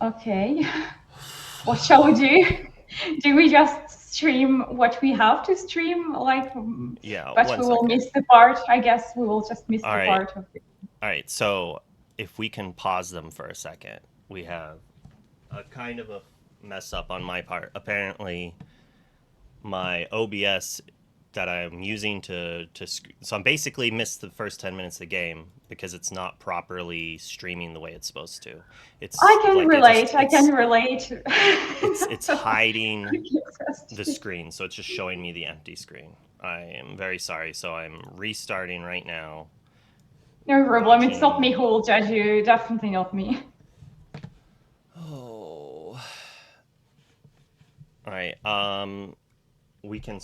Okay. What shall we do? Do we just stream what we have to stream? Yeah, But one we will second. miss the part. I guess we will just miss All the right. part of it. All right. So if we can pause them for a second, we have a kind of a mess up on my part. Apparently, my OBS that I'm using so I'm basically missed the first 10 minutes of the game because it's not properly streaming the way it's supposed to. I It's can like it just relate. I can relate. it's hiding the Yes. screen, so it's just showing me the empty screen. I am very sorry, so I'm restarting right now. No problem. It's not me Watching. who will judge you. Definitely not me. Oh. All right. We can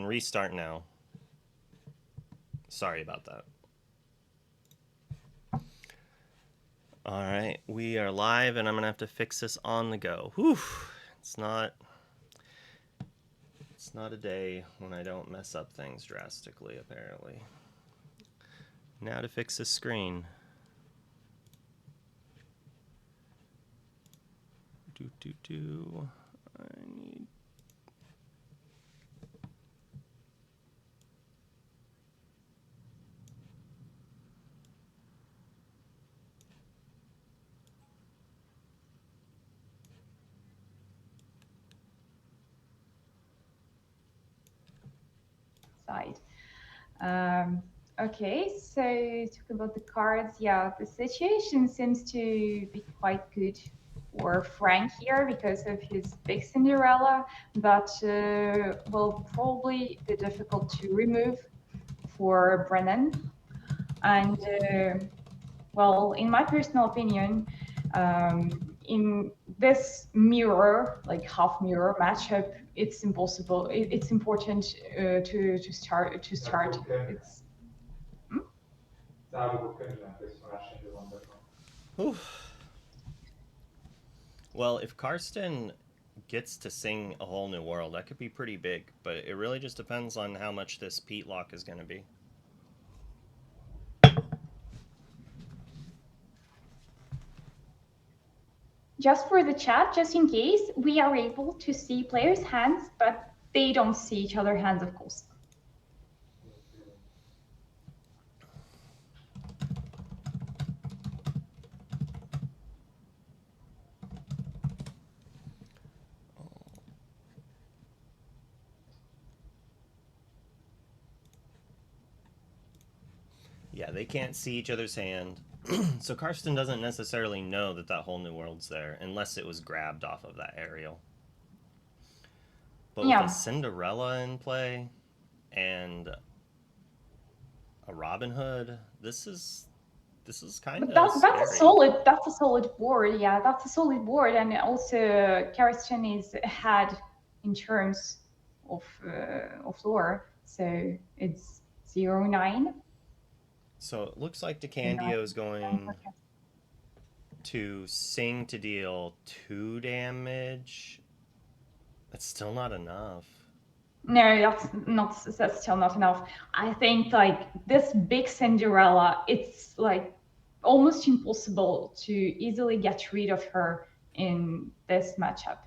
restart now. Sorry about that. All right, we are live, and I'm gonna have to fix this on the go. Whew, it's not. It's not a day when I don't mess up things drastically. Apparently. Now to fix this screen. Do. I need. Side. Um, okay, so talking about the cards, yeah, the situation seems to be quite good for Frank here because of his big Cinderella, but will probably be difficult to remove for Brennan. And well, in my personal opinion, in this mirror, like half mirror matchup, it's impossible. It's important to start. It's Whew. Well, if Karsten gets to sing a whole new world, that could be pretty big. But it really just depends on how much this Pete lock is going to be. just for the chat, just in case, we are able to see players' hands, but they don't see each other's hands, of course. Yeah, they can't see each other's hand. So Karsten doesn't necessarily know that that whole new world's there unless it was grabbed off of that aerial. But with a Yeah, Cinderella in play and a Robin Hood, this is kind but of that's a scary. solid board. Yeah, that's a solid board, and also Karsten is ahead in terms of lore, so it's 0-9. So it looks like So DeCandio is going to sing to deal 2 damage. That's still not enough. no, that's still not enough. I think like this big Cinderella, it's like almost impossible to easily get rid of her in this matchup.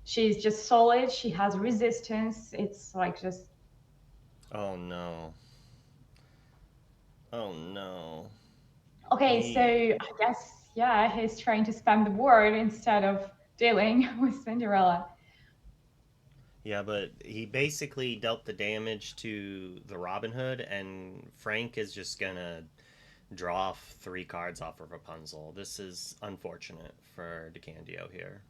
She's just solid. She has resistance. It's like just Oh no. Oh no. okay. So He I guess yeah, he's trying to spam the board instead of dealing with Cinderella. Yeah, but he basically dealt the damage to the Robin Hood, and Frank is just gonna draw off 3 cards off of Rapunzel. This is unfortunate for DeCandio here.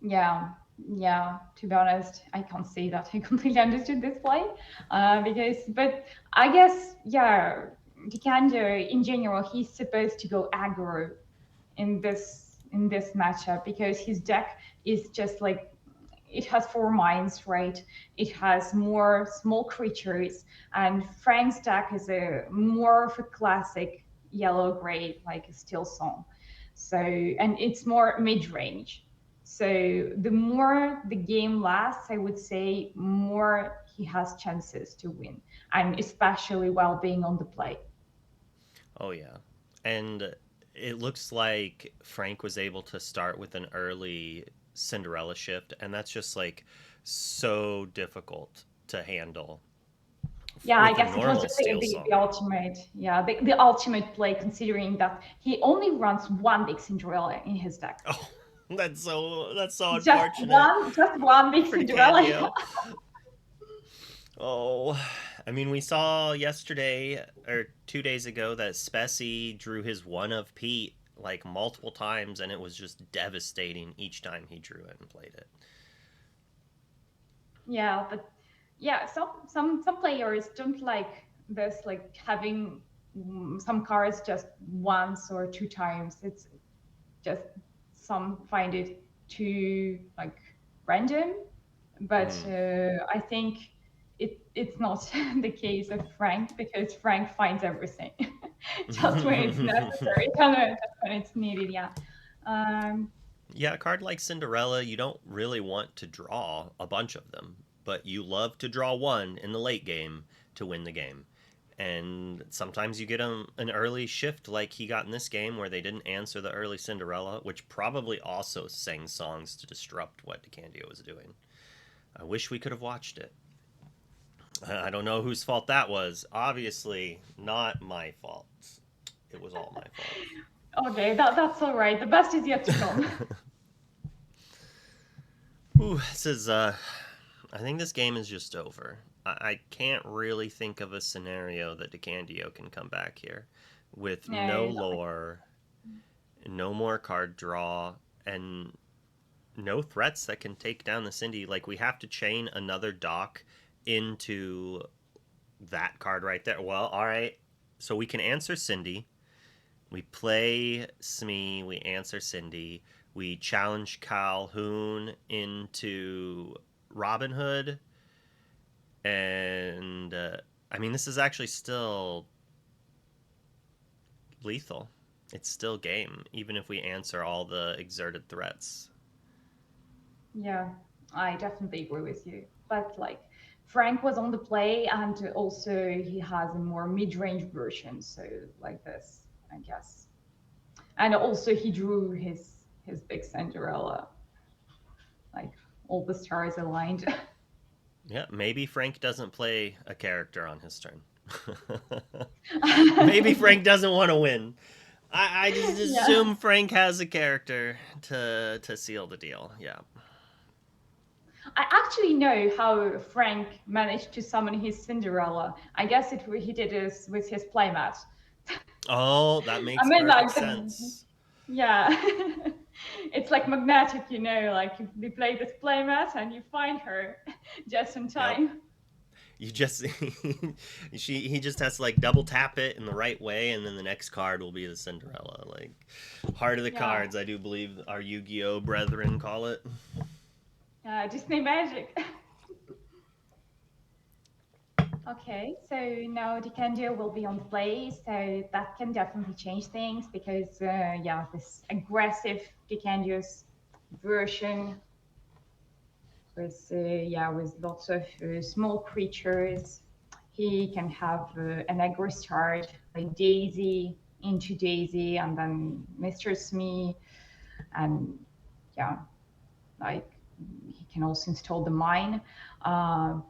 Yeah, yeah. To be honest, I can't say that I completely understood this play, but I guess yeah, DeCandio in general he's supposed to go aggro in this matchup because his deck is just like it has 4 mines, right? It has more small creatures, and Frank's deck is a more of a classic yellow gray, like a steel song. So, and it's more mid range. So, the more the game lasts, I would say, more he has chances to win, and especially while being on the play. Oh yeah, and it looks like Frank was able to start with an early Cinderella shift, and that's just like so difficult to handle Yeah, I with a guess it was normal just steel the song. ultimate, yeah, the ultimate play, considering that he only runs one big Cinderella in his deck. Oh, that's so unfortunate Just one big for Cinderella. DeCandio. Oh, I mean, we saw yesterday or 2 days ago that Spessy drew his one of Pete like multiple times, and it was just devastating each time he drew it and played it. Yeah, but yeah, some players don't like this, like having some cards just once or two times. It's just some find it too like random, but Mm. I think it's not the case of Frank, because Frank finds everything just when it's necessary, just when it's needed. Yeah. Um, Yeah, a card like Cinderella, you don't really want to draw a bunch of them, but you love to draw one in the late game to win the game. And sometimes you get an early shift like he got in this game where they didn't answer the early Cinderella, which probably also sang songs to disrupt what DeCandio was doing. I wish we could have watched it. I don't know whose fault that was. Obviously, not my fault. It was all my okay, that's all right. The best is yet to come. fault. Ooh, this is I think this game is just over. I can't really think of a scenario that DeCandio can come back here with no No, lore, no more card draw, and no threats that can take down the Cindy. Like, we have to chain another dock into that card right there. Well, all right. So we can answer Cindy. We play Smee. We answer Cindy. We challenge Calhoun into Robin Hood. And, I mean, this is actually still lethal. It's still game, even if we answer all the exerted threats. yeah, I definitely agree with you. But like Frank was on the play, and also he has a more mid-range version, so like this, I guess. And also he drew his big Cinderella, like all the stars aligned. Yeah, maybe Frank doesn't play a character on his turn. Maybe Frank doesn't want to win. I just Yeah. assume Frank has a character to seal the deal. Yeah. I actually know how Frank managed to summon his Cinderella. I guess he did this with his playmat. Oh, that I makes mean, perfect like sense. yeah, it's like magnetic, like you play this playmat and you find her just in Yep. time. You just he just has to like double tap it in the right way, and then the next card will be the Cinderella. Like, heart of the Yeah, cards, I do believe our Yu-Gi-Oh brethren call it. Disney magic. Okay, so now DeCandio will be on play, so that can definitely change things, because yeah, this aggressive DeCandio's version with yeah, with lots of small creatures. He can have an aggro start like Daisy into Daisy, and then Mr. Smee, and yeah, like he can also install the mine.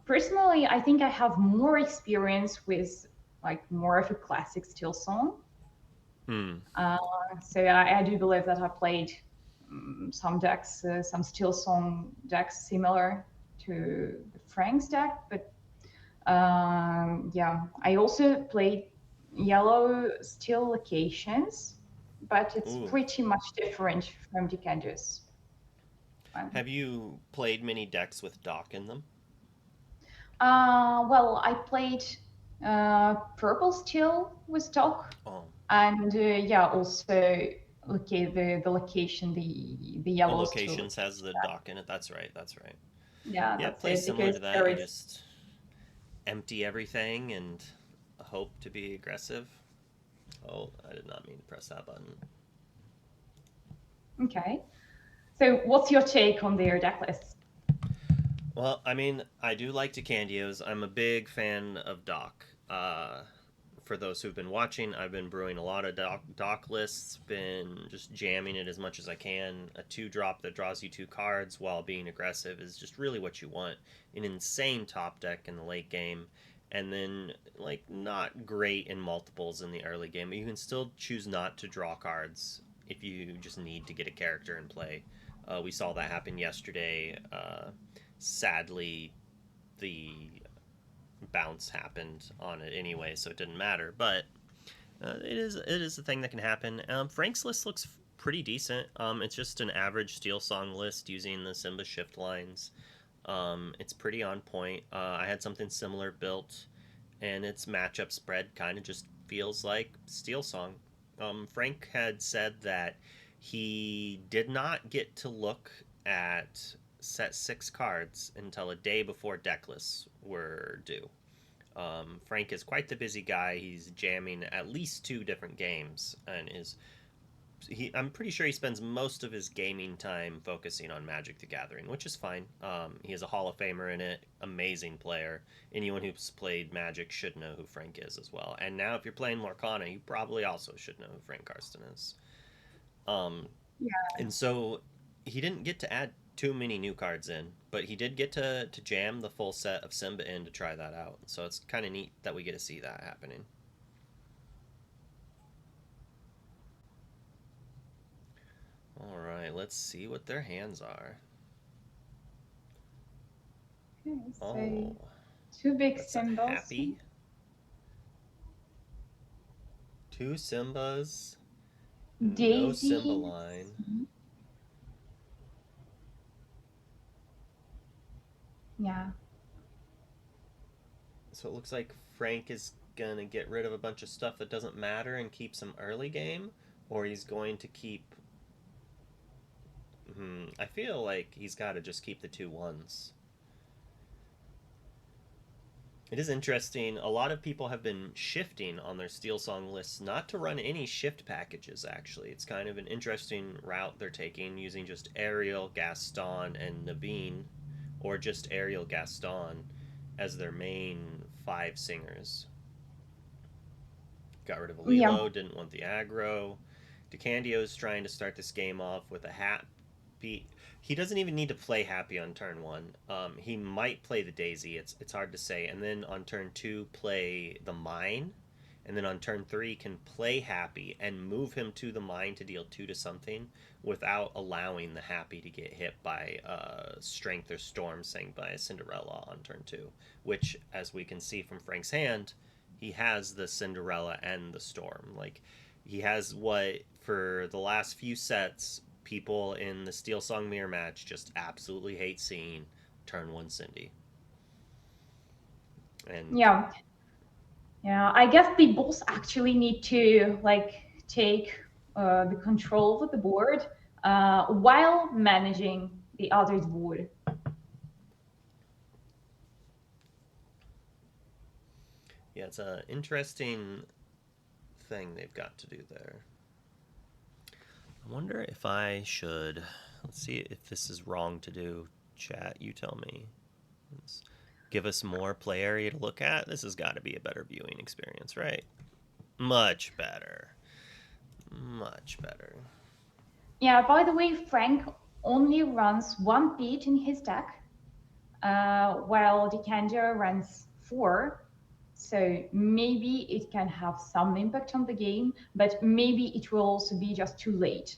Personally, I think I have more experience with like more of a classic steel song. Hmm. Uh, so I do believe that I played some decks, some steel song decks similar to the Frank's deck, but yeah, I also played yellow steel locations, but it's Ooh. pretty much different from DeCandio's one. Have you played many decks with Doc in them? Well, I played purple steel with Doc, Oh, and yeah, also okay, the location, the oh, yellow steel Locations location. has the Doc in it. That's right. That's right. Yeah, Yeah, it that's plays it, similar because to that. there You is just empty everything and hope to be aggressive. Oh, I did not mean to press that button. okay. So, what's your take on their deck list? Well, I mean, I do like DeCandios. I'm a big fan of Doc. for those who've been watching, I've been brewing a lot of dock lists, been just jamming it as much as I can. A 2-drop that draws you 2 cards while being aggressive is just really what you want. An insane top deck in the late game, and then, like, not great in multiples in the early game, but you can still choose not to draw cards if you just need to get a character in play. We saw that happen yesterday. Sadly, the bounce happened on it anyway, so it didn't matter. But it is a thing that can happen. Frank's list looks pretty decent. It's just an average Steel Song list using the Simba shift lines. It's pretty on point. I had something similar built, and its matchup spread kind of just feels like Steel Song. Frank had said that he did not get to look at set 6 cards until a day before deck lists were due. Frank is quite the busy guy. He's jamming at least 2 different games, and I'm pretty sure he spends most of his gaming time focusing on Magic the Gathering, which is fine. He is a Hall of Famer in it, amazing player. Anyone who's played Magic should know who Frank is as well. And now if you're playing Lorcana, you probably also should know who Frank Karsten is. Yeah. And so he didn't get to add too many new cards in, but he did get to jam the full set of Simba in to try that out. So it's kind of neat that we get to see that happening. All right, let's see what their hands are. Okay, so Oh, 2 big that's symbols. happy. 2 Simbas. Daisy. No Simba line. Yeah. So it looks like Frank is gonna get rid of a bunch of stuff that doesn't matter and keep some early game, or he's going to keep. I feel like he's got to just keep the 2 1s. It is interesting. A lot of people have been shifting on their Steel Song lists not to run any shift packages, actually. It's kind of an interesting route they're taking, using just Ariel, Gaston, and Naveen, or just Ariel, Gaston, as their main 5 singers. Got rid of Alilo, didn't want the aggro. DeCandio's trying to start this game off with a happy. He doesn't even need to play happy on turn 1. He might play the Daisy. It's hard to say. And then on turn 2, play the Mine. And then on turn 3, can play happy and move him to the Mine to deal 2 to something without allowing the happy to get hit by Strength or Storm, saying by a Cinderella on turn 2. Which, as we can see from Frank's hand, he has the Cinderella and the Storm. Like, he has what, for the last few sets, people in the Steel Song Mirror match just absolutely hate seeing turn 1 Cindy. And yeah, I guess the boss actually need to take the control of the board while managing the other's board. Yeah, it's an interesting thing they've got to do there. I wonder if I should. Let's see if this is wrong to do. Chat, you tell me. Let's give us more play area to look at. This has got to be a better viewing experience, right? Much better. Much better. Yeah, by the way, Frank only runs 1 Pete in his deck, while DeCandio runs 4. So maybe it can have some impact on the game, but maybe it will also be just too late,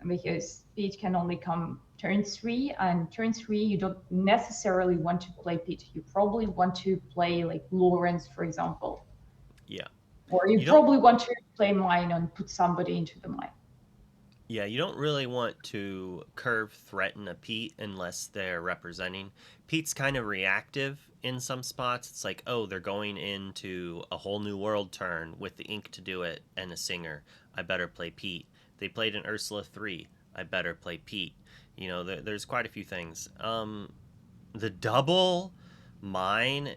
because Pete can only come turn 3, and turn 3 you don't necessarily want to play Pete. You probably want to play like Lawrence, for example. Yeah. Or you probably want to play Mine and put somebody into the Mine. Yeah, you don't really want to curve threaten a Pete unless they're representing. Pete's kind of reactive in some spots. It's like, oh, they're going into a whole new world turn with the ink to do it and a singer. I better play Pete. They played an Ursula 3. I better play Pete. You know, there's quite a few things. The double Mine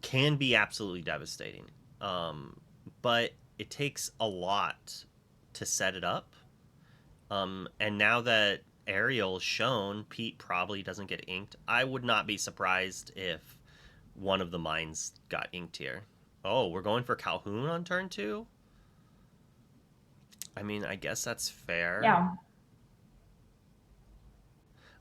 can be absolutely devastating. But it takes a lot to set it up. And now that Ariel's shown Pete probably doesn't get inked, I would not be surprised if one of the mines got inked here. Oh, we're going for Calhoun on turn 2? I mean, I guess that's fair. Yeah.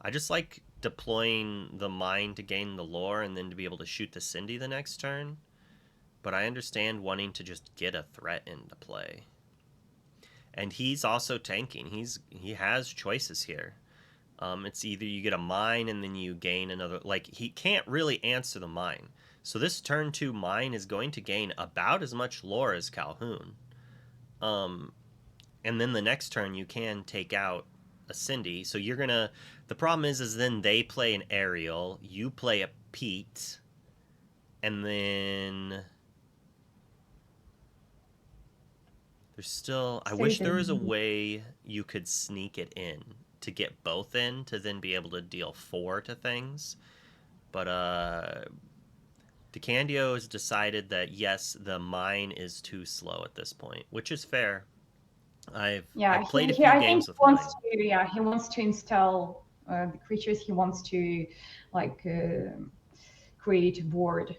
I just like deploying the mine to gain the lore and then to be able to shoot the Cindy the next turn. But I understand wanting to just get a threat into play. And he's also tanking. He has choices here. It's either you get a mine and then you gain another. Like, he can't really answer the mine. So this turn 2 mine is going to gain about as much lore as Calhoun. And then the next turn you can take out a Cindy. So you're gonna. The problem is then they play an Aerial, you play a Pete, and then there's still. I So wish there the was a way you could sneak it in to get both in to then be able to deal 4 to things. But DeCandio has decided that yes, the mine is too slow at this point, which is fair. I've played a few I think games with mine. he wants to install the creatures. He wants to like create a board,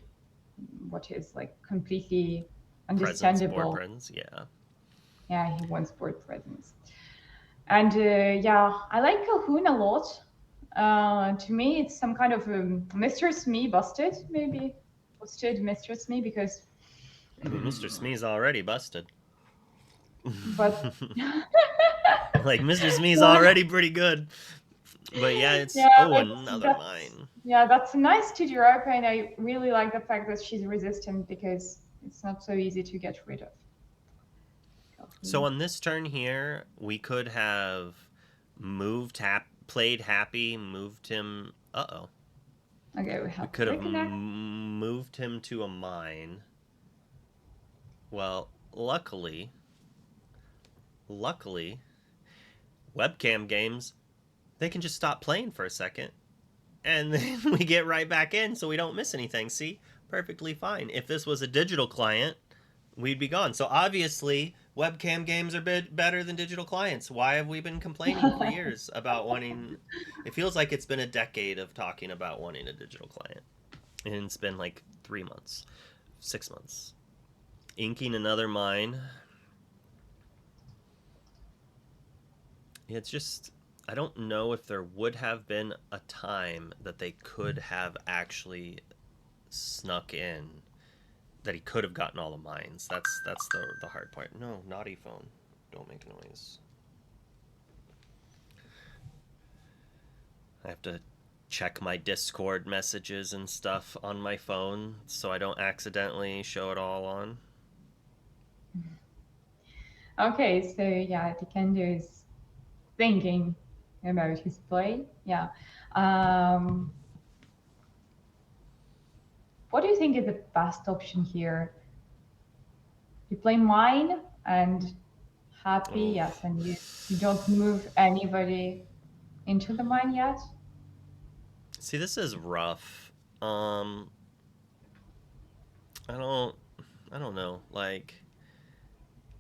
what is like completely understandable. Board presence, yeah. Yeah, he wants board presence. And yeah, I like Calhoun a lot. To me, it's some kind of Mr. Smee busted, maybe. Busted Mr. Smee, because... I mean, Mr. Smee's already busted. But... like, Mr. Smee's Yeah. already pretty good. But yeah, it's... Yeah, oh, another mine. Yeah, that's nice to drop, and I really like the fact that she's resistant, because it's not so easy to get rid of. So on this turn here, we could have played happy, moved him... Uh-oh. Okay, we could have moved him to a mine. Well, luckily, webcam games, they can just stop playing for a second, and then we get right back in so we don't miss anything. See? Perfectly fine. If this was a digital client, we'd be gone. So obviously, webcam games are better than digital clients. Why have we been complaining for years about wanting... It feels like it's been a decade of talking about wanting a digital client. And it's been like 3 months, 6 months. Inking another mine. It's just... I don't know if there would have been a time that they could have actually snuck in, that he could have gotten all the mines. That's the hard part. No, naughty phone. Don't make noise. I have to check my Discord messages and stuff on my phone so I don't accidentally show it all on. Okay, so yeah, DeCandio is thinking about his play. Yeah. What do you think is the best option here? You play mine and happy, yes, and you don't move anybody into the mine yet? See, this is rough. I don't know. Like,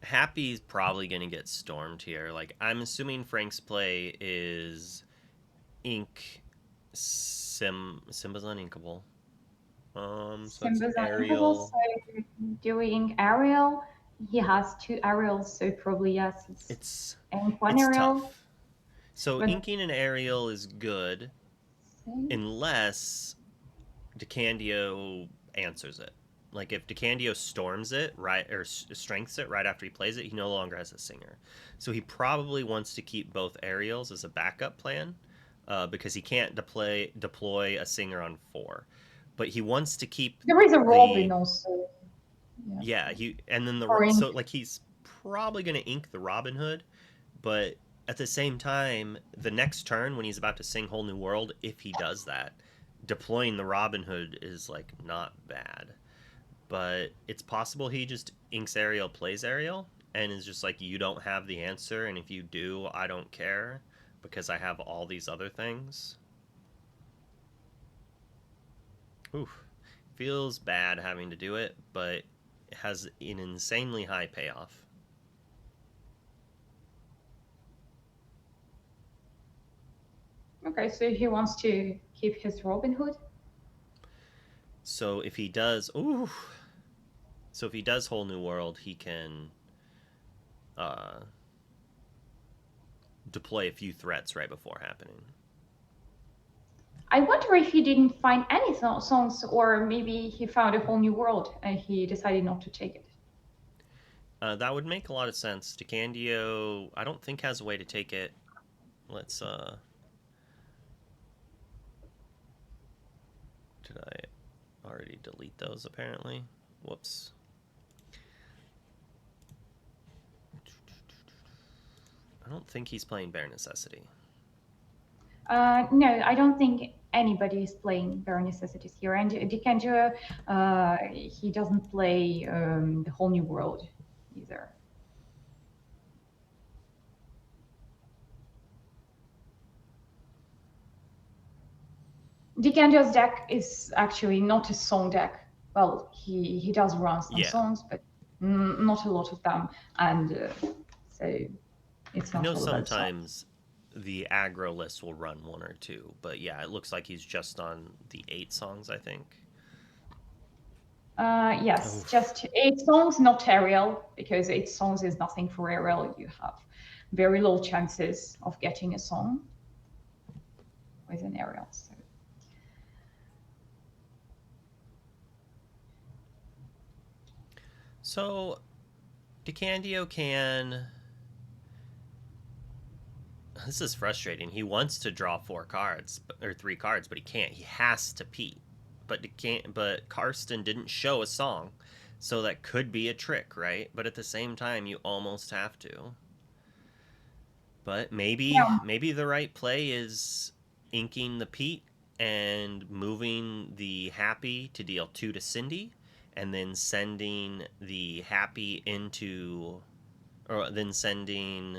Happy's probably gonna get stormed here. Like, I'm assuming Frank's play is Ink Simba's uninkable. So Simba's Aerial. So doing Aerial, he has 2 Aerials, so probably yes, It's one Aerial. Tough. So inking an Aerial is good, unless DeCandio answers it. Like, if DeCandio storms it right, or strengths it right after he plays it, he no longer has a singer. So he probably wants to keep both Aerials as a backup plan, because he can't deploy a singer on 4. But he wants to keep... There is a Robin also. Yeah, and then so like he's probably going to ink the Robin Hood, but at the same time, the next turn when he's about to sing Whole New World, if he does that, deploying the Robin Hood is like not bad. But it's possible he just inks Aerial, plays Aerial, and is just like, you don't have the answer, and if you do, I don't care, because I have all these other things. Oof. Feels bad having to do it, but it has an insanely high payoff. Okay, so he wants to keep his Robin Hood? So if he does... Ooh. So if he does Whole New World, he can uh, deploy a few threats right before happening. I wonder if he didn't find any songs, or maybe he found a whole new world and he decided not to take it. That would make a lot of sense. DeCandio, I don't think has a way to take it. Let's did I already delete those apparently? Whoops. I don't think he's playing Bare Necessity. No, I don't think anybody is playing Bare Necessities here. And DeCandio, he doesn't play the whole new world either. DeCandio's deck is actually not a song deck. Well, he does run some songs, but not a lot of them, and so it's not. I know sometimes the aggro list will run one or two, but yeah, it looks like he's just on the 8 songs, I think. Yes, just 8 songs, not aerial, because 8 songs is nothing for aerial. You have very low chances of getting a song with an aerial. So DeCandio can... This is frustrating. He wants to draw 4 cards, or 3 cards, but he can't. He has to Pete. But Karsten didn't show a song, so that could be a trick, right? But at the same time, you almost have to. But maybe the right play is inking the Pete and moving the Happy to deal 2 to Cindy, and then sending the Happy into, or then sending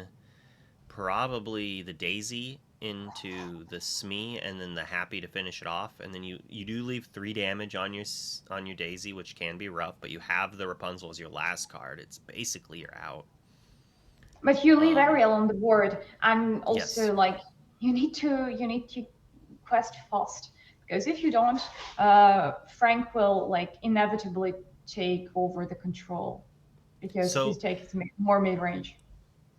probably the Daisy into the Smee, and then the Happy to finish it off. And then you do leave 3 damage on your Daisy, which can be rough, but you have the Rapunzel as your last card. It's basically you're out. But you leave Ariel on the board, and also like you need to quest fast, because if you don't, Frank will like inevitably take over the control, because his take is more mid-range.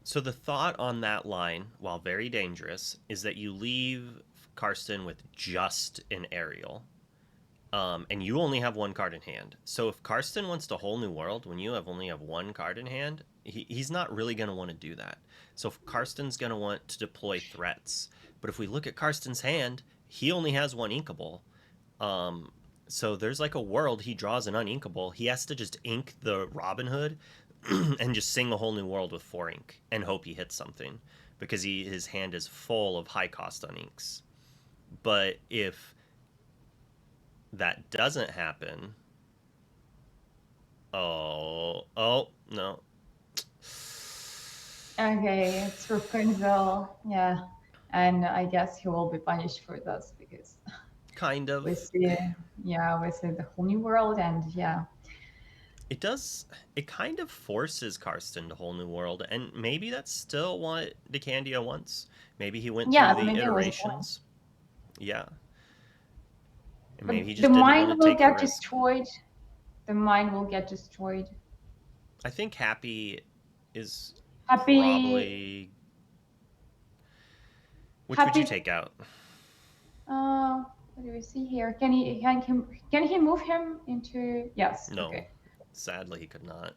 So the thought on that line, while very dangerous, is that you leave Karsten with just an aerial, and you only have 1 card in hand. So if Karsten wants to Whole New World when you only have 1 card in hand, he's not really going to want to do that. So if Karsten's going to want to deploy threats. But if we look at Karsten's hand, he only has 1 inkable. So there's like a world he draws an uninkable. He has to just ink the Robin Hood and just sing a Whole New World with 4 ink and hope he hits something, because his hand is full of high cost on inks. But if that doesn't happen, oh no. Okay, it's Rapunzel, yeah, and I guess he will be punished for this, because kind of with the Whole New World, and it kind of forces Karsten to Whole New World, and maybe that's still what DeCandio wants. Maybe he went through the iterations. Yeah. And maybe he just the mine will get destroyed. The mine will get destroyed. I think Happy is Happy. Probably. Which would you take out? What do we see here? Can he move him into? Yes. No. Okay. Sadly, he could not.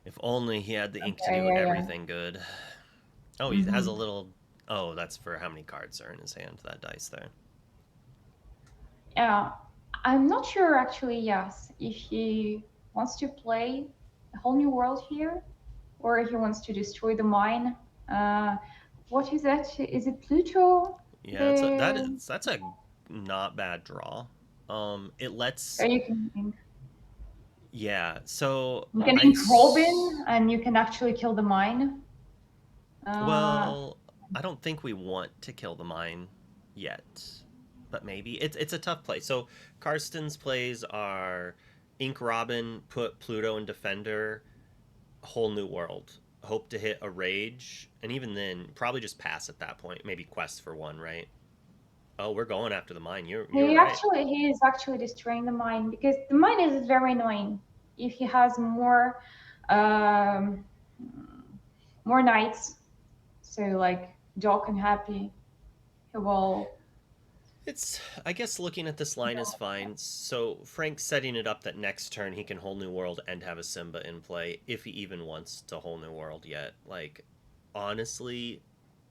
If only he had the ink to do everything good. Oh, he has a little... Oh, that's for how many cards are in his hand, that dice there. Yeah. I'm not sure, actually, yes, if he wants to play a Whole New World here, or if he wants to destroy the mine. What is that? Is it Pluto? Yeah, that's a not bad draw. It lets... you can ink. Yeah, so... You can ink Robin, and you can actually kill the mine. Well, I don't think we want to kill the mine yet. But maybe. It's a tough play. So Karsten's plays are ink Robin, put Pluto in Defender, Whole New World. Hope to hit a Rage, and even then, probably just pass at that point. Maybe quest for 1, right? Oh, we're going after the mine. You're right. He is actually destroying the mine, because the mine is very annoying. if he has um, more knights, so like dark and happy, he will. I guess looking at this line is fine. So Frank's setting it up that next turn he can Whole New World and have a Simba in play, if he even wants to Whole New World yet. Like, honestly,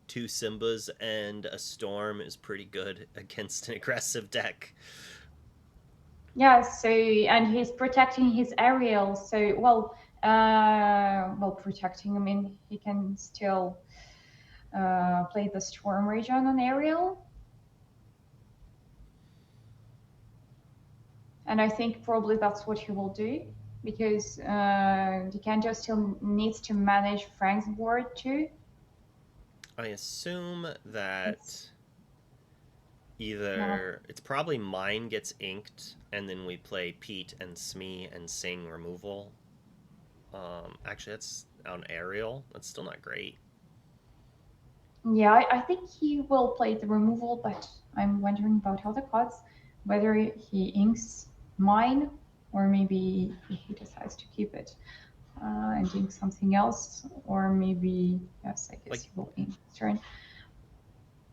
2 Simbas and a Storm is pretty good against an aggressive deck. Yeah, so and he's protecting his aerial. So protecting. I mean, he can still play the Storm Rage on an aerial, and I think probably that's what he will do, because DeCandio still needs to manage Frank's board too. I assume that It's either it's probably mine gets inked, and then we play Pete and Smee and Sing removal. Actually, that's on aerial. That's still not great. Yeah, I think he will play the removal, but I'm wondering about other cards, whether he inks mine or maybe he decides to keep it and ink something else, or maybe, yes, I guess Like, he will ink his turn.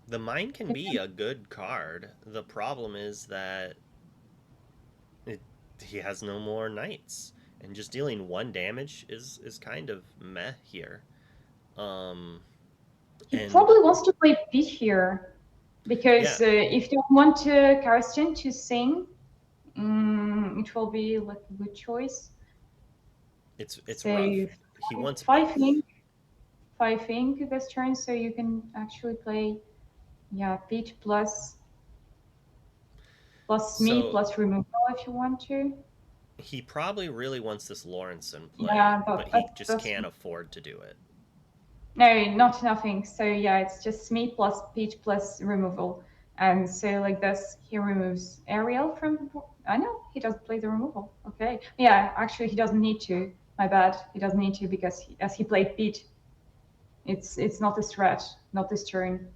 the mine can be a good card. The problem is that he has no more knights, and just dealing 1 damage is kind of meh here. He And probably wants to play Pete here, because yeah, if you want Karsten to sing, it will be like a good choice. it's So rough. He wants five both. ink, 5 ink this turn, so you can actually play, yeah, Pete plus me So plus removal if you want to. he probably really wants this Lawrence in play, Yeah, but he but just that's can't afford to do it. no, not nothing. So yeah, it's just me plus Pete plus removal. And so like this, he removes Ariel from the board. I know he doesn't play the removal. Okay. Yeah, actually he doesn't need to. My bad. He doesn't need to, because as he played Pete, it's not a threat, not this turn.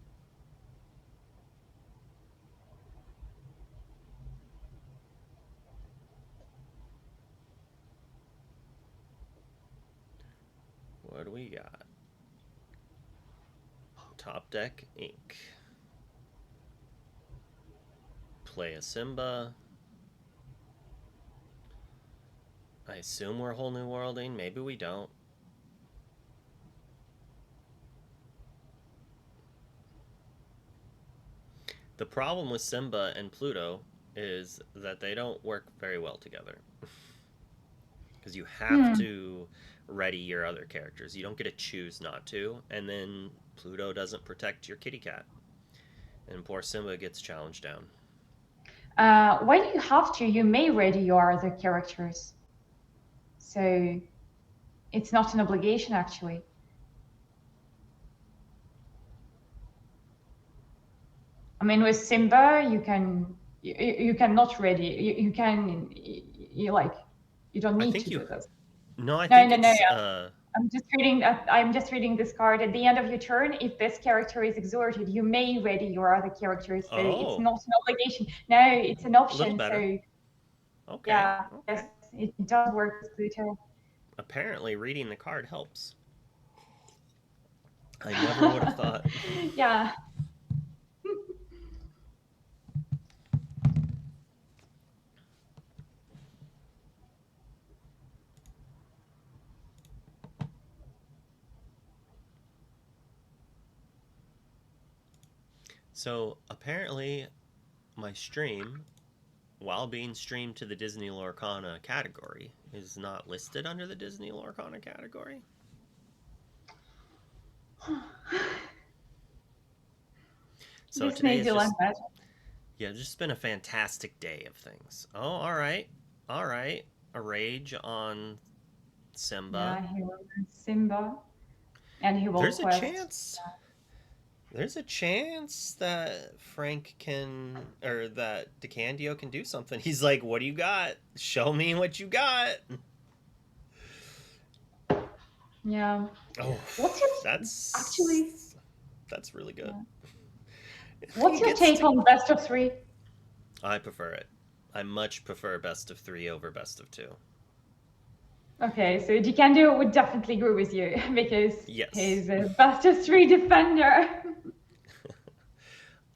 What do we got? Top deck ink. Play a Simba. I assume we're Whole New Worlding. Maybe we don't. The problem with Simba and Pluto is that they don't work very well together. Because you have to ready your other characters. You don't get to choose not to, and then Pluto doesn't protect your kitty cat. And poor Simba gets challenged down. Why do you have to? You may ready your other characters. So it's not an obligation, actually. I mean, with Simba, you cannot ready. You can you don't I need think to you. do this. No, I No, think no, no. it's. Yeah. I'm just reading this card. At the end of your turn, if this character is exhorted, you may ready your other characters. So it's Oh, not an obligation. No, it's an a little option. better. So Okay, yeah, yes, okay. it does work with Pluto. Apparently, reading the card helps. I never would have thought. Yeah. So, apparently, my stream, while being streamed to the Disney Lorcana category, is not listed under the Disney Lorcana category. So This today made is you like just, that. yeah, just been a fantastic day of things. Oh, all right. All right. A rage on Simba. Yeah, he will Simba, and he will There's a quest. chance. There's a chance that Frank can, or that DeCandio can do something. He's like, "What do you got? Show me what you got." Yeah. Oh, What's your actually? that's really good. Yeah. If he What's your gets take to, on best of three? I prefer it. I much prefer best of 3 over best of 2. Okay, so DeCandio would definitely agree with you because Yes. he's a best of three defender.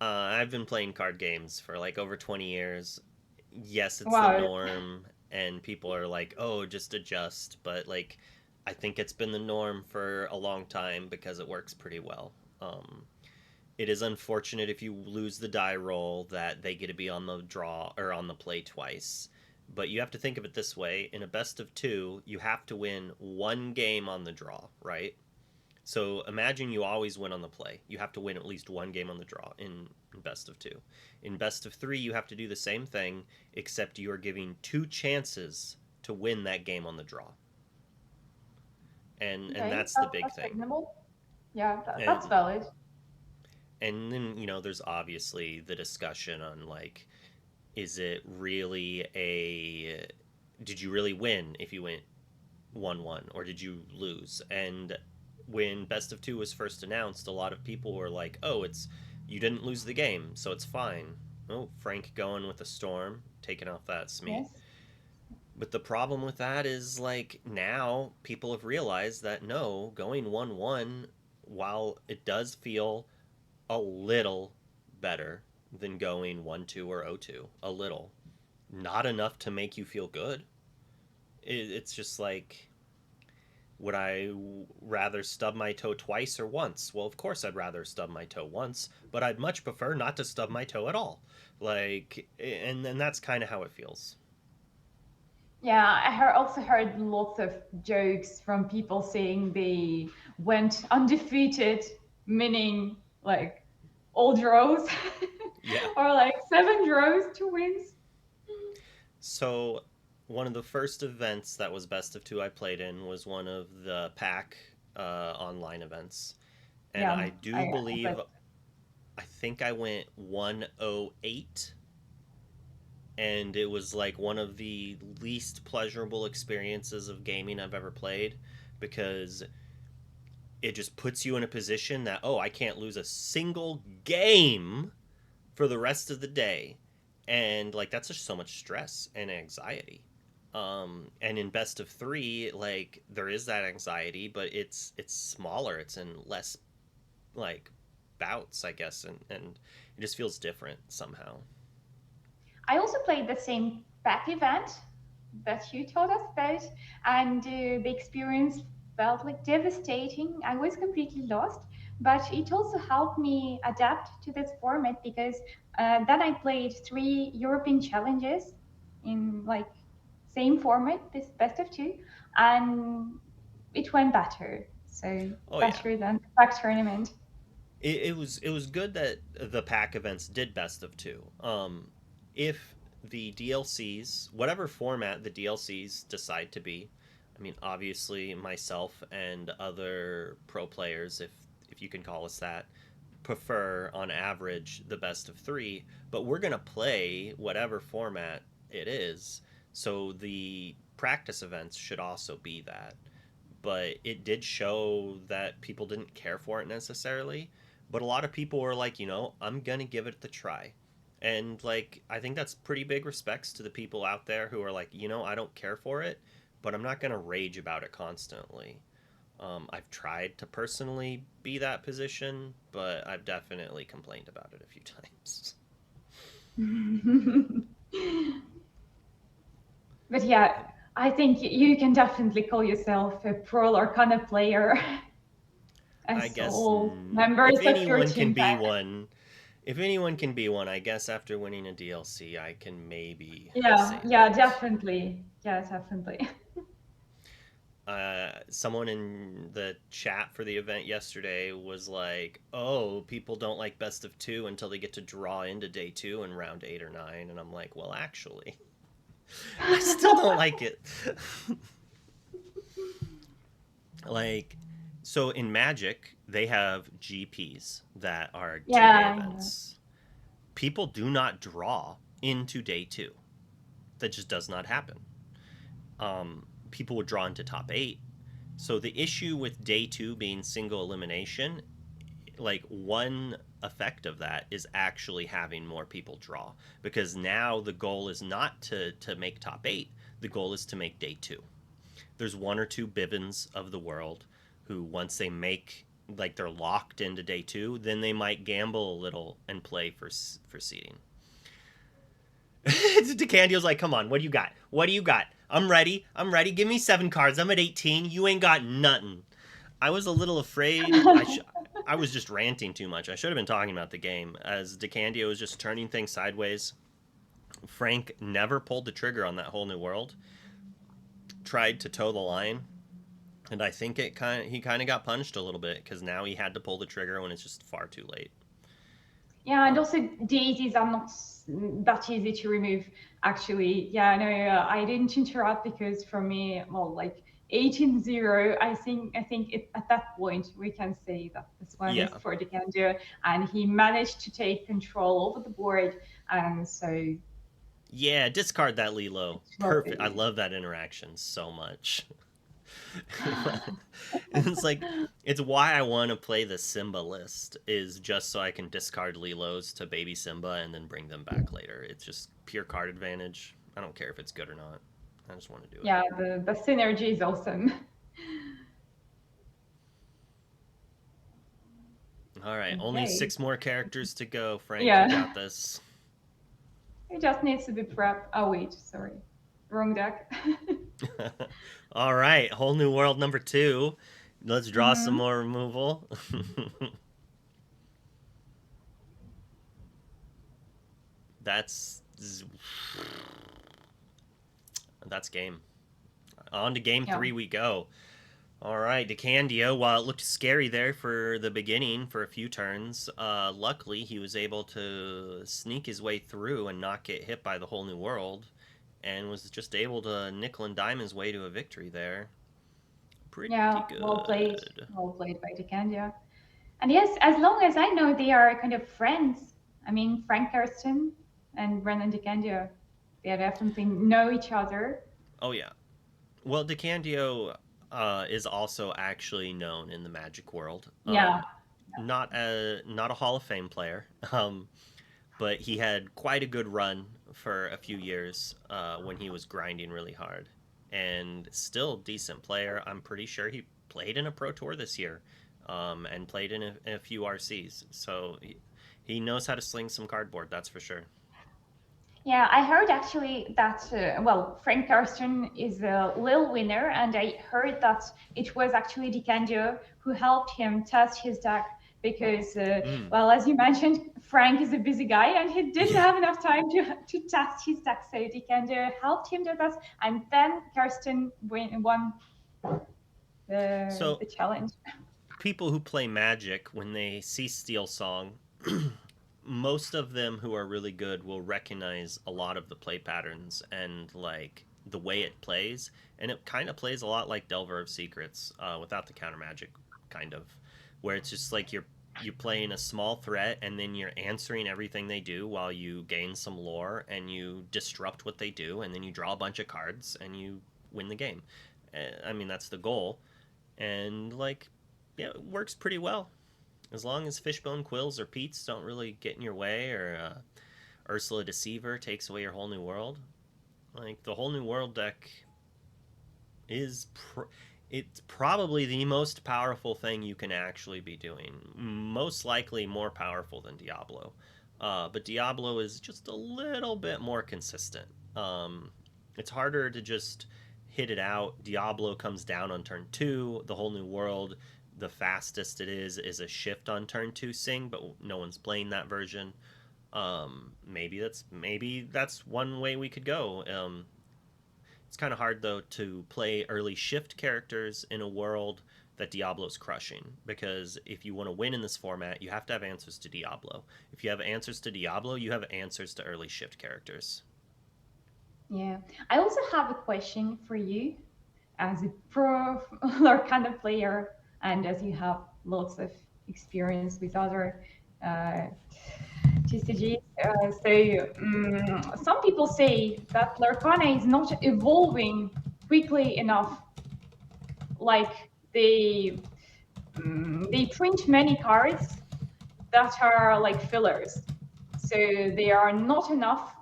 I've been playing card games for like over 20 years. Yes, it's the Wow. norm, and people are like, oh, just adjust. But like, I think it's been the norm for a long time because it works pretty well. It is unfortunate if you lose the die roll that they get to be on the draw or on the play twice. But you have to think of it this way: in a best of two, you have to win one game on the draw, right? So imagine you always win on the play. You have to win at least one game on the draw in best of two. In best of three, you have to do the same thing, except you are giving two chances to win that game on the draw. And Okay, that's the big that's thing. reasonable. Yeah, that's And valid. and then there's obviously the discussion on like, is it really a did you really win if you went 1-1 or did you lose? And when best of two was first announced, a lot of people were like, oh, it's you didn't lose the game, so it's fine. Oh, Frank going with a storm, taking off that Smee. Yes. But the problem with that is like now people have realized that no, going 1-1, while it does feel a little better than going 1-2 or 0-2, a little, not enough to make you feel good. It's just like, would I rather stub my toe twice or once? Well, of course I'd rather stub my toe once, but I'd much prefer not to stub my toe at all. Like, and that's kind of how it feels. Yeah, also heard lots of jokes from people saying they went undefeated, meaning like all draws Yeah. or like 7 draws, 2 wins. So, one of the first events that was best of two I played in was one of the pack online events, and Yeah, I do believe but I think I went 108, and it was like one of the least pleasurable experiences of gaming I've ever played because it just puts you in a position that, oh, I can't lose a single game for the rest of the day. And like that's just so much stress and anxiety. And in best of three, like there is that anxiety, but it's smaller. It's in less like bouts, I guess, and it just feels different somehow. I also played the same pack event that you told us about, and the experience felt like devastating. I was completely lost, but it also helped me adapt to this format because then I played 3 European challenges in like same format, this best of two, and it went better. So Oh yeah, better than the pack tournament. it was good that the pack events did best of two. If the DLCs, whatever format the DLCs decide to be, I mean, obviously myself and other pro players, if you can call us that, prefer on average the best of three. But we're gonna play whatever format it is. So the practice events should also be that, but it did show that people didn't care for it necessarily. But a lot of people were like, I'm gonna give it the try. And like, I think that's pretty big respects to the people out there who are like, I don't care for it, but I'm not gonna rage about it constantly. I've tried to personally be that position, but I've definitely complained about it a few times. But yeah, I think you can definitely call yourself a pro Arcana player, I as guess all if members of your anyone can team be can. one, if anyone can be one, I guess after winning a DLC, I can maybe Yeah, say yeah, that. definitely. Yeah, definitely. Someone in the chat for the event yesterday was like, "Oh, people don't like best of two until they get to draw into day two in round 8 or 9," and I'm like, "Well, actually, I still don't like it." Like, so in Magic, they have GPs that are 2 day Yeah, yeah. events. People do not draw into day two. That just does not happen. People would draw into top eight. So the issue with day two being single elimination, like one effect of that is actually having more people draw because now the goal is not to make top eight. The goal is to make day two. there's one or two Bivens of the world who, once they make, like, they're locked into day two, then they might gamble a little and play for seeding. DeCandio's like, come on, what do you got? What do you got? I'm ready. I'm ready. Give me 7 cards. I'm at 18. You ain't got nothing. I was a little afraid. I was just ranting too much. I should have been talking about the game, as DeCandio was just turning things sideways. Frank never pulled the trigger on that whole new world. Tried to toe the line, and I think he kind of got punished a little bit, because now he had to pull the trigger when it's just far too late. Yeah, and also daisies are not that easy to remove, actually. Yeah, no, I didn't interrupt because for me, well, like 18-0, I think at that point we can say that this one is for DeCandio, and he managed to take control over the board, and so. Yeah, discard that Lilo. Perfect. I love that interaction so much. It's like, it's why I want to play the Simba list, is just so I can discard Lilos to baby Simba and then bring them back later. It's just pure card advantage. I don't care if it's good or not. I just want to do it. Yeah, the synergy is awesome. All right, okay. Only 6 more characters to go, Frank. Yeah. You got this. It just needs to be prepped. Oh, wait, sorry. Wrong deck. All right, whole new world number 2. Let's draw some more removal. That's game. On to game 3 we go. All right, DeCandio, while it looked scary there for the beginning for a few turns, luckily he was able to sneak his way through and not get hit by the whole new world, and was just able to nickel and dime his way to a victory there. Pretty good. Well played by DeCandio. And yes, as long as I know, they are kind of friends. I mean, Frank Karsten and Brendan DeCandio, they definitely know each other. Oh yeah. Well, DeCandio is also actually known in the Magic world. Not a Hall of Fame player, but he had quite a good run for a few years when he was grinding really hard, and still decent player. I'm pretty sure he played in a Pro Tour this year, and played in a few RCs, so he knows how to sling some cardboard, that's for sure. Yeah, I heard actually that, Frank Karsten is a little winner, and I heard that it was actually DeCandio who helped him test his deck, because, as you mentioned, Frank is a busy guy, and he didn't have enough time to test his deck, so DeCandio helped him do that, and then Karsten won the challenge. People who play Magic, when they see Steel Song, most of them who are really good will recognize a lot of the play patterns and like the way it plays, and it kind of plays a lot like Delver of Secrets, without the counter magic, kind of, where it's just like you're playing a small threat, and then you're answering everything they do while you gain some lore, and you disrupt what they do, and then you draw a bunch of cards and you win the game. I mean, that's the goal, and like, yeah, it works pretty well. As long as Fishbone Quills or Pete's don't really get in your way, or Ursula Deceiver takes away your whole new world. Like, the whole new world deck is it's probably the most powerful thing you can actually be doing. Most likely more powerful than Diablo. But Diablo is just a little bit more consistent. It's harder to just hit it out. Diablo comes down on turn 2. The whole new world, the fastest it is a shift on turn 2 Sing, but no one's playing that version. Maybe that's one way we could go. It's kind of hard, though, to play early shift characters in a world that Diablo's crushing, because if you want to win in this format, you have to have answers to Diablo. If you have answers to Diablo, you have answers to early shift characters. Yeah. I also have a question for you as a pro kind of player, and as you have lots of experience with other TCGs. Some people say that Lorcana is not evolving quickly enough. Like, they print many cards that are like fillers. So there are not enough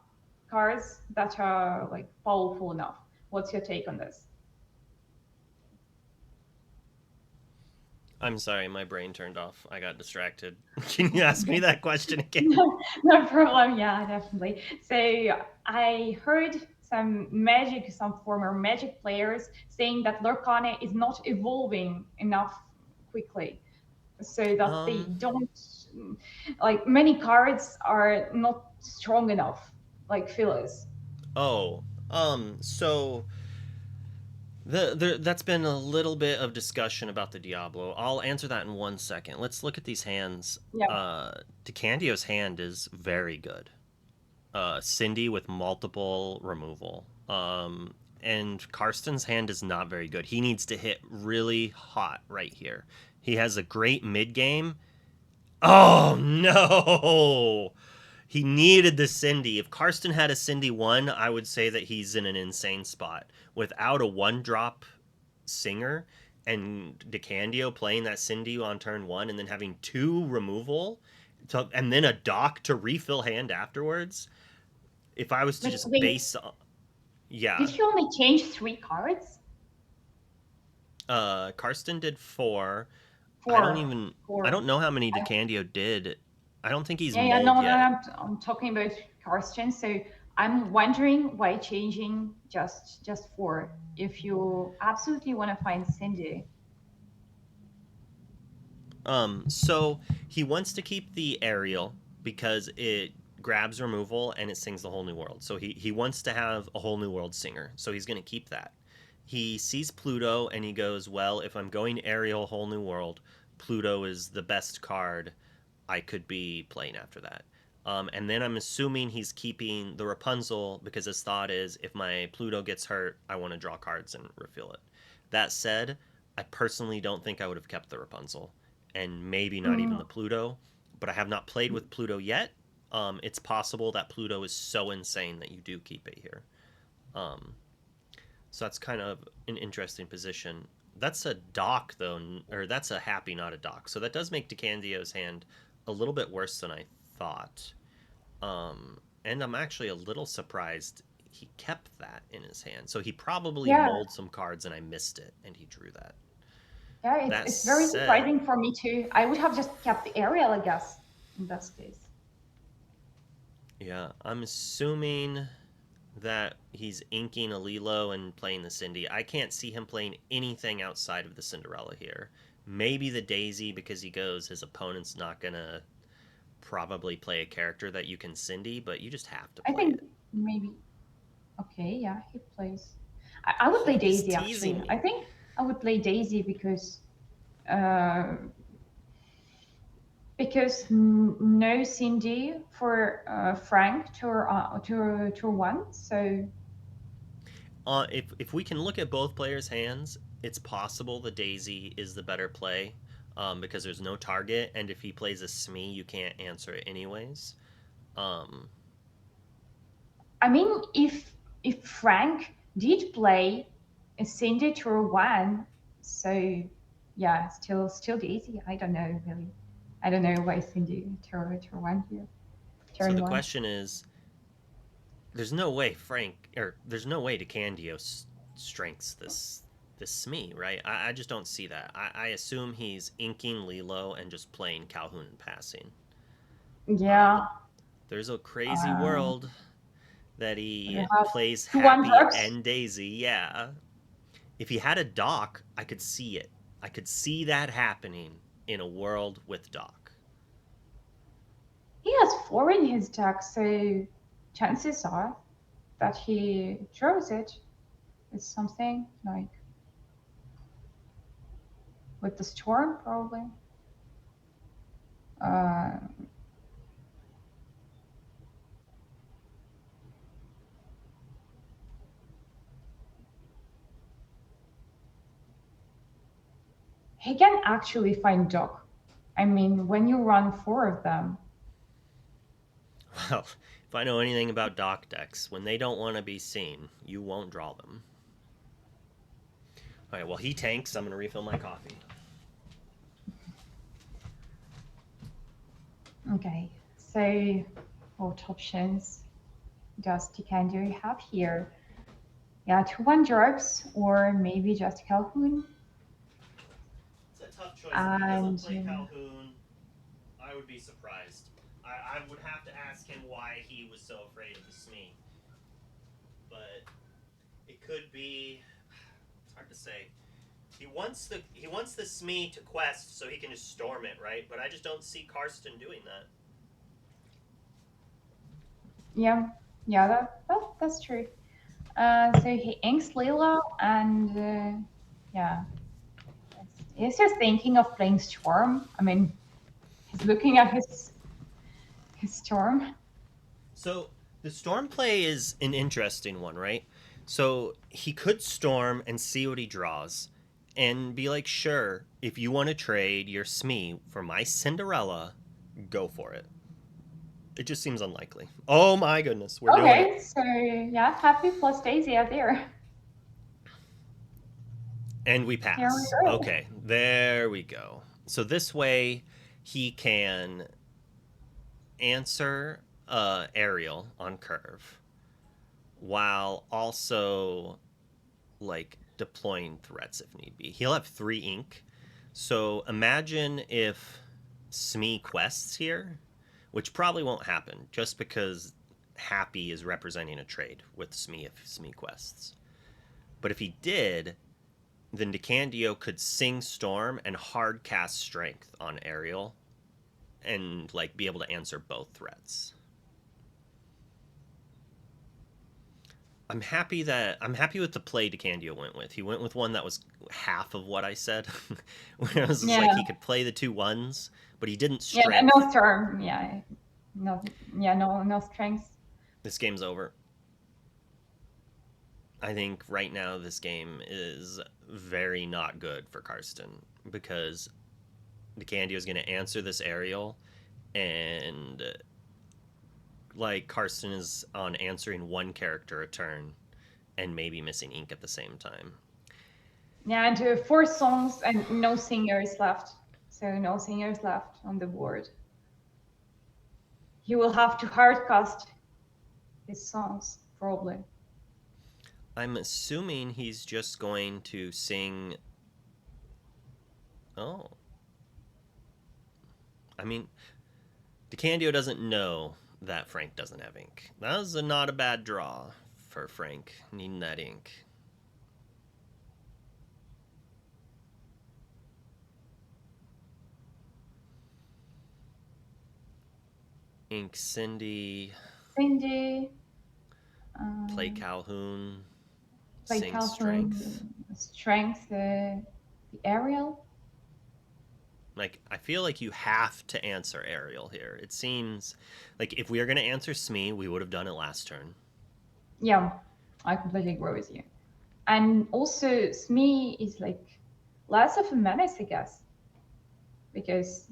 cards that are like powerful enough. What's your take on this? I'm sorry, my brain turned off. I got distracted. Can you ask me that question again? No, no problem. Yeah, definitely. So I heard some former Magic players saying that Lorcana is not evolving enough quickly, so that they Um, don't like many cards are not strong enough, like fillers. oh, so that's been a little bit of discussion about the Diablo. I'll answer that in 1 second. Let's look at these hands. Yeah, DeCandio's hand is very good. Cindy with multiple removal. And Karsten's hand is not very good. He needs to hit really hot right here. He has a great mid game. Oh no! He needed the Cindy. If Karsten had a Cindy 1, I would say that he's in an insane spot. Without a 1-drop Singer and DeCandio playing that Cindy on turn 1 and then having 2 removal and then a dock to refill hand afterwards, if I was to but just wait, base, yeah, did you only change 3 cards? Karsten did 4. I don't Four, even, I four. don't know how many DeCandio did. I don't think he's Yeah, yeah, mulled no, no, yet. I'm talking about Karsten. So I'm wondering why changing just 4 if you absolutely want to find Cindy. So he wants to keep the aerial because it grabs removal and it sings the whole new world. So he wants to have a whole new world singer. So he's going to keep that. He sees Pluto and he goes, well, if I'm going aerial whole new world, Pluto is the best card I could be playing after that. And then I'm assuming he's keeping the Rapunzel because his thought is if my Pluto gets hurt, I want to draw cards and refill it. That said, I personally don't think I would have kept the Rapunzel and maybe not even Mm, the Pluto, but I have not played with Pluto yet. It's possible that Pluto is so insane that you do keep it here. Um, so that's kind of an interesting position. That's a dock, though, or that's a happy, not a dock. So that does make DeCandio's hand a little bit worse than I thought. And I'm actually a little surprised he kept that in his hand. So he probably yeah, mulled some cards and I missed it, and he drew that. yeah, That it's very said, surprising for me too. I would have just kept the Ariel, I guess, in this case. yeah, I'm assuming that he's inking a Lilo and playing the Cindy. I can't see him playing anything outside of the Cinderella here. Maybe the Daisy because he goes his opponent's not gonna probably play a character that you can Cindy, but you just have to I play think it. maybe, okay, yeah, he plays. I would play Oh, he's Daisy teasing actually. I me. think I would play Daisy uh, because no Cindy for Frank to 1. So If we can look at both players' hands, it's possible the Daisy is the better play because there's no target, and if he plays a Smee, you can't answer it anyways. Um, I mean, if Frank did play a Cindy to 1, so yeah, still Daisy. I don't know really. I don't know why Cindy to 1 here, so turn the 1. question is, there's no way Frank or there's no way DeCandio strengths this Smee, right? I just don't see that. I assume he's inking Lilo and just playing Calhoun and passing. But Yeah. there's a crazy Uh, world that you he have plays two one Happy drugs. and Daisy. Yeah, if he had a Doc, I could see it. I could see that happening in a world with Doc. He has 4 in his deck, so chances are that he draws it with something like with the storm, probably. Uh, he can actually find Doc. I mean, when you run 4 of them, Well, if I know anything about Doc decks, when they don't want to be seen, you won't draw them. All right, well, he tanks. I'm going to refill my coffee. okay. So, what options does DeCandio have here? Yeah, 2 1 drugs, or maybe just Calhoun. It's a tough choice he doesn't And play Calhoun, I would be surprised. I would have to ask him why he was so afraid of the Smee. But it could be. It's hard to say. He wants the Smee to quest so he can just storm it, right? But I just don't see Karsten doing that. yeah, that's true. So he inks Lila, and yeah, he's just thinking of playing Storm. I mean, he's looking at his Storm. So the storm play is an interesting one, right? So he could storm and see what he draws and be like, sure, if you want to trade your Smee for my Cinderella, go for it. It just seems unlikely. Oh my goodness, we're doing it. Okay, so yeah, Happy plus Daisy are there. And we Here we pass. go. Okay, there we go. So this way he can answer Ariel on curve while also like deploying threats if need be. He'll have 3 ink. So imagine if Smee quests here, which probably won't happen just because Happy is representing a trade with Smee if Smee quests. But if he did, then DeCandio could sing Storm and hard cast Strength on Ariel and like be able to answer both threats. I'm happy with the play DeCandio went with. He went with one that was half of what I said. Where it was just like Yeah, he could play the 2 1s, but he didn't yeah, strength. no Storm. Yeah, no, yeah, no strength. This game's over. I think right now this game is very not good for Karsten because DeCandio is going to answer this Ariel, and like Karsten is on answering one character a turn and maybe missing ink at the same time. Yeah, and 4 songs and no singers left. So no singers left on the board. He will have to hardcast his songs, probably. I'm assuming he's just going to sing. Oh. I mean, DeCandio doesn't know that Frank doesn't have ink. That was not a bad draw for Frank, needing that ink. Ink Cindy. Cindy. Play Calhoun. Play Sing Calhoun. Strength. The Ariel. Like, I feel like you have to answer Ariel here. It seems like if we are going to answer Smee, we would have done it last turn. Yeah, I completely agree with you. And also, Smee is like less of a menace, I guess, because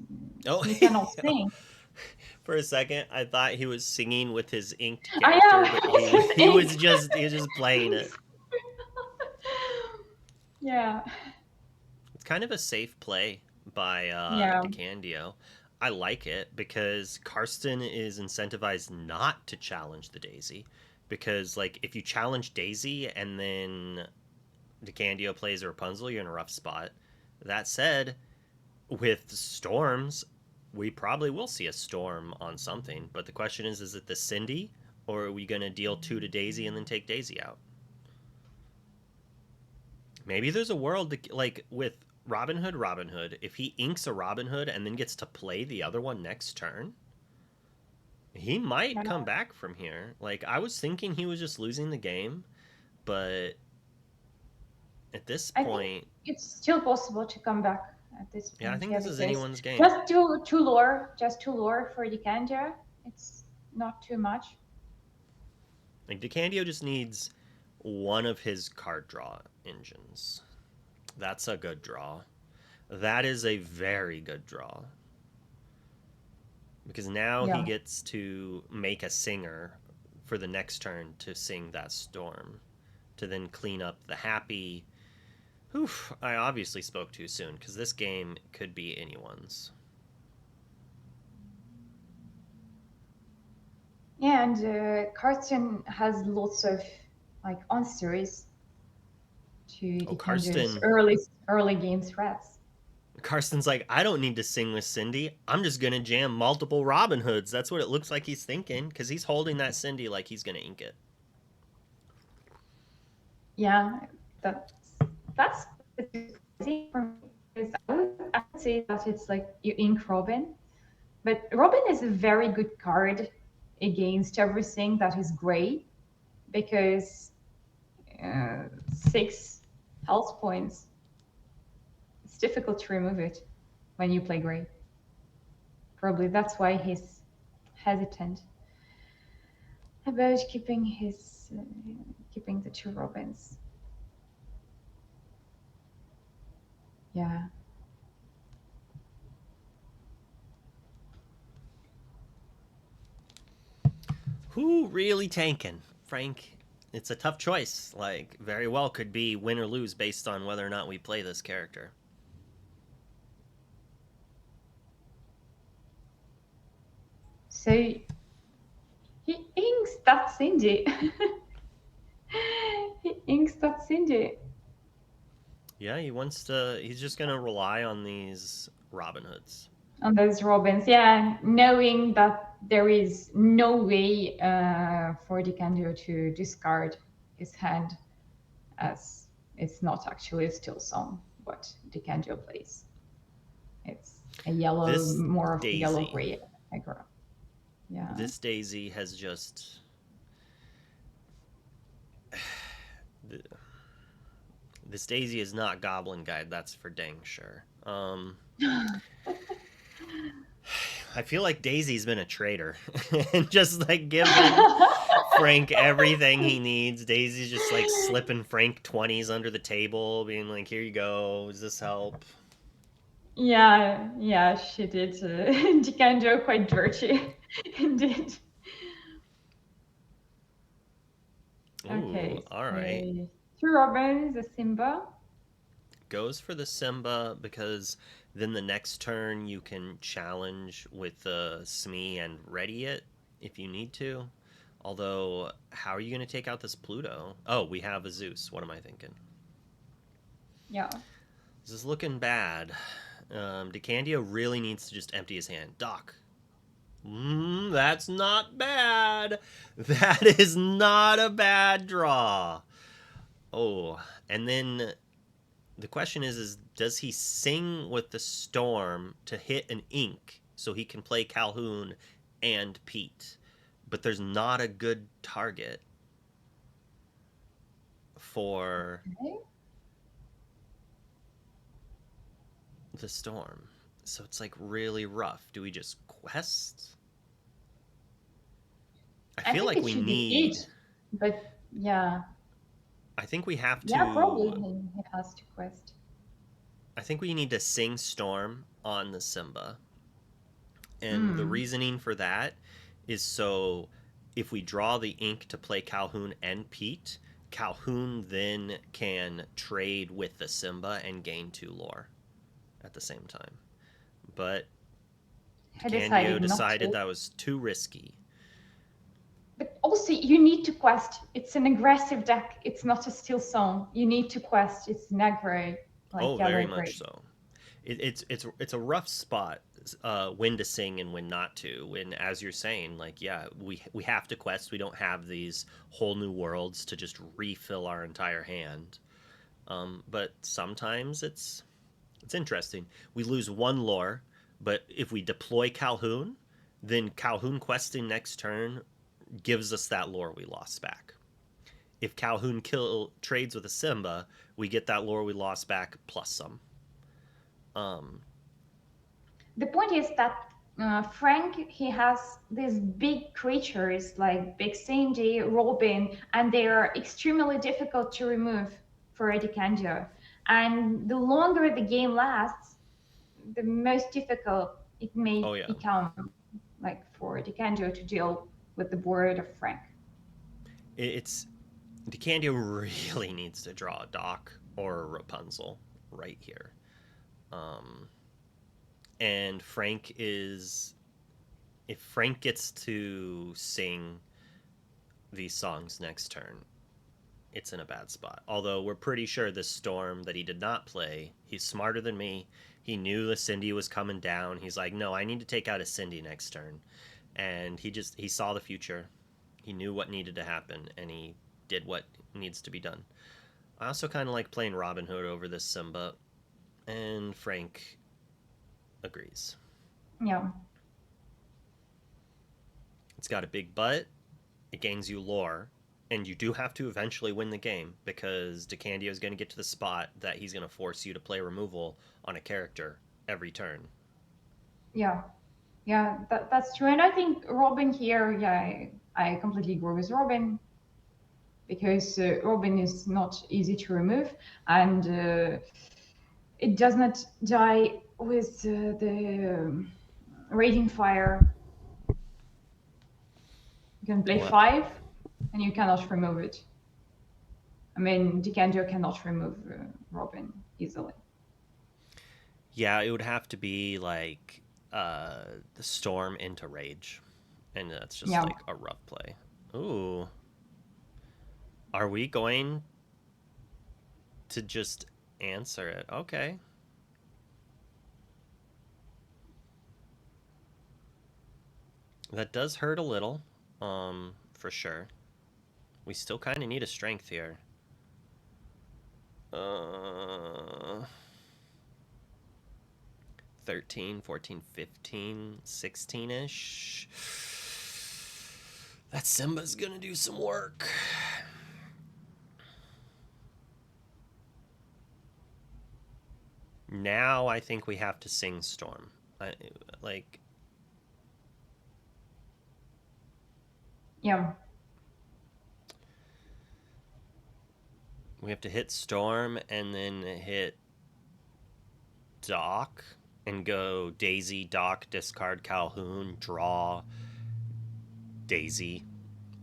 Smee cannot sing. For a second, I thought he was singing with his inked I character, know. but he was just playing it. Yeah. It's kind of a safe play by Yeah. DeCandio. I like it because Karsten is incentivized not to challenge the Daisy. Because, like, if you challenge Daisy and then DeCandio plays a Rapunzel, you're in a rough spot. That said, with storms, we probably will see a storm on something. But the question is it the Cindy, or are we going to deal 2 to Daisy and then take Daisy out? Maybe there's a world that, like with Robin Hood, if he inks a Robin Hood and then gets to play the other one next turn, he might come back from here. Like, I was thinking he was just losing the game, but at this point, it's still possible to come back at this point. Yeah, I think this is anyone's game. Just too lore for DeCandio. It's not too much. Like, DeCandio just needs one of his card draw engines. That's a good draw. That is a very good draw. Because now he gets to make a singer for the next turn to sing that storm, to then clean up the Happy. Oof, I obviously spoke too soon, because this game could be anyone's. Yeah, and Karsten has lots of like answers to DeCandio's early game threats. Karsten's like, I don't need to sing with Cindy. I'm just gonna jam multiple Robin Hoods. That's what it looks like he's thinking, because he's holding that Cindy like he's gonna ink it. Yeah, that's easy for me, because I would say that it's like you ink Robin, but Robin is a very good card against everything that is gray, because 6 health points, it's difficult to remove it when you play gray. Probably that's why he's hesitant about keeping the 2 Robins. Yeah. Who really tanking? Frank, it's a tough choice. Like, very well could be win or lose based on whether or not we play this character. So he inks that Cindy. He inks that Cindy. Yeah, he's just gonna rely on these Robin Hoods. On those Robins, yeah, knowing that there is no way for DeCandio to discard his hand, as it's not actually a still song what DeCandio plays. It's a yellow, This more of a Daisy. yellow-gray aggro. Yeah. This Daisy has just... This Daisy is not Goblin Guide, that's for dang sure. I feel like Daisy's been a traitor and just like giving Frank everything he needs. Daisy's just like slipping Frank 20s under the table, being like, here you go, does this help? Yeah, she did. DeCandio quite dirty, indeed. Ooh, Okay, all right. 2 Robins, a Simba. Goes for the Simba because then the next turn you can challenge with the Smee and ready it if you need to. Although, how are you going to take out this Pluto? Oh, we have a Zeus. What am I thinking? Yeah. This is looking bad. DeCandio really needs to just empty his hand. Doc. That's not bad. That is not a bad draw. Oh, and then the question is does he sing with the Storm to hit an ink so he can play Calhoun and Pete? But there's not a good target for the Storm. So it's like really rough. Do we just quest? I feel like we need... It, but yeah. I think we have to... Yeah, probably he has to quest. I think we need to sing Storm on the Simba. And the reasoning for that is so if we draw the ink to play Calhoun and Pete, Calhoun then can trade with the Simba and gain 2 lore at the same time. But DeCandio decided that was too risky. But also, you need to quest. It's an aggressive deck. It's not a steel song. You need to quest. It's an aggro. Like very much so. It's a rough spot when to sing and when not to. When, as you're saying, like, yeah, we have to quest. We don't have these whole new worlds to just refill our entire hand. But sometimes it's interesting. We lose 1 lore, but if we deploy Calhoun, then Calhoun questing next turn gives us that lore we lost back. If Calhoun trades with a Simba, we get that lore we lost back plus some. The point is that Frank, he has these big creatures like Big Cindy, Robin, and they are extremely difficult to remove for a DeCandio. And the longer the game lasts, the most difficult it may become, like for DeCandio to deal with the board of Frank. DeCandio really needs to draw a Doc or a Rapunzel right here. And Frank is... If Frank gets to sing these songs next turn, it's in a bad spot. Although we're pretty sure this Storm that he did not play, he's smarter than me. He knew the Cindy was coming down. He's like, no, I need to take out a Cindy next turn. And he saw the future. He knew what needed to happen, and he did what needs to be done. I also kind of like playing Robin Hood over this Simba, and Frank agrees. Yeah. It's got a big butt. It gains you lore, and you do have to eventually win the game because DeCandio is going to get to the spot that he's going to force you to play removal on a character every turn. Yeah. Yeah, that's true. And I think Robin here, yeah, I completely agree with Robin, because Robin is not easy to remove, and it does not die with the Raging Fire. You can play What? 5, and you cannot remove it. I mean, DeCandio cannot remove Robin easily. Yeah, it would have to be like the Storm into Rage, and that's just Yeah. like a rough play. Ooh. Are we going to just answer it? Okay. That does hurt a little, for sure. We still kind of need a strength here. 13, 14, 15, 16-ish. That Simba's gonna do some work. Now I think we have to sing Storm. Yeah. We have to hit Storm and then hit Doc and go Daisy, Doc, discard Calhoun, draw Daisy,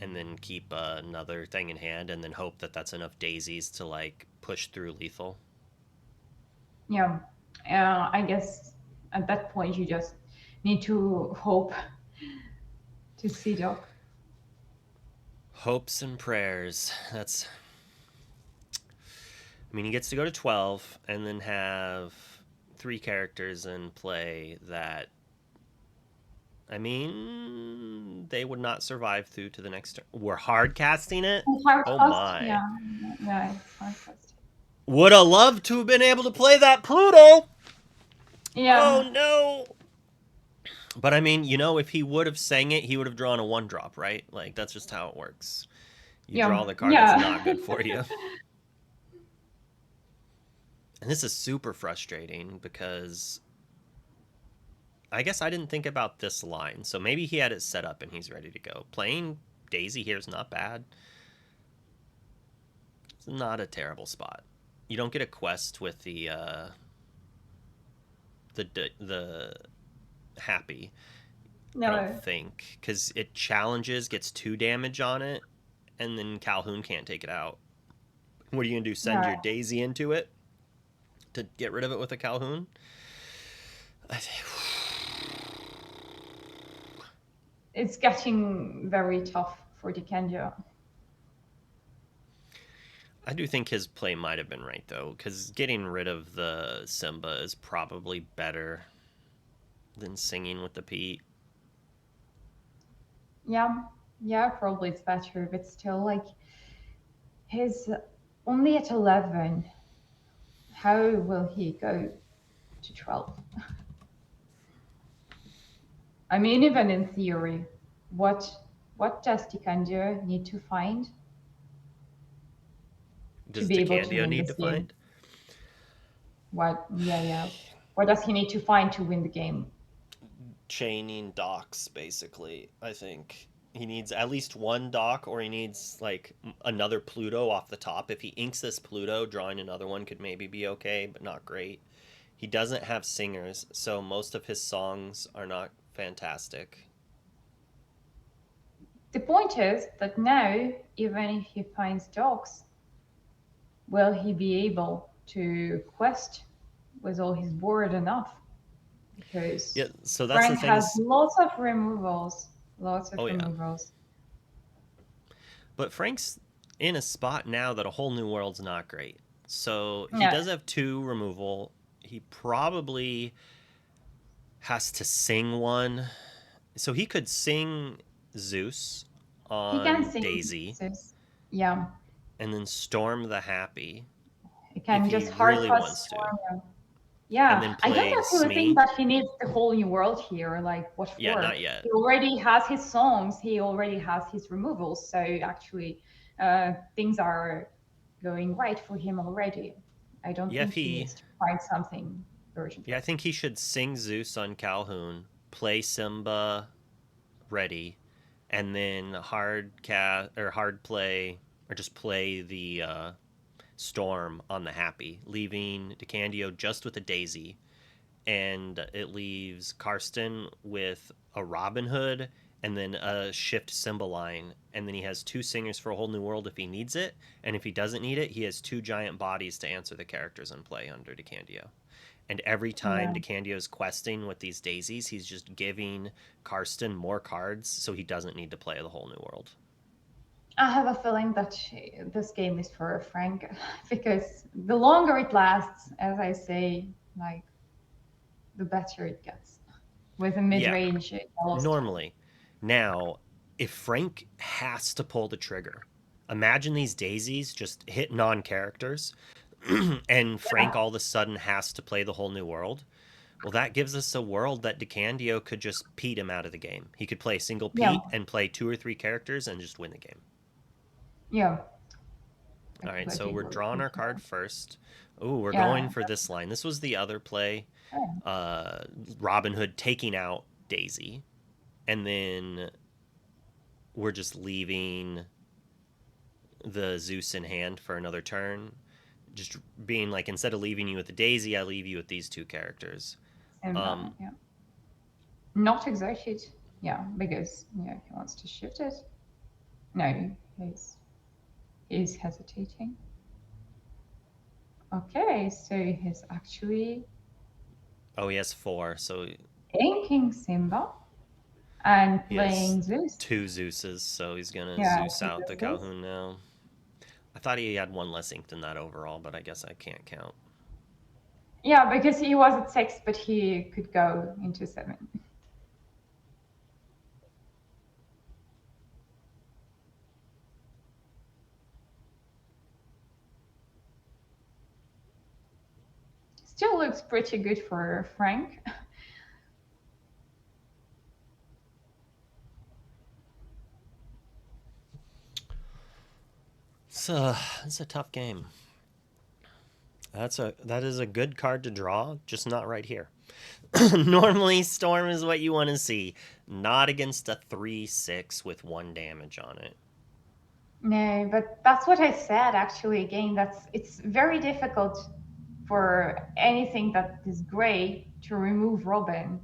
and then keep another thing in hand, and then hope that that's enough daisies to like push through lethal. Yeah. I guess at that point you just need to hope to see Doc. Hopes and prayers. That's. I mean, he gets to go to 12 and then have 3 characters in play that. I mean, they would not survive through to the next turn. We're hard casting it? Hard Oh cost, my. Yeah, it's hard cost. Would have loved to have been able to play that Pluto. Yeah. Oh no. But I mean, if he would have sang it, he would have drawn a 1-drop, right? Like, that's just how it works. You draw the card that's not good for you. And this is super frustrating because I guess I didn't think about this line. So maybe he had it set up and he's ready to go. Playing Daisy here is not bad. It's not a terrible spot. You don't get a quest with the happy. No. I don't think, because it challenges, gets 2 damage on it, and then Calhoun can't take it out. What are you gonna do? Send your Daisy into it to get rid of it with a Calhoun? It's getting very tough for DeCandio. I do think his play might have been right, though, because getting rid of the Simba is probably better than singing with the Pete. Yeah, probably it's better, but still, like, he's only at 11. How will he go to 12? I mean, even in theory, what does DeCandio need to find? Does to be able to DeCandio win need this to game? find? What? Yeah. What does he need to find to win the game? Chaining docks, basically. I think he needs at least 1 dock, or he needs like another Pluto off the top. If he inks this Pluto, drawing another one could maybe be okay, but not great. He doesn't have singers, so most of his songs are not fantastic. The point is that now, even if he finds dogs, will he be able to quest with all his board enough? Because so that's Frank the thing. has lots of removals. Yeah. But Frank's in a spot now that a whole new world's not great. So he does have 2 removal. he probably has to sing one. So he could sing Zeus He can on sing Daisy this. Yeah, and then Storm the Happy he if can he just hard really pass wants to. Storm. And Yeah, then I don't play actually think Smee. that he needs the whole new world here. Like, what Yeah, for? not yet. He already has his songs. He already has his removals. So actually, things are going right for him already. I don't Yeah, think he needs to find something urgently. I think he should sing Zeus on Calhoun, play Simba ready, and then hard play or just play the Storm on the Happy, leaving DeCandio just with a Daisy, and it leaves Karsten with a Robin Hood and then a shift Simba line, and then he has two singers for a whole new world if he needs it, and if he doesn't need it, he has two giant bodies to answer the characters and play under DeCandio. And every time Yeah. DeCandio is questing with these daisies, he's just giving Karsten more cards so he doesn't need to play the whole new world. I have a feeling that this game is for Frank because the longer it lasts, as I say, like the better it gets with a Yeah, mid-range yellow stuff. normally. Now, if Frank has to pull the trigger, imagine these daisies just hit non characters, and Frank Yeah, all of a sudden has to play the whole new world. Well, that gives us a world that DeCandio could just Pete him out of the game. He could play single yeah, Pete and play two or three characters and just win the game. yeah. I All right, so completely we're agree drawing with our you. card first. Ooh, we're Yeah, going for this line. This was the other play. yeah. Robin Hood taking out Daisy, and then we're just leaving the Zeus in hand for another turn. Just being like, instead of leaving you with the Daisy, I leave you with these two characters. Simba, Um, yeah. Not exhausted, yeah, because yeah, he wants to shift it. No, he's hesitating. Okay, so he's actually oh, he has four, so thinking Simba and he has playing Zeus. two Zeuses, so he's gonna Yeah, Zeus two out the Zeus. Calhoun now. I thought he had one less ink than that overall, but I guess I can't count. Yeah, because he was at 6, but he could go into 7. Still looks pretty good for Frank. It's a tough game. That is a good card to draw, just not right here. Normally, Storm is what you want to see, not against a 3/6 with 1 damage on it. No, but that's what I said actually again. It's very difficult for anything that is gray to remove Robin.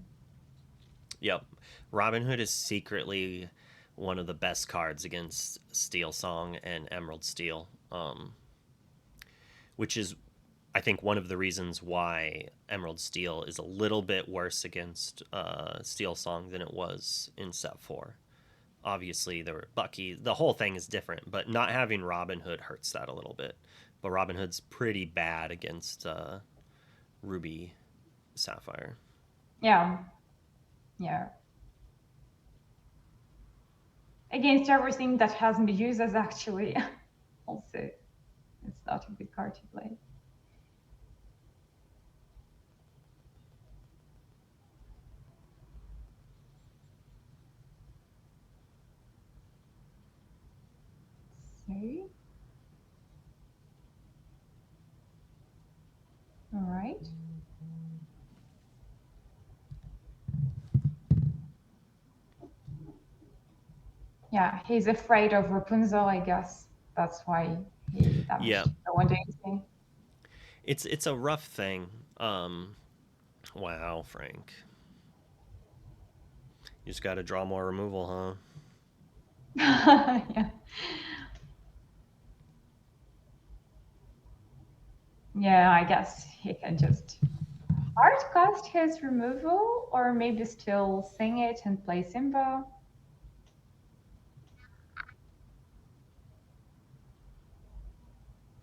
Yep. Robin Hood is secretly one of the best cards against Steel Song and Emerald Steel, which is, I think, one of the reasons why Emerald Steel is a little bit worse against Steel Song than it was in Set 4. Obviously, there were Bucky. The whole thing is different, but not having Robin Hood hurts that a little bit. But Robin Hood's pretty bad against Ruby Sapphire. Yeah, yeah. Against everything that hasn't been used as actually also it's not a good card to play. So, all right. Yeah, he's afraid of Rapunzel, I guess. That's why he Yeah, damaged the one day thing. it's a rough thing. Wow, Frank, you just got to draw more removal, huh? Yeah. Yeah, I guess he can just hard cast his removal or maybe still sing it and play Simba.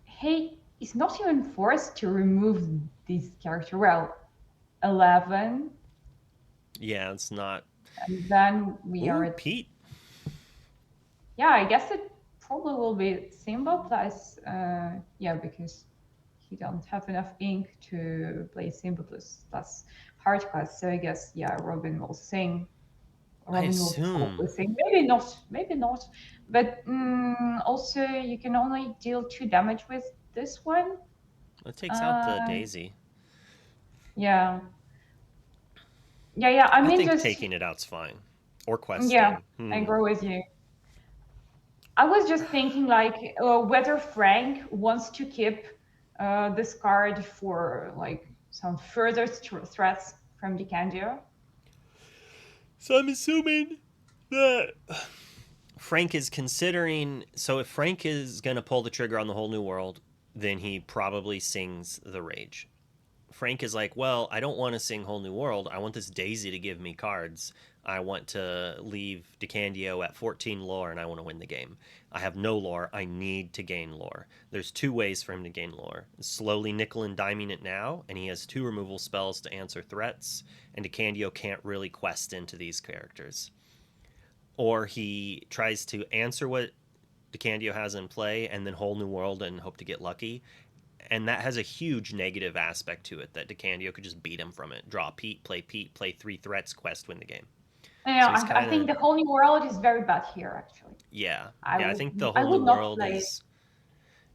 He is not even forced to remove this character. Well, 11, Yeah, it's not. and then we are Ooh, at, Pete. yeah, I guess it probably will be Simba plus, yeah, because he don't have enough ink to play Simba plus hard quest. So I guess, yeah, Robin will sing. I Robin will probably assume. sing. Maybe not. But also, you can only deal 2 damage with this one. It takes out the Uh, Daisy. yeah. Yeah. I I mean, think just, taking it out's fine. Or yeah, questing. I agree with you. I was just thinking, like, whether Frank wants to keep this card for, like, some further threats from DeCandio. So I'm assuming that Frank is considering. So if Frank is going to pull the trigger on the whole new world, then he probably sings the Rage. Frank is like, well, I don't want to sing Whole New World. I want this Daisy to give me cards. I want to leave DeCandio at 14 lore and I want to win the game. I have no lore. I need to gain lore. There's 2 ways for him to gain lore. Slowly nickel and diming it now, and he has 2 removal spells to answer threats, and DeCandio can't really quest into these characters. Or he tries to answer what DeCandio has in play and then Whole New World and hope to get lucky, and that has a huge negative aspect to it that DeCandio could just beat him from it. Draw Pete, play 3 threats, quest, win the game. You know, So he's I kind think of, the whole new world is very bad here. Actually, yeah. I Yeah, I would think the I whole new would not world play. is,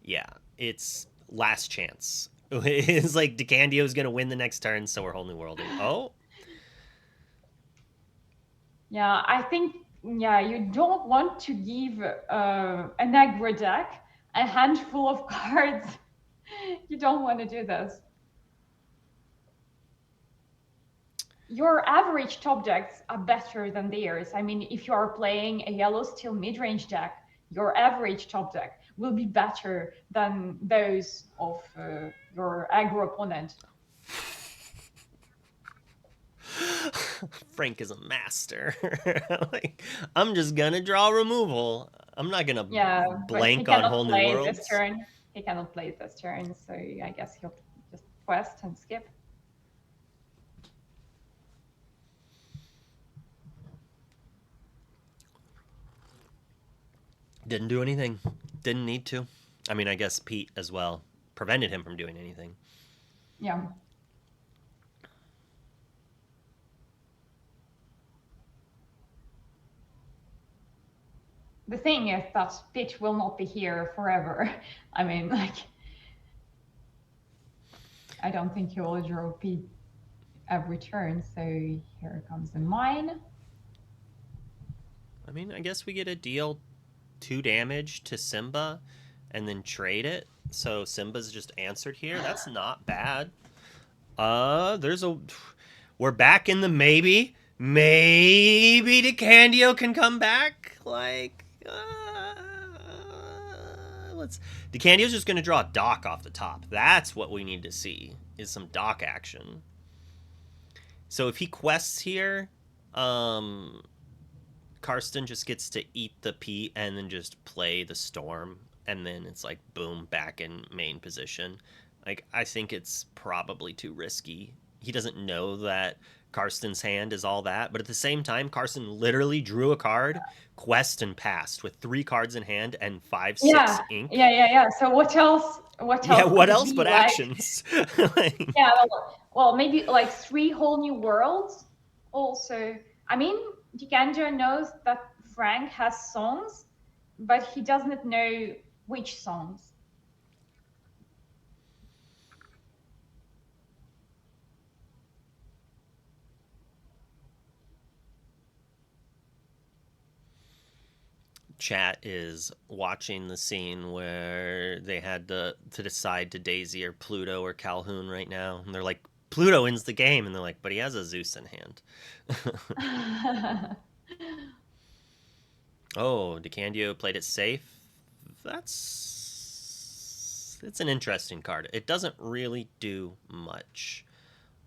yeah, it's last chance. It's like DeCandio's going to win the next turn, so we're whole new world. Oh, Yeah, I think, yeah, you don't want to give an aggro deck a handful of cards. You don't want to do this. Your average top decks are better than theirs. I mean, if you are playing a yellow steel mid-range deck, your average top deck will be better than those of your aggro opponent. Frank is a master. Like, I'm just going to draw removal. I'm not going to Yeah, but he blank on cannot whole new play this worlds. turn. He cannot play this turn, so I guess he'll just quest and skip. Didn't do anything. Didn't need to. I mean, I guess Pete as well prevented him from doing anything. Yeah. The thing is that Pete will not be here forever. I mean, like, I don't think he will draw Pete every turn, so here comes a mine. I mean, I guess we get to deal 2 damage to Simba and then trade it. So Simba's just answered here. That's not bad. There's a. We're back in the maybe. Maybe DeCandio can come back. Like, let's. DeCandio's just going to draw a dock off the top. That's what we need to see, is some dock action. So if he quests here, Karsten just gets to eat the Pete and then just play the Storm, and then it's like boom, back in main position. Like, I think it's probably too risky. He doesn't know that Karsten's hand is all that, but at the same time, Karsten literally drew a card, quest, and passed with 3 cards in hand and 5, 6 Yeah, ink. yeah. So what else? What Yeah, else could what it else be but like? actions? Like, Yeah, well, maybe like 3 whole new worlds. Also, I mean, DeCandio knows that Frank has songs, but he doesn't know which songs. chat is watching the scene where they had to decide to Daisy or Pluto or Calhoun right now, and they're like, Pluto wins the game, and they're like, but he has a Zeus in hand. Oh, DeCandio played it safe. It's an interesting card. It doesn't really do much.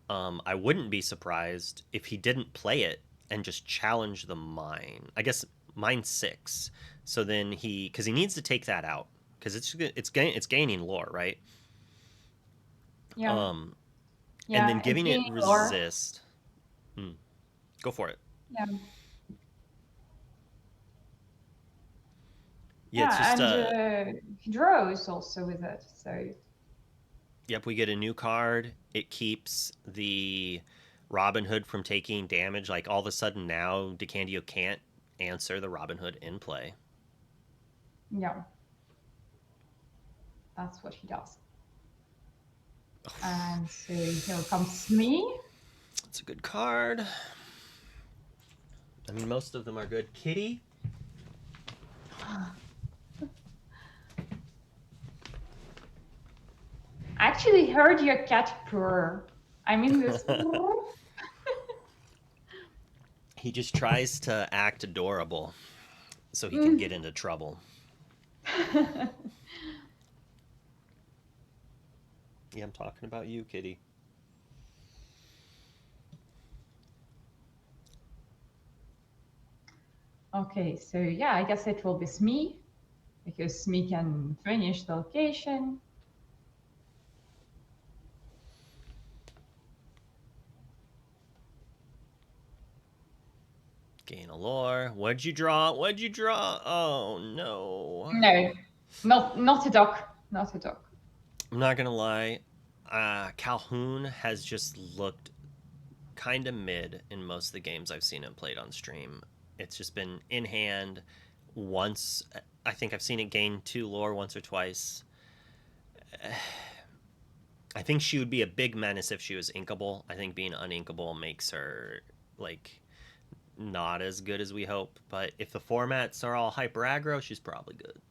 I wouldn't be surprised if he didn't play it and just challenge the mine. I guess mine's 6. So then because he needs to take that out because it's gaining lore, right? Yeah. And Yeah. then giving it Gaining lore. resist. Go for it. Yeah. Yeah, it's Yeah, just and draws also with it. So yep, we get a new card. It keeps the Robin Hood from taking damage. Like all of a sudden now, DeCandio can't answer the Robin Hood in play. yeah, that's what he does. And so here comes me. It's a good card. I mean, most of them are good. Kitty. I actually heard your cat purr. I mean this. He just tries to act adorable so he can get into trouble. Yeah, I'm talking about you, Kitty. Okay, so yeah, I guess it will be Smee, because Smee can finish the location. Gain a lore. What'd you draw? What'd you draw? Oh no. No, not a duck. Not a duck. I'm not gonna lie. Calhoun has just looked kind of mid in most of the games I've seen him played on stream. It's just been in hand once. I think I've seen it gain 2 lore once or twice. I think she would be a big menace if she was inkable. I think being uninkable makes her like not as good as we hope. But if the formats are all hyper aggro, she's probably good.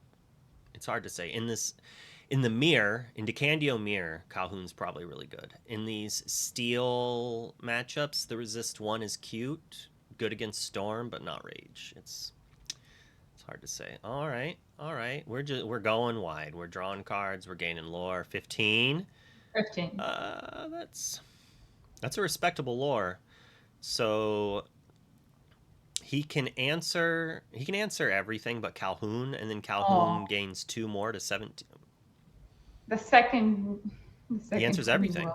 It's hard to say. In the mirror, in DeCandio mirror, Calhoun's probably really good. In these steel matchups, the resist 1 is cute, good against storm, but not rage. It's hard to say. All right. We're going wide. We're drawing cards. We're gaining lore. 15. 15. That's a respectable lore. So he can answer everything but Calhoun, and then Calhoun gains 2 more to 17. The second He answers everything.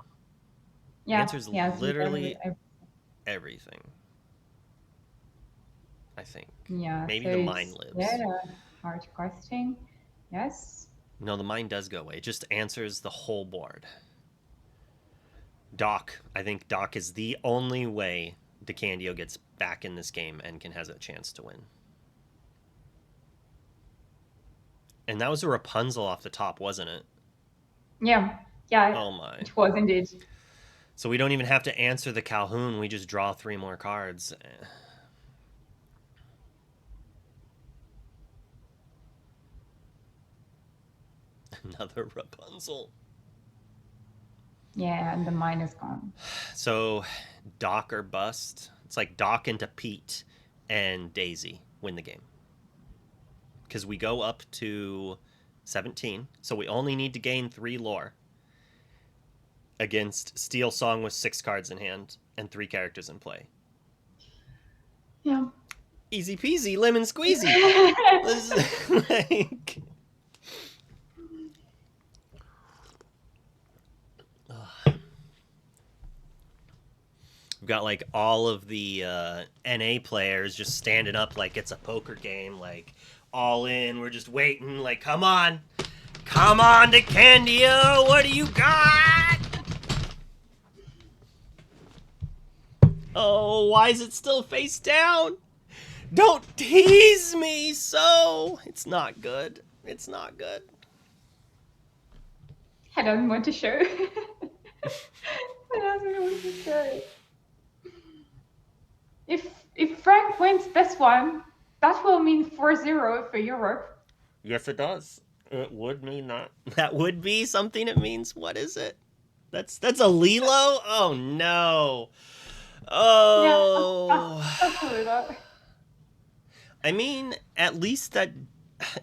Yeah, he answers literally everything. I think. Yeah. Maybe so the mine lives. Yeah, hard questing. Yes. No, the mine does go away. It just answers the whole board. Doc. I think Doc is the only way DeCandio gets back in this game and has a chance to win. And that was a Rapunzel off the top, wasn't it? Yeah. Oh my. It was indeed. So we don't even have to answer the Calhoun. We just draw 3 more cards. Another Rapunzel. Yeah, and the mine is gone. So Doc or bust. It's like Doc into Pete and Daisy win the game. Because we go up to 17. So we only need to gain 3 lore. Against Steel Song with 6 cards in hand and 3 characters in play. Yeah. Easy peasy, lemon squeezy. Like... We've got like all of the NA players just standing up like it's a poker game, like all in. We're just waiting, like, come on, DeCandio, what do you got? Oh, why is it still face down? Don't tease me so. It's not good. It's not good. I don't want to show. I don't want to show. If Frank wins this one, that will mean 4-0 for Europe. Yes, it does. It would mean that. That would be something it means. What is it? That's a Lilo? Oh no. Oh. Yeah, I mean, at least that.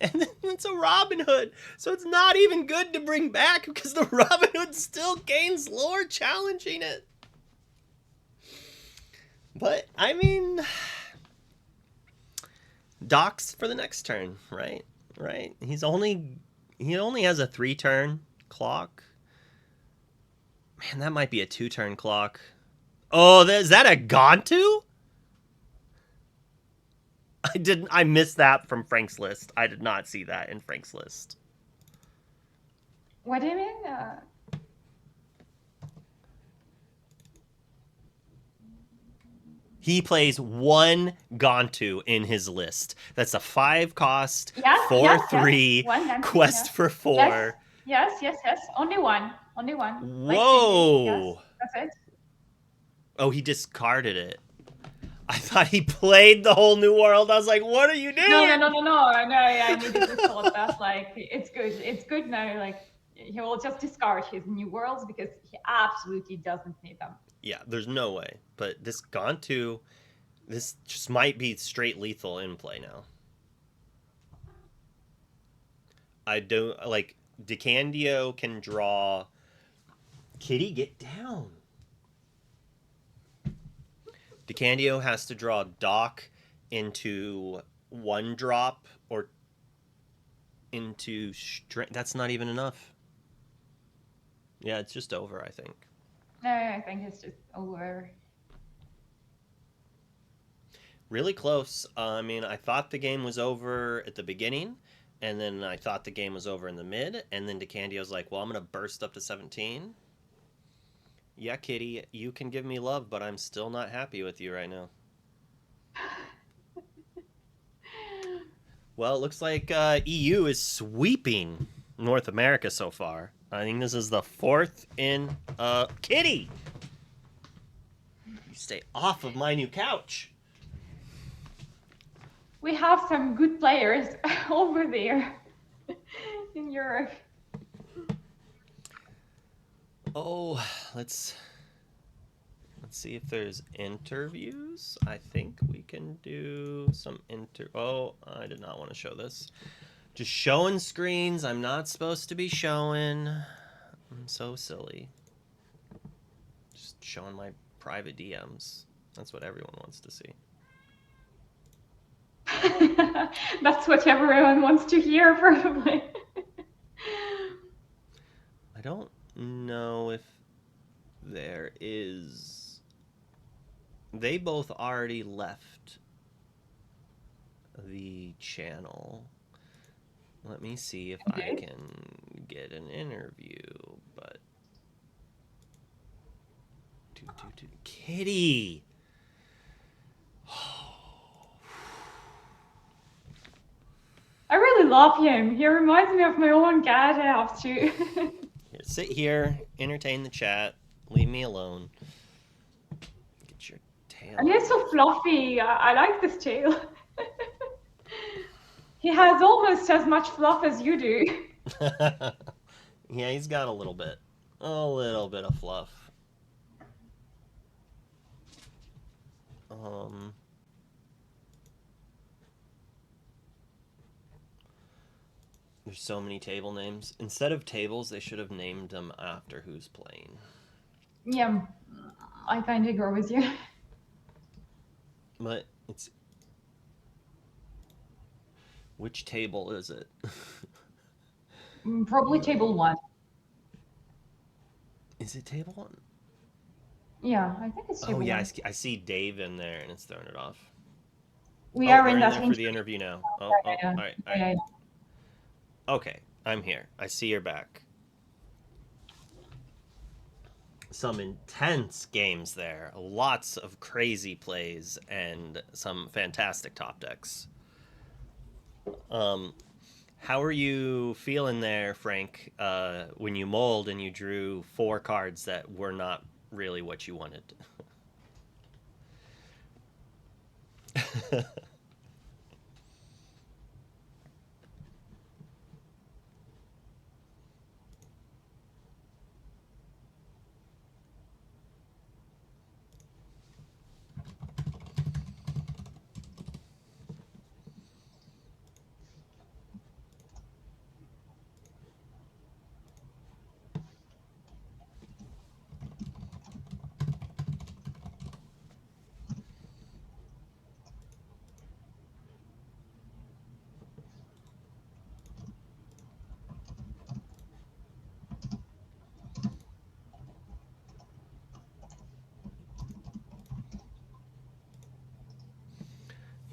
And then it's a Robin Hood, so it's not even good to bring back because the Robin Hood still gains lore challenging it. But I mean, Doc's for the next turn, right? He only has a 3-turn clock. Man, that might be a 2-turn clock. Oh, is that a Gontu? I missed that from Frank's list. I did not see that in Frank's list. What do you mean? He plays one Gontu in his list. That's a 5-cost, Yeah, 4/3 One Gontu, quest for 4. Yes. Only one. Whoa! Yes, that's it. Oh, he discarded it. I thought he played the whole New World. I was like, what are you doing? No. I needed to thought that like it's good. It's good now. Like he will just discard his New Worlds because he absolutely doesn't need them. Yeah, there's no way. But this Gontu, this just might be straight lethal in play now. I don't like DeCandio can draw. Kitty, get down. DeCandio has to draw Doc into 1-drop or into strength. That's not even enough. Yeah, it's just over, I think. No, I think it's just over. Really close. I mean, I thought the game was over at the beginning, and then I thought the game was over in the mid, and then DeCandio's like, well, I'm going to burst up to 17. Yeah, Kitty, you can give me love, but I'm still not happy with you right now. Well, it looks like EU is sweeping North America so far. I think this is the 4th in... Kitty! You stay off of my new couch. We have some good players over there in Europe. Oh, let's see if there's interviews. I think we can do some Oh, I did not want to show this. Just showing screens I'm not supposed to be showing. I'm so silly. Just showing my private DMs. That's what everyone wants to see. That's what everyone wants to hear, probably. I don't know if there is... They both already left the channel. Let me see if I can get an interview, but... Kitty! I really love him. He reminds me of my own cat I have too. Here, sit here, entertain the chat, leave me alone. Get your tail. And he's so fluffy. I like this tail. He has almost as much fluff as you do. Yeah, he's got a little bit of fluff. There's so many table names. Instead of tables, they should have named them after who's playing. Yeah, I kind of agree with you. But it's... Which table is it? Probably table 1. Is it table 1? Yeah, I think it's table 1. Oh yeah, I see Dave in there, and it's throwing it off. We are in there that for the interview now. Oh, yeah. All right. Okay, I'm here. I see you're back. Some intense games there. Lots of crazy plays and some fantastic top decks. How are you feeling there, Frank, when you mulled and you drew 4 cards that were not really what you wanted?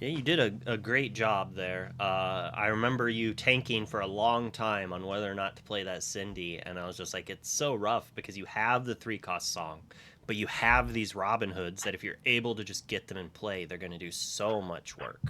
Yeah, you did a great job there. I remember you tanking for a long time on whether or not to play that Cindy, and I was just like, it's so rough because you have the 3-cost song, but you have these Robin Hoods that if you're able to just get them in play, they're going to do so much work.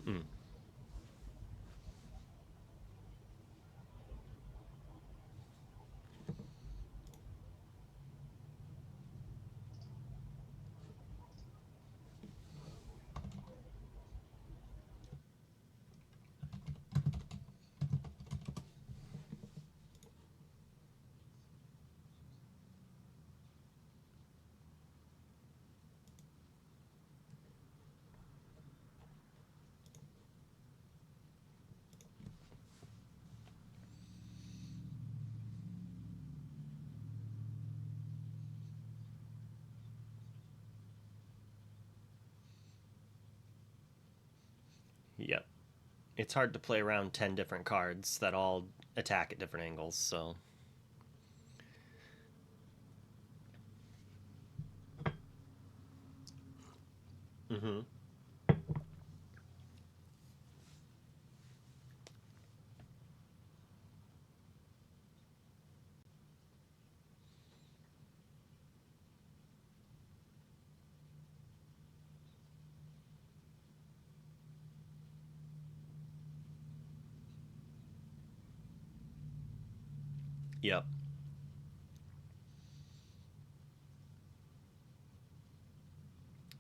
Mm. Yep. It's hard to play around 10 different cards that all attack at different angles, so. Mm-hmm. Yep.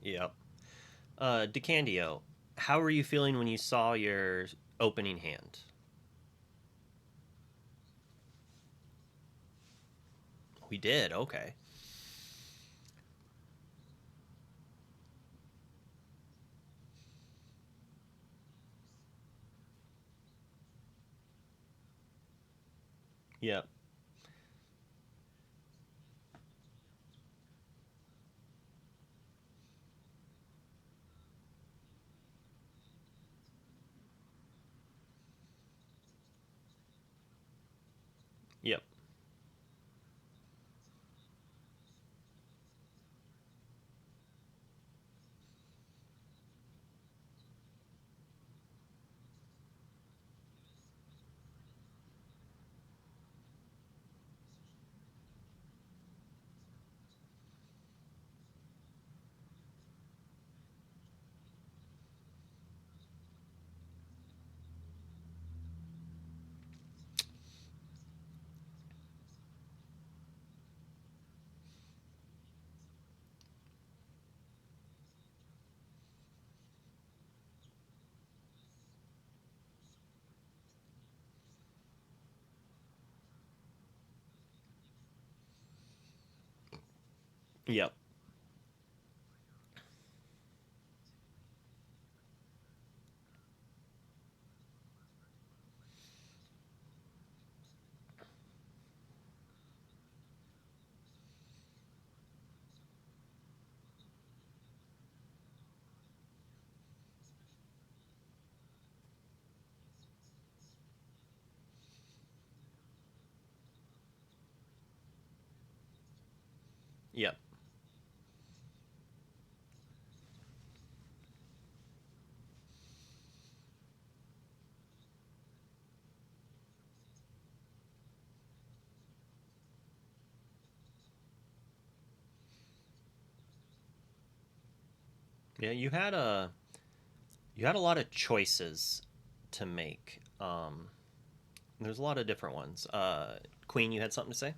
Yep. DeCandio, how were you feeling when you saw your opening hand? We did, okay. Yep. Yep. Yep. Yep. Yeah, you had a lot of choices to make. There's a lot of different ones. Queen, you had something to say?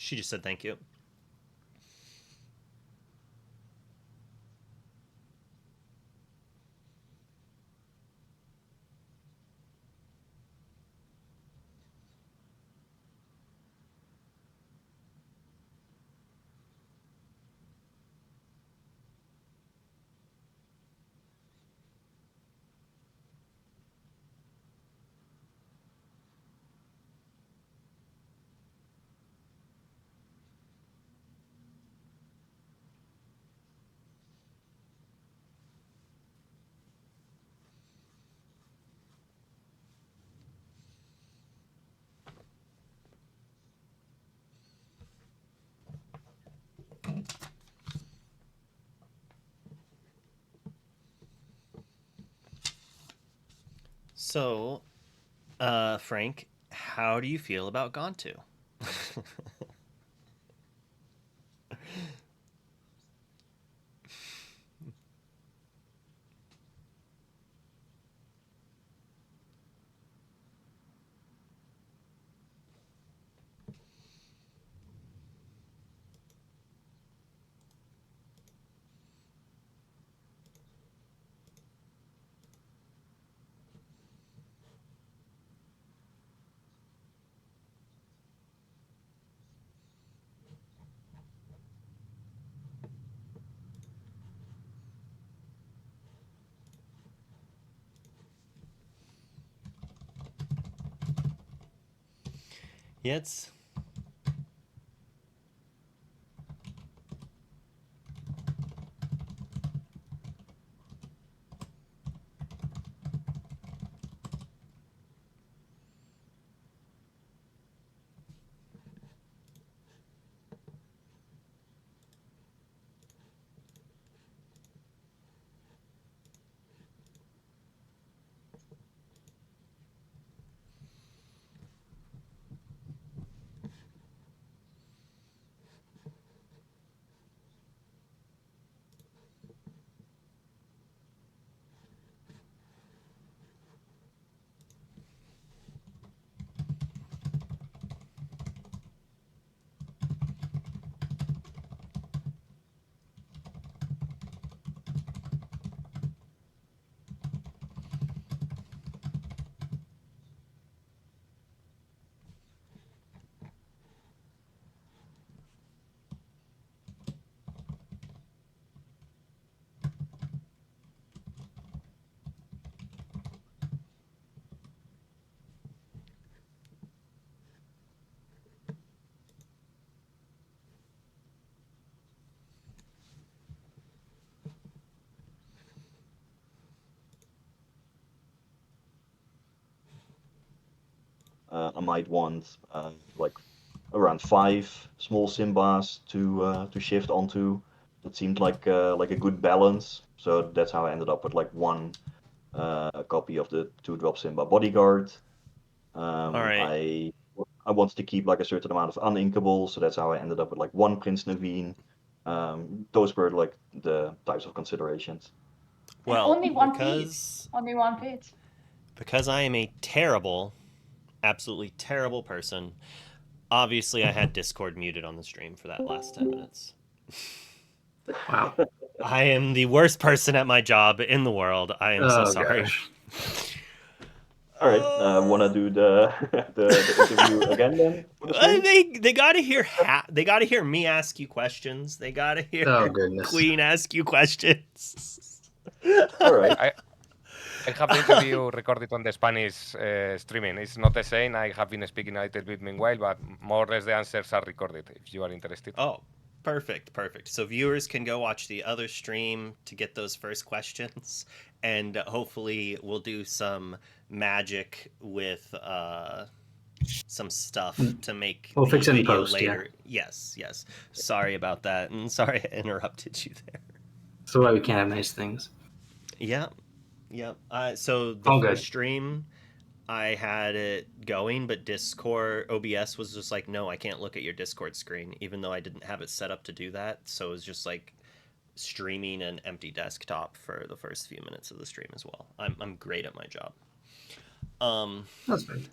She just said thank you. So, Frank, how do you feel about Gontu? Yes. I might want like around 5 small Simbas to shift onto. That seemed like a good balance. So that's how I ended up with like one copy of the 2-drop Simba Bodyguard. All right. I wanted to keep like a certain amount of uninkable, so that's how I ended up with like one Prince Naveen. Those were like the types of considerations. And Well, only one page. Only one page. because I am a terrible, absolutely terrible person, obviously I had Discord muted on the stream for that last 10 minutes. Wow. I am the worst person at my job in the world. I am so sorry. Gosh. All right, wanna do the the interview again then? For the stream? They gotta hear they gotta hear me ask you questions. They gotta hear Oh, goodness. Queen ask you questions. All right. I have the interview recorded on the Spanish streaming. It's not the same. I have been speaking a little bit meanwhile, but more or less the answers are recorded if you are interested. Oh, perfect. So viewers can go watch the other stream to get those first questions, and hopefully we'll do some magic with some stuff to make We'll the fix it in video post, later. Yeah. Yes. Sorry about that, and sorry I interrupted you there. That's why we can't have nice things. Yep. So the All first good. stream, I had it going, but Discord OBS was just like, no, I can't look at your Discord screen, even though I didn't have it set up to do that. So it was just like streaming an empty desktop for the first few minutes of the stream as well. I'm great at my job. That's fine.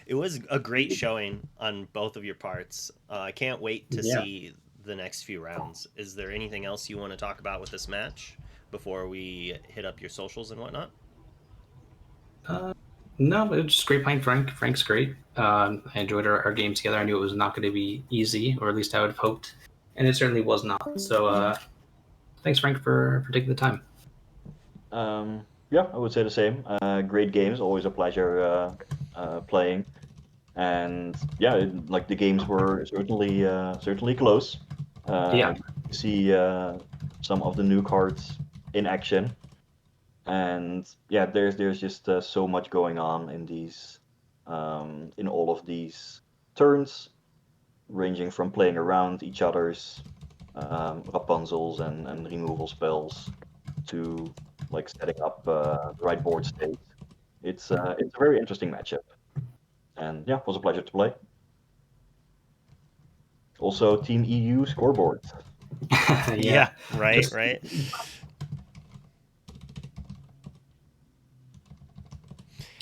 It was a great showing on both of your parts. I can't wait to Yeah. see the next few rounds. Is there anything else you want to talk about with this match before we hit up your socials and whatnot? No, it was just great playing Frank. Frank's great. I enjoyed our game together. I knew it was not going to be easy, or at least I would have hoped, and it certainly was not. So thanks, Frank, for taking the time. Yeah, I would say the same. Great games, always a pleasure playing. And yeah, like the games were certainly close. Yeah. See some of the new cards in action, and yeah, there's just so much going on in these in all of these turns, ranging from playing around each other's Rapunzels and removal spells to like setting up the right board state. It's a very interesting matchup, and yeah, it was a pleasure to play. Also, Team EU scoreboard. Yeah, right, Just- right.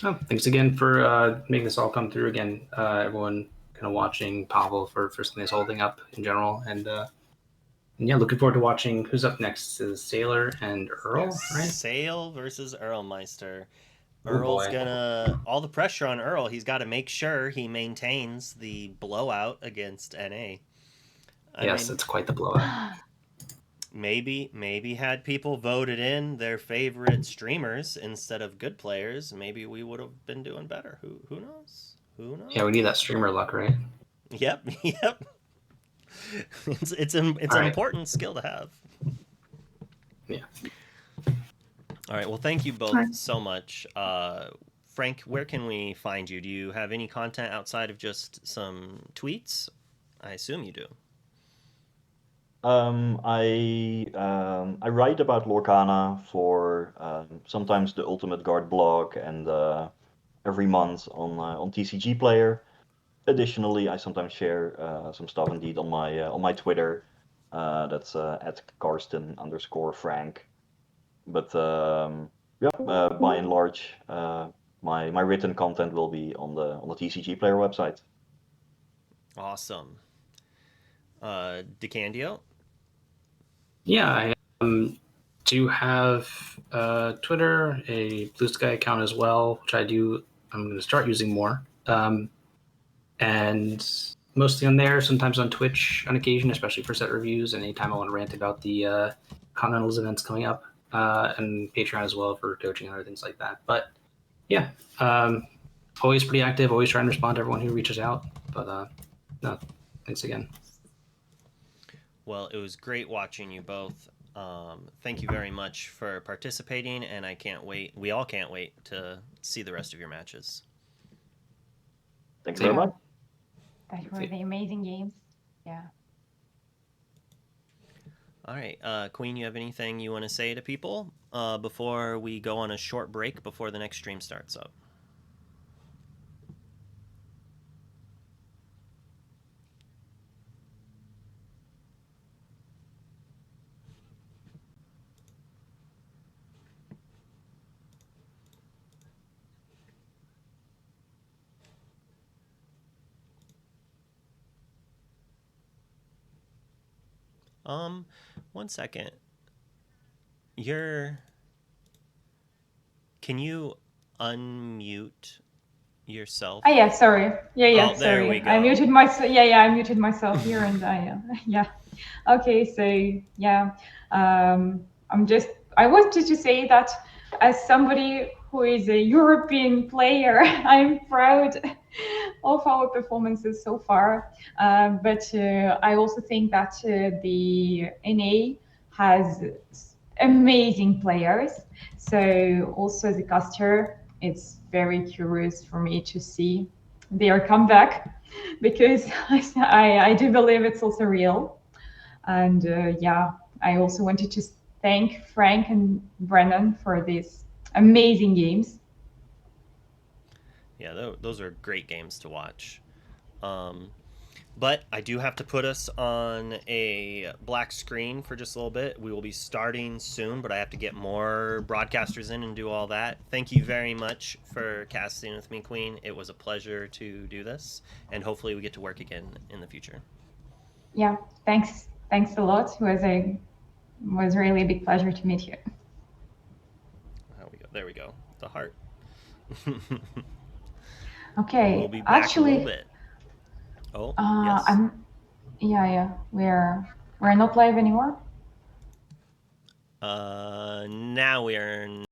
Oh, thanks again for making this all come through again. Everyone kind of watching, Pavel for something that's holding up in general, and yeah, looking forward to watching who's up next. Is s4iler and Earl, right? Sale versus Earlmeister. Oh, Earl's boy. gonna all the pressure on Earl. He's got to make sure he maintains the blowout against NA. Yes, it's quite the blowout. Maybe had people voted in their favorite streamers instead of good players, maybe we would have been doing better. Who knows? Who knows? Yeah, we need that streamer luck, right? Yep, yep. It's an right. important skill to have. Yeah. All right. Well, thank you both so much. Frank, where can we find you? Do you have any content outside of just some tweets? I assume you do. I write about Lorcana for sometimes the Ultimate Guard blog and every month on TCG Player. Additionally, I sometimes share some stuff indeed on my Twitter. That's at Karsten_Frank. But yeah, by and large, my written content will be on the TCG Player website. Awesome. DeCandio? Yeah, I do have Twitter, a Blue Sky account as well, which I'm going to start using more. And mostly on there, sometimes on Twitch on occasion, especially for set reviews and anytime I want to rant about the Continentals events coming up, and Patreon as well for coaching and other things like that. But yeah, always pretty active, always trying to respond to everyone who reaches out. But no, thanks again. Well, it was great watching you both. Thank you very much for participating, and I can't wait. We all can't wait to see the rest of your matches. Thanks very much. That were the amazing games. Yeah. All right, Queen, you have anything you want to say to people before we go on a short break before the next stream starts up? One second. Can you unmute yourself? Oh yeah, sorry. Yeah, Oh, there sorry. we go. I muted myself. Yeah, I muted myself here, and yeah. Okay, so yeah, I wanted to say that as somebody who is a European player, I'm proud of our performances so far. But I also think that the NA has amazing players. So also the caster, it's very curious for me to see their comeback, because I do believe it's also real. And yeah, I also wanted to thank Frank and Brennan for these amazing games. Yeah, those are great games to watch. But I do have to put us on a black screen for just a little bit. We will be starting soon, but I have to get more broadcasters in and do all that. Thank you very much for casting with me, Queen. It was a pleasure to do this, and hopefully we get to work again in the future. Yeah, thanks a lot. It was really a big pleasure to meet you. There we go. The heart. Okay, We'll be back actually, a little bit. Oh, yes. We're not live anymore. Now we are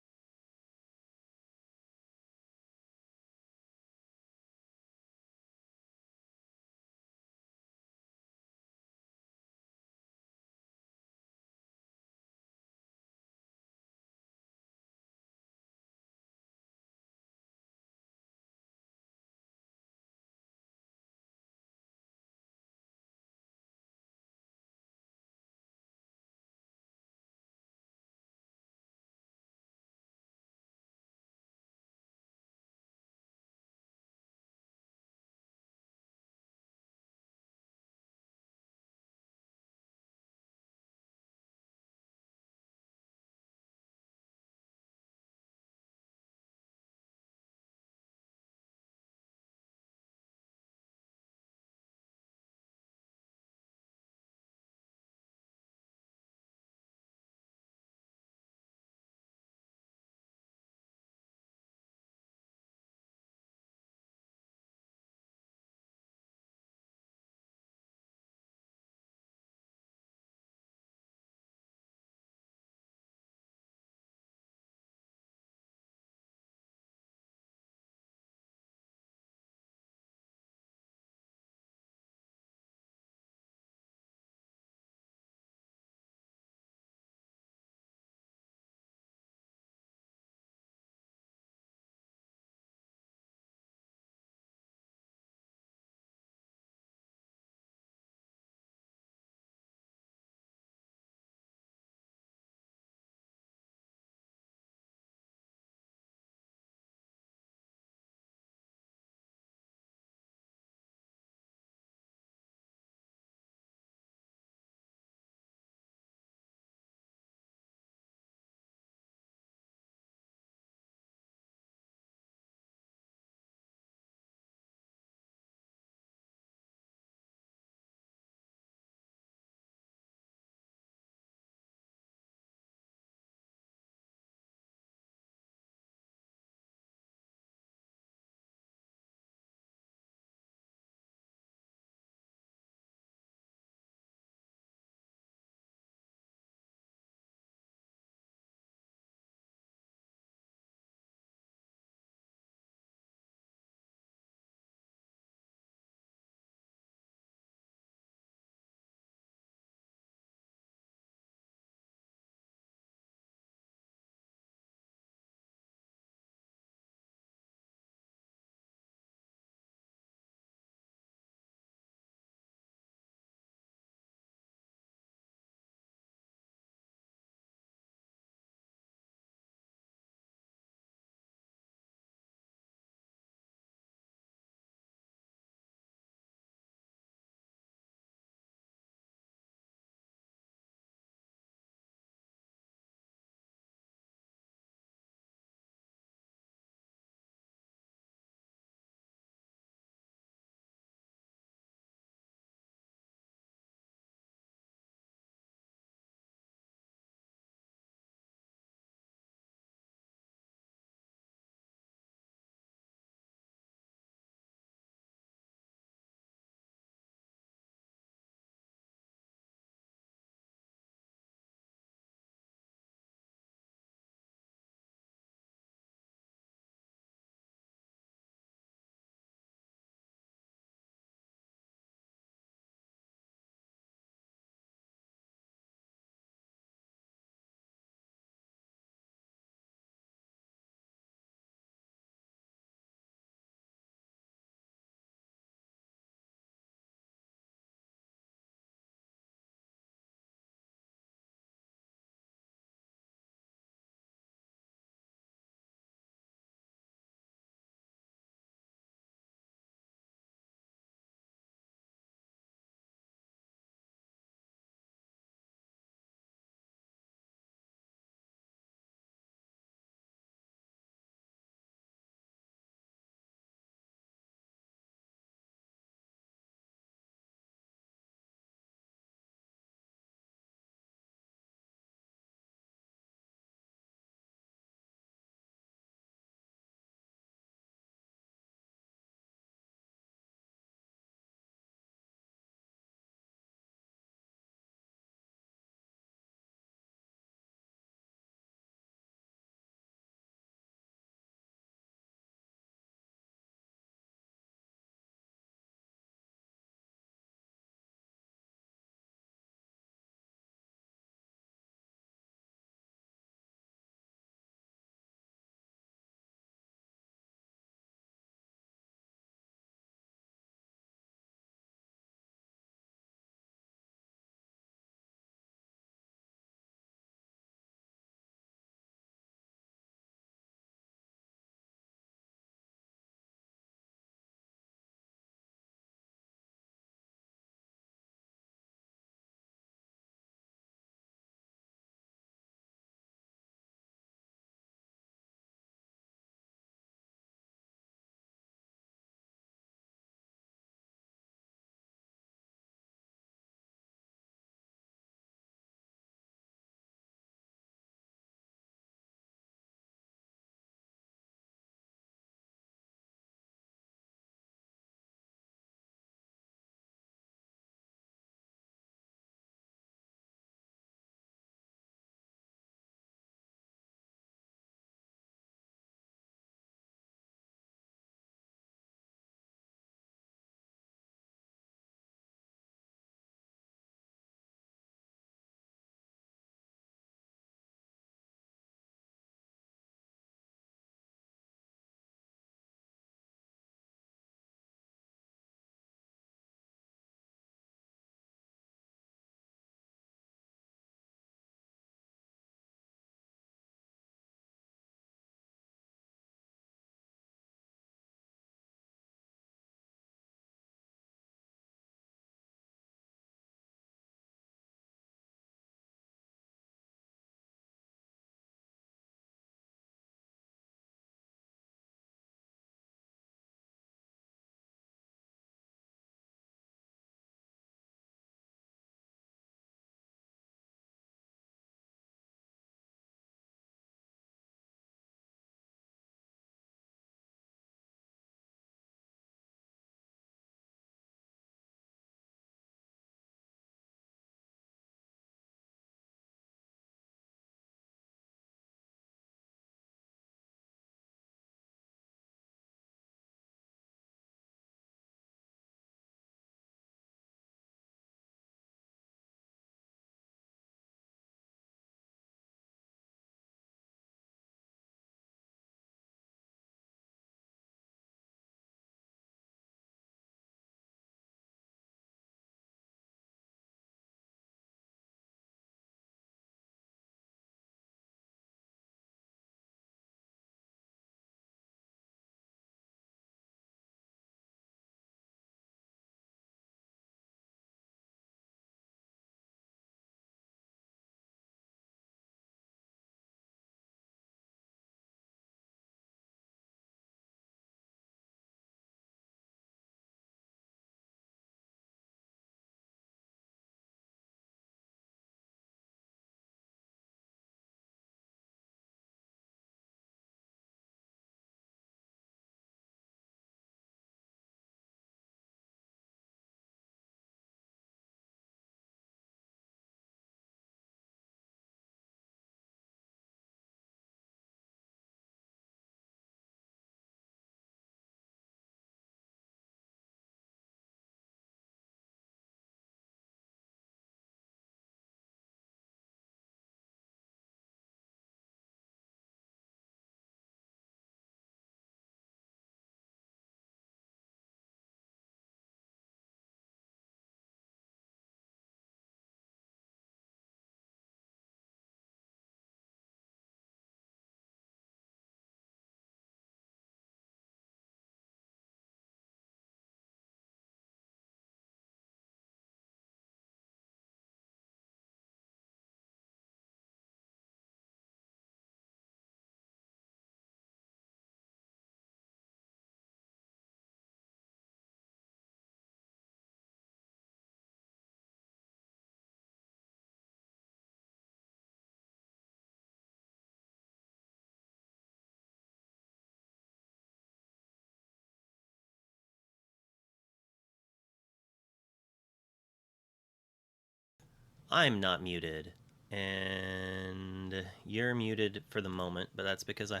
I'm not muted. And you're muted for the moment, but that's because I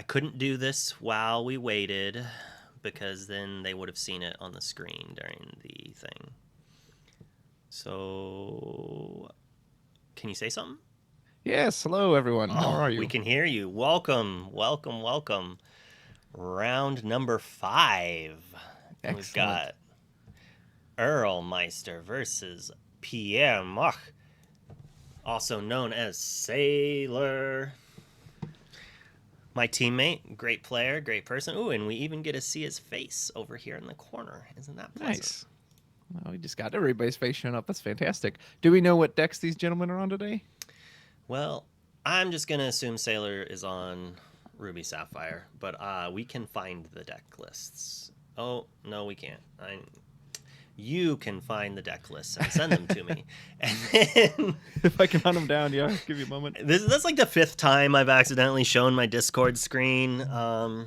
couldn't do this while we waited, because then they would have seen it on the screen during the thing. So, can you say something? Yes, hello everyone. How are you? We can hear you. Welcome, welcome, welcome. Round number 5. Excellent. We've got Earlmeister versus Pierre Mach, also known as s4iler. My teammate, great player, great person. Ooh, and we even get to see his face over here in the corner. Isn't that pleasant? Nice. Well, we just got everybody's face showing up. That's fantastic. Do we know what decks these gentlemen are on today? Well, I'm just going to assume s4iler is on Ruby Sapphire, but we can find the deck lists. Oh, no, we can't. You can find the deck lists and send them to me. And then, If I can hunt them down, yeah, give you a moment. that's like the 5th time I've accidentally shown my Discord screen. I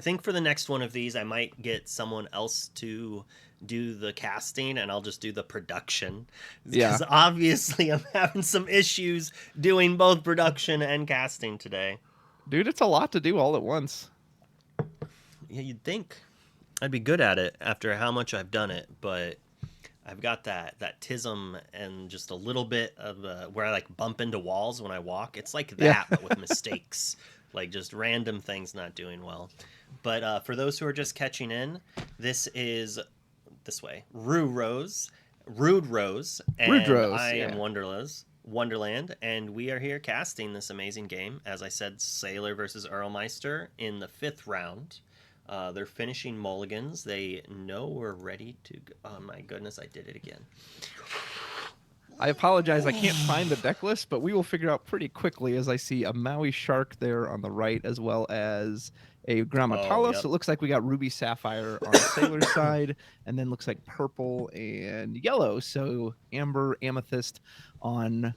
think for the next one of these, I might get someone else to do the casting, and I'll just do the production. Yeah. Because obviously I'm having some issues doing both production and casting today. Dude, it's a lot to do all at once. Yeah, you'd think I'd be good at it after how much I've done it, but I've got that tism and just a little bit of where I like bump into walls when I walk. It's like that, Yeah. but with mistakes, like just random things not doing well. But for those who are just catching in, this is this way, Rude Rose, and Rude Rose, I yeah. am Wonderland, and we are here casting this amazing game. As I said, s4iler versus Earlmeister in the 5th round. They're finishing mulligans. They know we're ready to go. Oh my goodness, I did it again. I apologize, I can't find the deck list, but we will figure out pretty quickly as I see a Maui Shark there on the right, as well as a Grammatala. yep. So it looks like we got Ruby Sapphire on the s4iler side, and then looks like purple and yellow. So Amber Amethyst on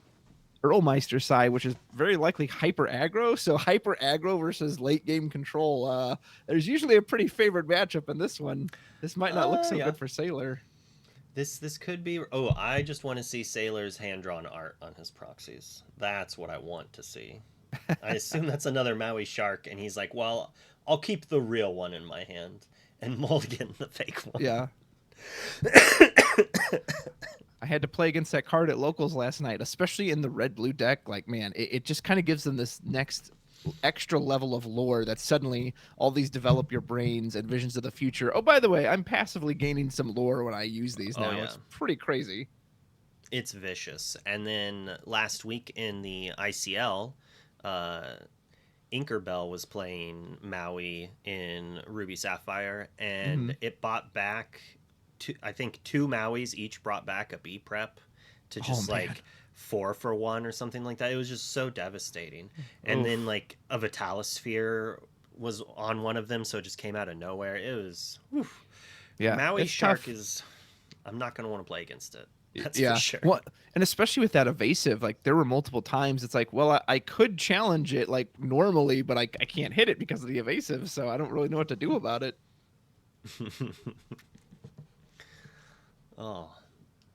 Earlmeister side, which is very likely hyper aggro. So hyper aggro versus late game control. There's usually a pretty favored matchup in this one. This might not look so Yeah. good for s4iler. This could be. Oh, I just want to see s4iler's hand-drawn art on his proxies. That's what I want to see. I assume that's another Maui Shark, and he's like, well, I'll keep the real one in my hand and mulligan the fake one. Yeah. I had to play against that card at locals last night, especially in the red-blue deck. Like, man, it just kind of gives them this next extra level of lore that suddenly all these develop your brains and visions of the future. Oh, by the way, I'm passively gaining some lore when I use these now. Oh, yeah. It's pretty crazy. It's vicious. And then last week in the ICL, Inkerbell was playing Maui in Ruby Sapphire, and it bought back, I think 2 Mauis each brought back a B prep to just man. like 4 for 1 or something like that. It was just so devastating. And then like a Vitalosphere was on one of them, so it just came out of nowhere. It was, whew. Yeah, Maui it's Shark tough. is, I'm not going to want to play against it. That's Yeah. for sure. Well, and especially with that evasive, like there were multiple times it's like, well, I could challenge it like normally, but I can't hit it because of the evasive, so I don't really know what to do about it. Oh,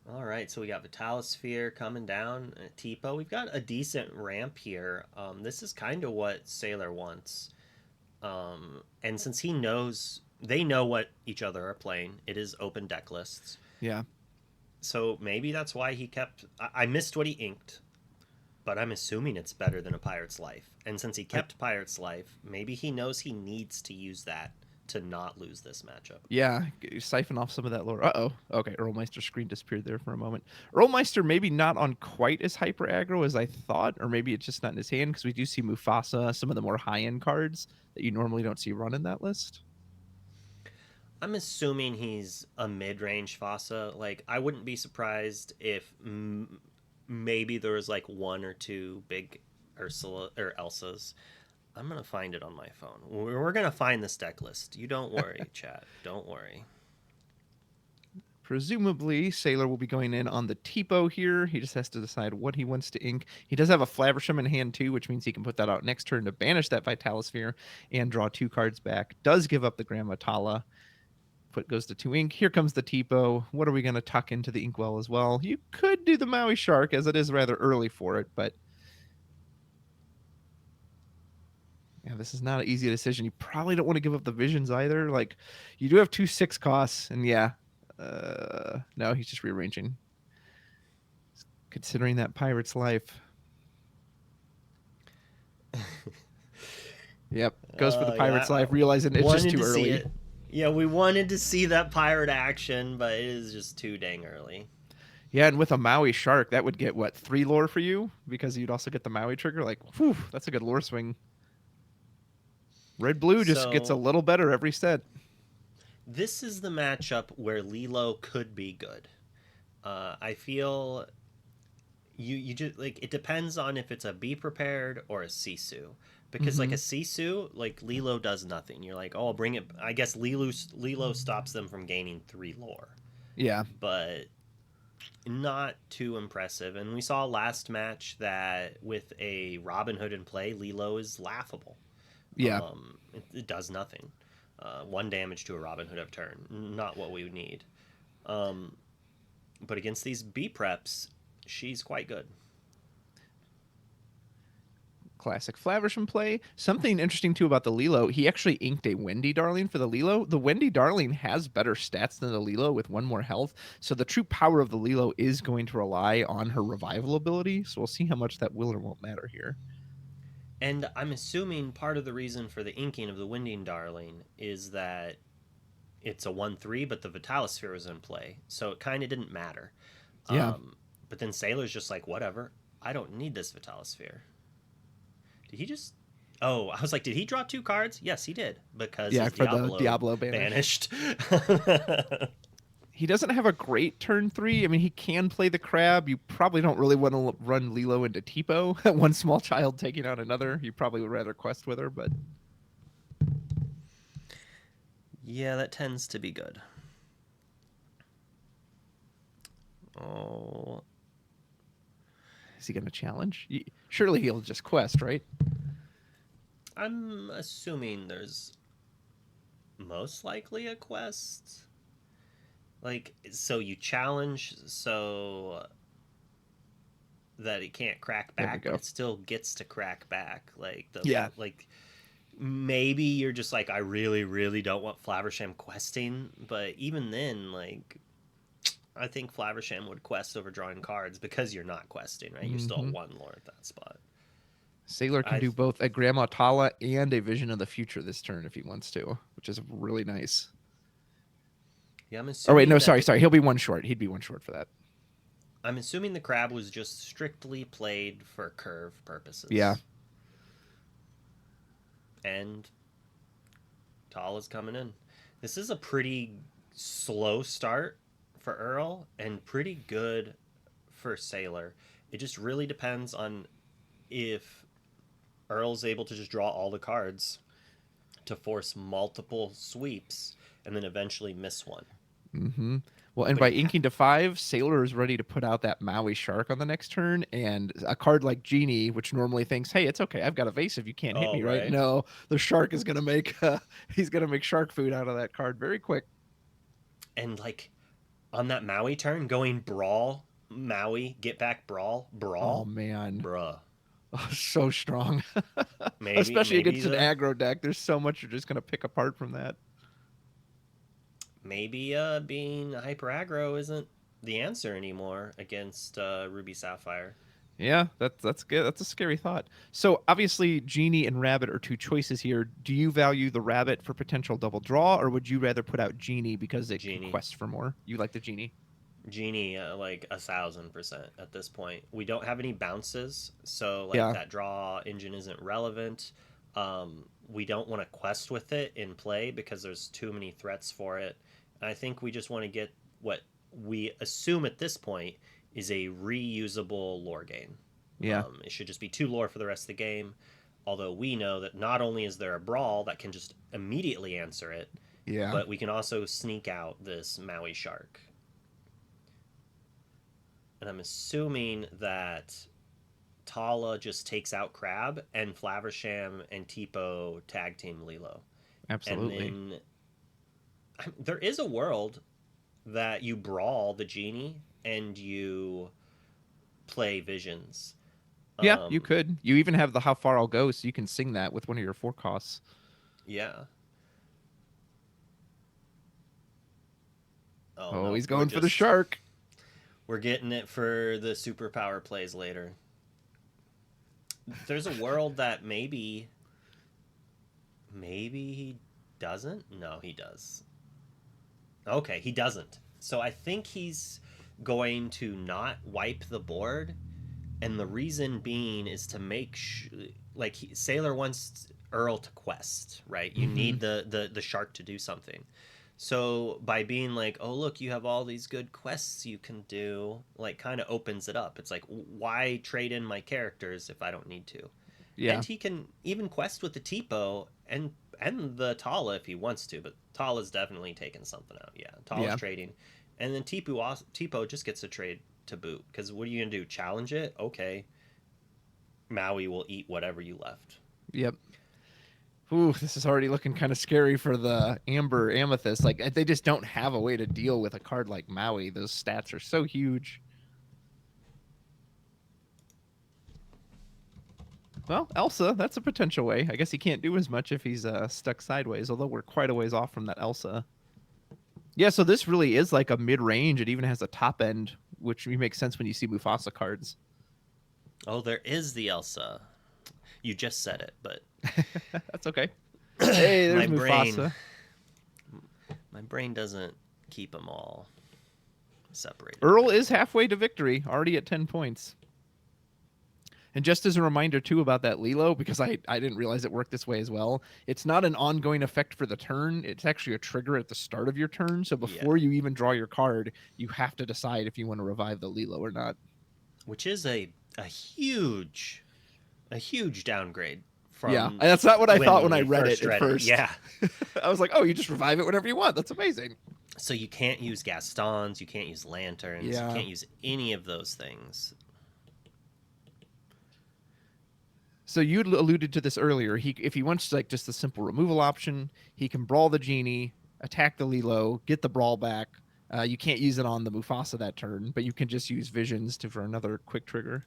all right. So we got Vitalosphere coming down, Tipo. We've got a decent ramp here. This is kind of what s4iler wants. And since they know what each other are playing, it is open deck lists. Yeah. So maybe that's why he kept. I missed what he inked, but I'm assuming it's better than a Pirate's Life. And since he kept Pirate's Life, maybe he knows he needs to use that to not lose this matchup. Yeah, siphon off some of that lore. Uh-oh. Okay, Earlmeister's screen disappeared there for a moment. Earlmeister maybe not on quite as hyper aggro as I thought, or maybe it's just not in his hand, because we do see Mufasa, some of the more high-end cards that you normally don't see run in that list. I'm assuming he's a mid-range Fasa. Like, I wouldn't be surprised if maybe there was like 1 or 2 big Ursula or Elsas. I'm gonna find it on my phone. We're gonna find this deck list. You don't worry, chat. Don't worry. Presumably, s4iler will be going in on the Tipo here. He just has to decide what he wants to ink. He does have a Flaversham in hand too, which means he can put that out next turn to banish that Vitalosphere and draw 2 cards back. Does give up the Grammatala. goes to 2 ink. Here comes the Tipo. What are we going to tuck into the Inkwell as well? You could do the Maui Shark, as it is rather early for it, but yeah, this is not an easy decision. You probably don't want to give up the visions either. Like, you do have 2 6 costs, and yeah, no, he's just rearranging. Considering that pirate's life. Yep, goes for the pirate's life, realizing it's just too early. Yeah, we wanted to see that pirate action, but it is just too dang early. Yeah, and with a Maui Shark, that would get, what, 3 lore for you? Because you'd also get the Maui trigger. Like, whew, that's a good lore swing. Red-blue just gets a little better every set. This is the matchup where Lilo could be good. I feel you just like, it depends on if it's a Be Prepared or a Sisu. Because like a Sisu, like Lilo does nothing. You're like, oh, I'll bring it. I guess Lilo stops them from gaining 3 lore. Yeah. But not too impressive. And we saw last match that with a Robin Hood in play, Lilo is laughable. Yeah. It does nothing. 1 damage to a Robin Hood of turn. Not what we would need. But against these B preps, she's quite good. Classic Flaversham play. Something interesting too about the Lilo, he actually inked a Wendy Darling for the Lilo. The Wendy Darling has better stats than the Lilo with 1 more health, so the true power of the Lilo is going to rely on her revival ability, so we'll see how much that will or won't matter here. And I'm assuming part of the reason for the inking of the Winding Darling is that it's a 1/3, but the Vitalisphere was in play, so it kind of didn't matter. Yeah. But then Sailor's just like, whatever, I don't need this Vitalisphere. Did he just... Oh, I was like, did he draw 2 cards? Yes, he did. Because his for the Diablo banished. He doesn't have a great turn 3. I mean, he can play the crab. You probably don't really want to run Lilo into Tipo. One small child taking out another. You probably would rather quest with her, but... Yeah, that tends to be good. Oh... Is he going to challenge? Surely he'll just quest, right? I'm assuming there's most likely a quest. Like, so you challenge so that it can't crack back, but it still gets to crack back. Like, like maybe you're just like, I really, really don't want Flaversham questing, but even then, like, I think Flaversham would quest over drawing cards because you're not questing, right? You're still 1 lore at that spot. Sailor can do both a Grandma Tala and a Vision of the Future this turn if he wants to, which is really nice. Yeah, I'm assuming. Oh wait, no, sorry. He'll be 1 short. He'd be 1 short for that. I'm assuming the crab was just strictly played for curve purposes. Yeah. And Tala's coming in. This is a pretty slow start for Earl and pretty good for Sailor. It just really depends on if Earl's able to just draw all the cards to force multiple sweeps and then eventually miss one. Mm-hmm. Well, and by inking to 5, Sailor is ready to put out that Maui Shark on the next turn, and a card like Genie, which normally thinks, hey, it's okay, I've got evasive, you can't hit me, right? No, the Shark is going to make, he's going to make shark food out of that card very quick. And like, on that Maui turn, going Brawl, Maui, get back Brawl. Oh, man. Bruh. Oh, so strong. Especially against an aggro deck. There's so much you're just going to pick apart from that. Maybe being hyper aggro isn't the answer anymore against Ruby Sapphire. Yeah, that's good. That's a scary thought. So obviously, Genie and Rabbit are 2 choices here. Do you value the Rabbit for potential double draw, or would you rather put out Genie because it can quest for more? You like the Genie? Genie, like 1,000% at this point. We don't have any bounces, so like that draw engine isn't relevant. We don't want to quest with it in play because there's too many threats for it. And I think we just want to get what we assume at this point is a reusable lore gain. Yeah. It should just be 2 lore for the rest of the game. Although we know that not only is there a Brawl that can just immediately answer it, but we can also sneak out this Maui Shark. And I'm assuming that Tala just takes out Crab and Flaversham and Tipo tag team Lilo. Absolutely. And then There is a world that you brawl the genie and you play visions. Yeah, you could. You even have the how far I'll go, so you can sing that with one of your 4 costs. Yeah. Oh, no, he's going for the shark. We're getting it for the superpower plays later. There's a world that maybe he doesn't. No, he does. Okay, he doesn't. So I think he's going to not wipe the board, and the reason being is to make Sailor wants Earl to quest, right? You need the shark to do something. So by being like, oh look, you have all these good quests you can do, like kind of opens it up. It's like, why trade in my characters if I don't need to? Yeah. And he can even quest with the Tipo and the Tala if he wants to, but Tala's definitely taking something out. Yeah, Tala's trading. And then Tipo just gets a trade to boot, because what are you going to do? Challenge it? Okay. Maui will eat whatever you left. Yep. Ooh, this is already looking kind of scary for the Amber Amethyst. Like, they just don't have a way to deal with a card like Maui. Those stats are so huge. Well, Elsa, that's a potential way. I guess he can't do as much if he's stuck sideways, although we're quite a ways off from that Elsa. Yeah, so this really is like a mid-range. It even has a top end, which makes sense when you see Mufasa cards. Oh, there is the Elsa. You just said it, but... That's okay. Hey, there's Mufasa. My brain doesn't keep them all separated. Earl is halfway to victory, already at 10 points. And just as a reminder, too, about that Lilo, because I didn't realize it worked this way as well, it's not an ongoing effect for the turn. It's actually a trigger at the start of your turn. So before you even draw your card, you have to decide if you want to revive the Lilo or not. Which is a huge downgrade. Yeah, that's not what I thought when I read it at first. Yeah. I was like, oh, you just revive it whenever you want. That's amazing. So you can't use Gastons, you can't use Lanterns, you can't use any of those things. So you alluded to this earlier. If he wants like just the simple removal option, he can brawl the genie, attack the Lilo, get the brawl back. You can't use it on the Mufasa that turn, but you can just use visions for another quick trigger.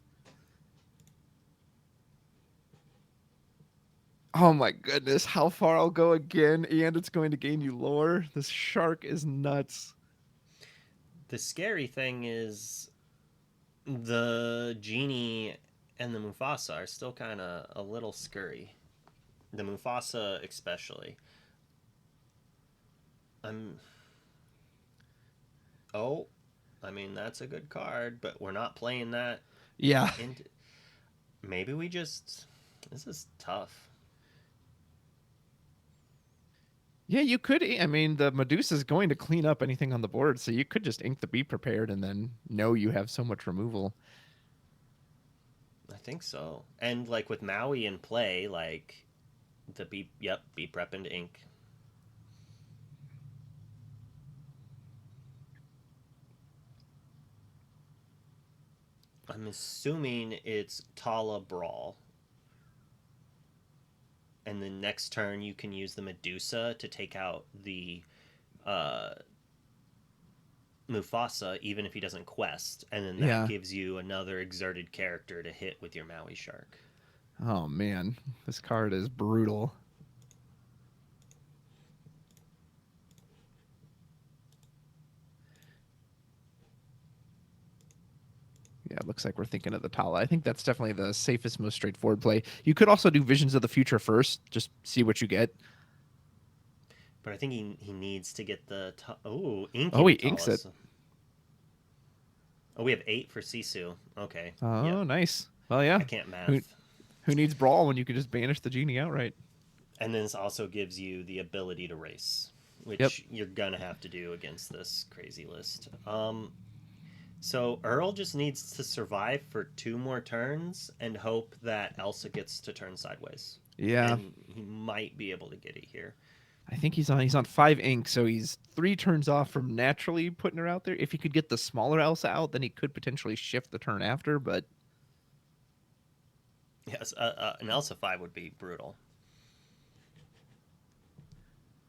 Oh my goodness, how far I'll go again, and it's going to gain you lore. This shark is nuts. The scary thing is the genie and the Mufasa are still kind of a little scurry. The Mufasa especially. I mean, that's a good card, but we're not playing that. Yeah. Maybe we just... This is tough. Yeah, you could. I mean, the Medusa is going to clean up anything on the board, so you could just ink the Be Prepared and then know you have so much removal. I think so. And like with Maui in play, like the Be Prep into ink. I'm assuming it's Tala Brawl. And the next turn you can use the Medusa to take out the Mufasa, even if he doesn't quest, and then that gives you another exerted character to hit with your Maui Shark. Oh man, this card is brutal. Yeah, it looks like we're thinking of the Tala. I think that's definitely the safest, most straightforward play. You could also do Visions of the Future first, just see what you get. But I think he needs to get the... ink. Oh, he inks it. Oh, we have 8 for Sisu. Okay. Oh, nice. Well, yeah. I can't math. Who needs Brawl when you can just banish the genie outright? And then this also gives you the ability to race, which you're going to have to do against this crazy list. So Earl just needs to survive for 2 more turns and hope that Elsa gets to turn sideways. Yeah. And he might be able to get it here. I think he's on 5 ink, so he's 3 turns off from naturally putting her out there. If he could get the smaller Elsa out, then he could potentially shift the turn after, but... Yes, an Elsa 5 would be brutal.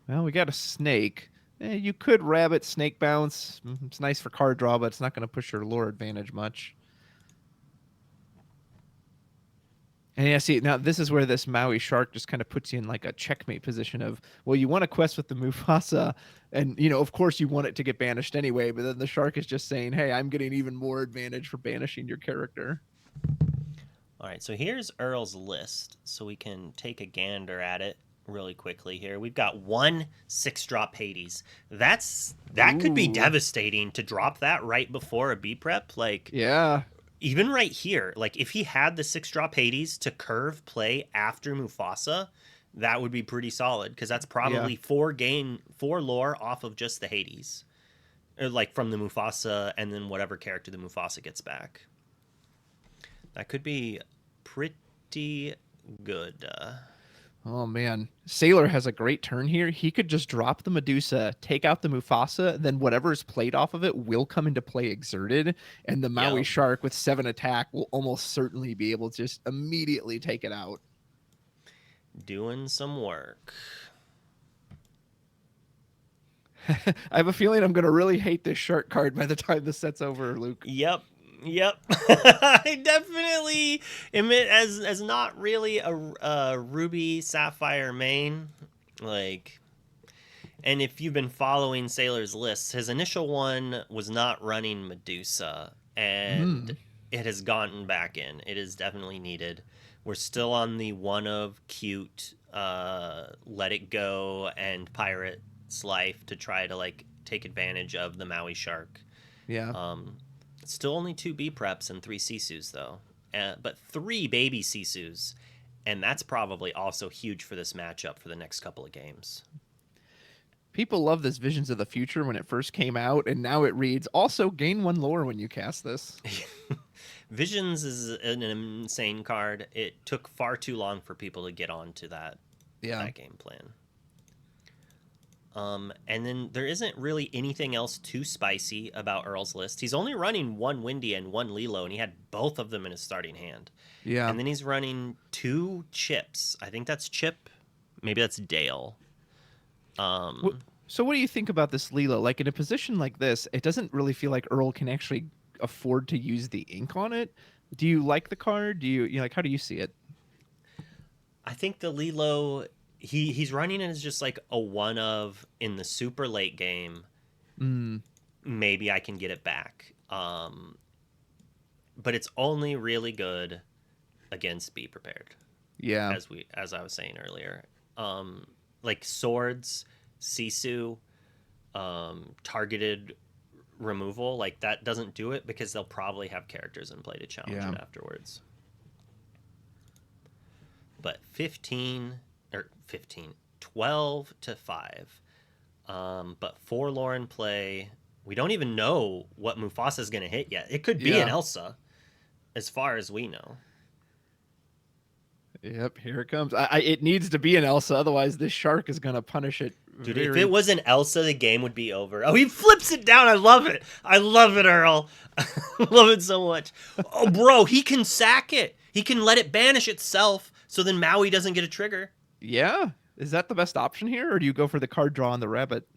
Well, we got a snake. You could rabbit snake bounce. It's nice for card draw, but it's not going to push your lore advantage much. And yeah, see, now this is where this Maui shark just kind of puts you in like a checkmate position of, well, you want to quest with the Mufasa, and of course you want it to get banished anyway, but then the shark is just saying, hey, I'm getting even more advantage for banishing your character. All right, so here's Earl's list, so we can take a gander at it really quickly here. We've got 1 6-drop Hades. That could be devastating to drop that right before a B prep. Like, yeah. Even right here, like if he had the 6-drop Hades to curve play after Mufasa, that would be pretty solid because that's probably 4 lore off of just the Hades, or like from the Mufasa and then whatever character the Mufasa gets back. That could be pretty good. Oh man, s4iler has a great turn here. He could just drop the Medusa, take out the Mufasa, then whatever is played off of it will come into play exerted, and the Maui shark with 7 attack will almost certainly be able to just immediately take it out. Doing some work. I have a feeling I'm going to really hate this shark card by the time this set's over, Luke. Yep. I definitely admit as not really a Ruby Sapphire main, like, and if you've been following s4iler's lists, his initial one was not running Medusa, and it has gotten back in. It is definitely needed. We're still on the one of cute, Let It Go and Pirate's Life to try to like take advantage of the Maui shark. Yeah. Still only 2 B preps and 3 Sisus though, but 3 baby Sisus, and that's probably also huge for this matchup for the next couple of games. People love this Visions of the Future when it first came out, and now it reads, also gain 1 lore when you cast this. Visions is an insane card. It took far too long for people to get onto that game plan. And then there isn't really anything else too spicy about Earl's list. He's only running 1 Windy and 1 Lilo, and he had both of them in his starting hand. Yeah. And then he's running 2 Chips. I think that's Chip. Maybe that's Dale. So what do you think about this Lilo? Like in a position like this, it doesn't really feel like Earl can actually afford to use the ink on it. Do you like the card? Do you like, how do you see it? I think the Lilo, he's running it as just like a one of in the super late game. Maybe I can get it back. But it's only really good against Be Prepared. Yeah. As I was saying earlier. Like swords, Sisu, targeted removal, like that doesn't do it because they'll probably have characters in play to challenge it afterwards. But 12 to 5. But 4 lore in play. We don't even know what Mufasa's going to hit yet. It could be an Elsa, as far as we know. Yep, here it comes. It needs to be an Elsa, otherwise this shark is going to punish it. Dude, if it was an Elsa, the game would be over. Oh, he flips it down. I love it. I love it, Earl. I love it so much. Oh, bro, he can sack it. He can let it banish itself, so then Maui doesn't get a trigger. Yeah. Is that the best option here, or do you go for the card draw on the rabbit?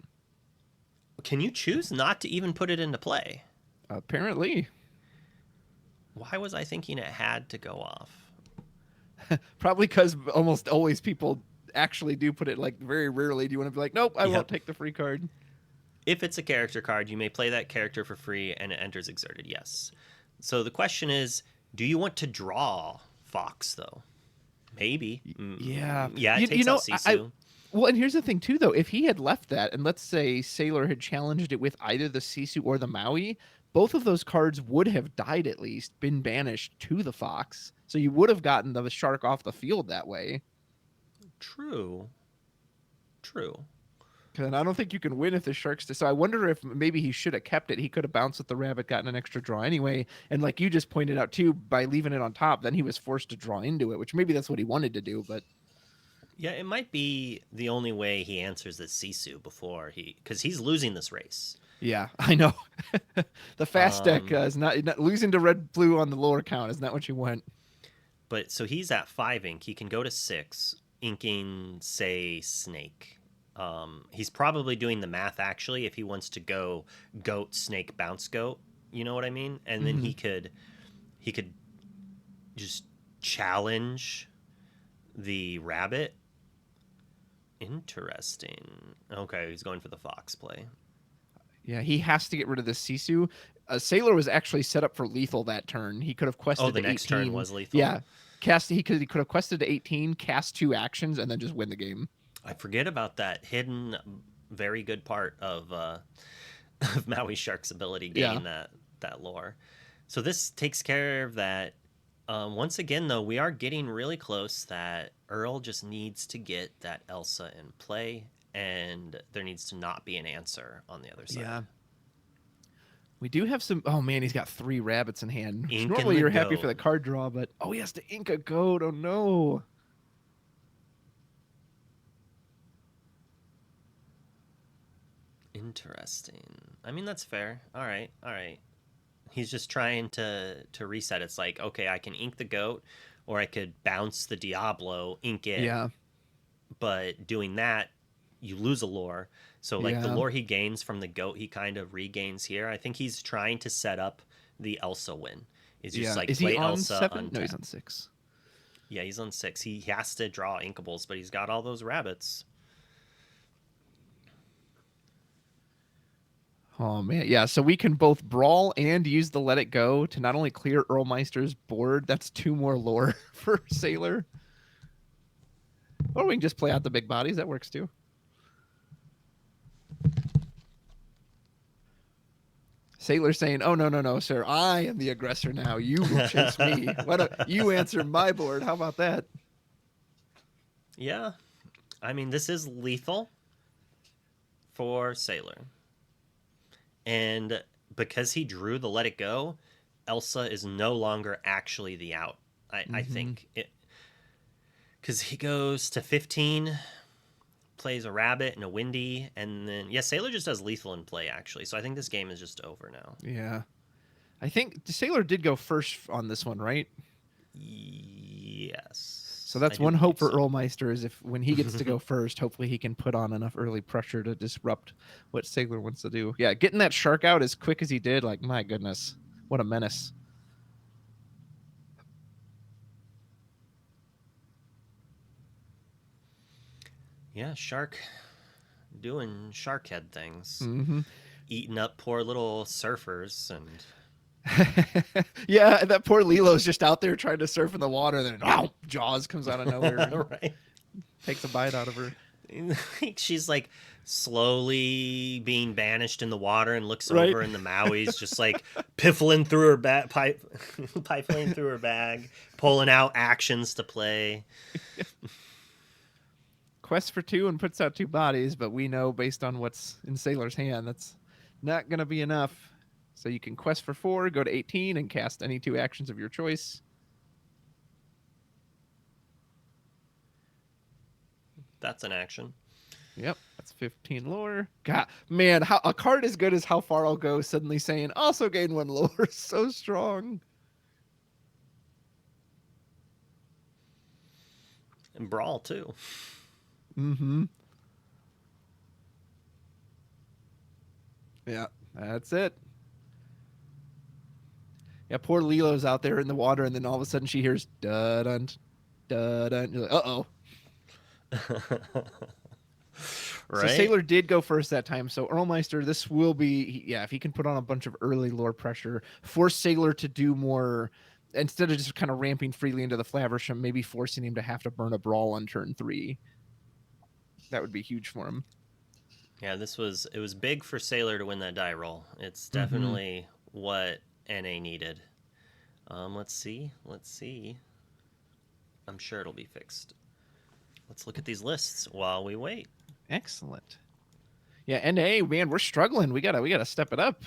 Can you choose not to even put it into play? Apparently. Why was I thinking it had to go off? Probably because almost always people actually do put it, like, very rarely do you want to be like, nope, I won't take the free card. If it's a character card, you may play that character for free and it enters exerted, yes. So the question is, do you want to draw Fox, though? Maybe. Yeah. Yeah, it takes out Sisu. Well, and here's the thing, too, though. If he had left that, and let's say s4iler had challenged it with either the Sisu or the Maui, both of those cards would have died at least, been banished to the Fox. So you would have gotten the shark off the field that way. True. And I don't think you can win if the shark's... So I wonder if maybe he should have kept it. He could have bounced with the rabbit, gotten an extra draw anyway. And like you just pointed out, too, by leaving it on top, then he was forced to draw into it, which maybe that's what he wanted to do, but... Yeah, it might be the only way he answers the Sisu before because he's losing this race. Yeah, I know. The fast deck is not losing to red-blue on the lower count is not what you want. But so he's at 5 ink. He can go to 6, inking, say, Snake. He's probably doing the math actually if he wants to go goat, snake, bounce goat. You know what I mean? And then he could just challenge the rabbit. Interesting. Okay, he's going for the fox play. Yeah, he has to get rid of the Sisu. Sailor was actually set up for lethal that turn. He could have quested the to next 18. turn was lethal. Yeah, he could have quested to 18, cast 2 actions, and then just win the game. I forget about that hidden, very good part of of Maui Shark's ability getting that lore. So this takes care of that. Once again, though, we are getting really close that Earl just needs to get that Elsa in play, and there needs to not be an answer on the other side. Yeah. We do have some... Oh, man, he's got 3 rabbits in hand. Ink Normally and you're the happy goat. for the card draw, but... Oh, he has to ink a goat. Oh, no. Interesting. I mean, that's fair. All right. He's just trying to reset. It's like, okay, I can ink the goat, or I could bounce the Diablo, ink it. Yeah. But doing that, you lose a lore. So like the Yeah. lore he gains from the goat, he kind of regains here. I think he's trying to set up the Elsa win. Is just like Is play he on Elsa 7? No, untap. he's on 6. Yeah, he's on 6. He has to draw inkables, but he's got all those rabbits. Oh, man. Yeah, so we can both brawl and use the Let It Go to not only clear Earlmeister's board, that's 2 more lore for Sailor. Or we can just play out the big bodies. That works too. Sailor saying, oh, no, sir. I am the aggressor now. You will chase me. Why don't you answer my board? How about that? Yeah. I mean, this is lethal for Sailor. And because he drew the Let It Go, Elsa is no longer actually the out. I think it, because he goes to 15, plays a rabbit and a windy, and then Sailor just does lethal in play actually. So I think this game is just over now. Yeah. I think Sailor did go first on this one, right? Yes. So that's I do one hope for believe so. Earlmeister is if when he gets to go first, hopefully he can put on enough early pressure to disrupt what Sailor wants to do. Yeah, getting that shark out as quick as he did, like, my goodness, what a menace. Yeah, shark doing shark head things. Mm-hmm. Eating up poor little surfers and Yeah, and that poor Lilo's just out there trying to surf in the water, then Jaws comes out of nowhere and right. takes a bite out of her. She's like slowly being banished in the water and looks Right. over in the Maui's just like piffling through her pipeling through her bag, pulling out actions to play. Quest for 2 and puts out 2 bodies, but we know based on what's in Sailor's hand, that's not going to be enough. So you can quest for 4, go to 18, and cast any 2 actions of your choice. That's an action. Yep, that's 15 lore. God, man, how a card as good as How Far I'll Go suddenly saying also gain 1 lore is so strong. And Brawl too. Mm-hmm. Yeah, that's it. Yeah, poor Lilo's out there in the water, and then all of a sudden she hears da-dun, da-dun. You're like, uh-oh. Right? So Sailor did go first that time. So Earlmeister, this will be, if he can put on a bunch of early lore pressure, force Sailor to do more, instead of just kind of ramping freely into the Flaversham, maybe forcing him to have to burn a Brawl on turn 3. That would be huge for him. Yeah, it was big for Sailor to win that die roll. It's definitely what NA needed. Let's see. I'm sure it'll be fixed. Let's look at these lists while we wait. Excellent. Yeah, NA, man, we're struggling. We gotta step it up.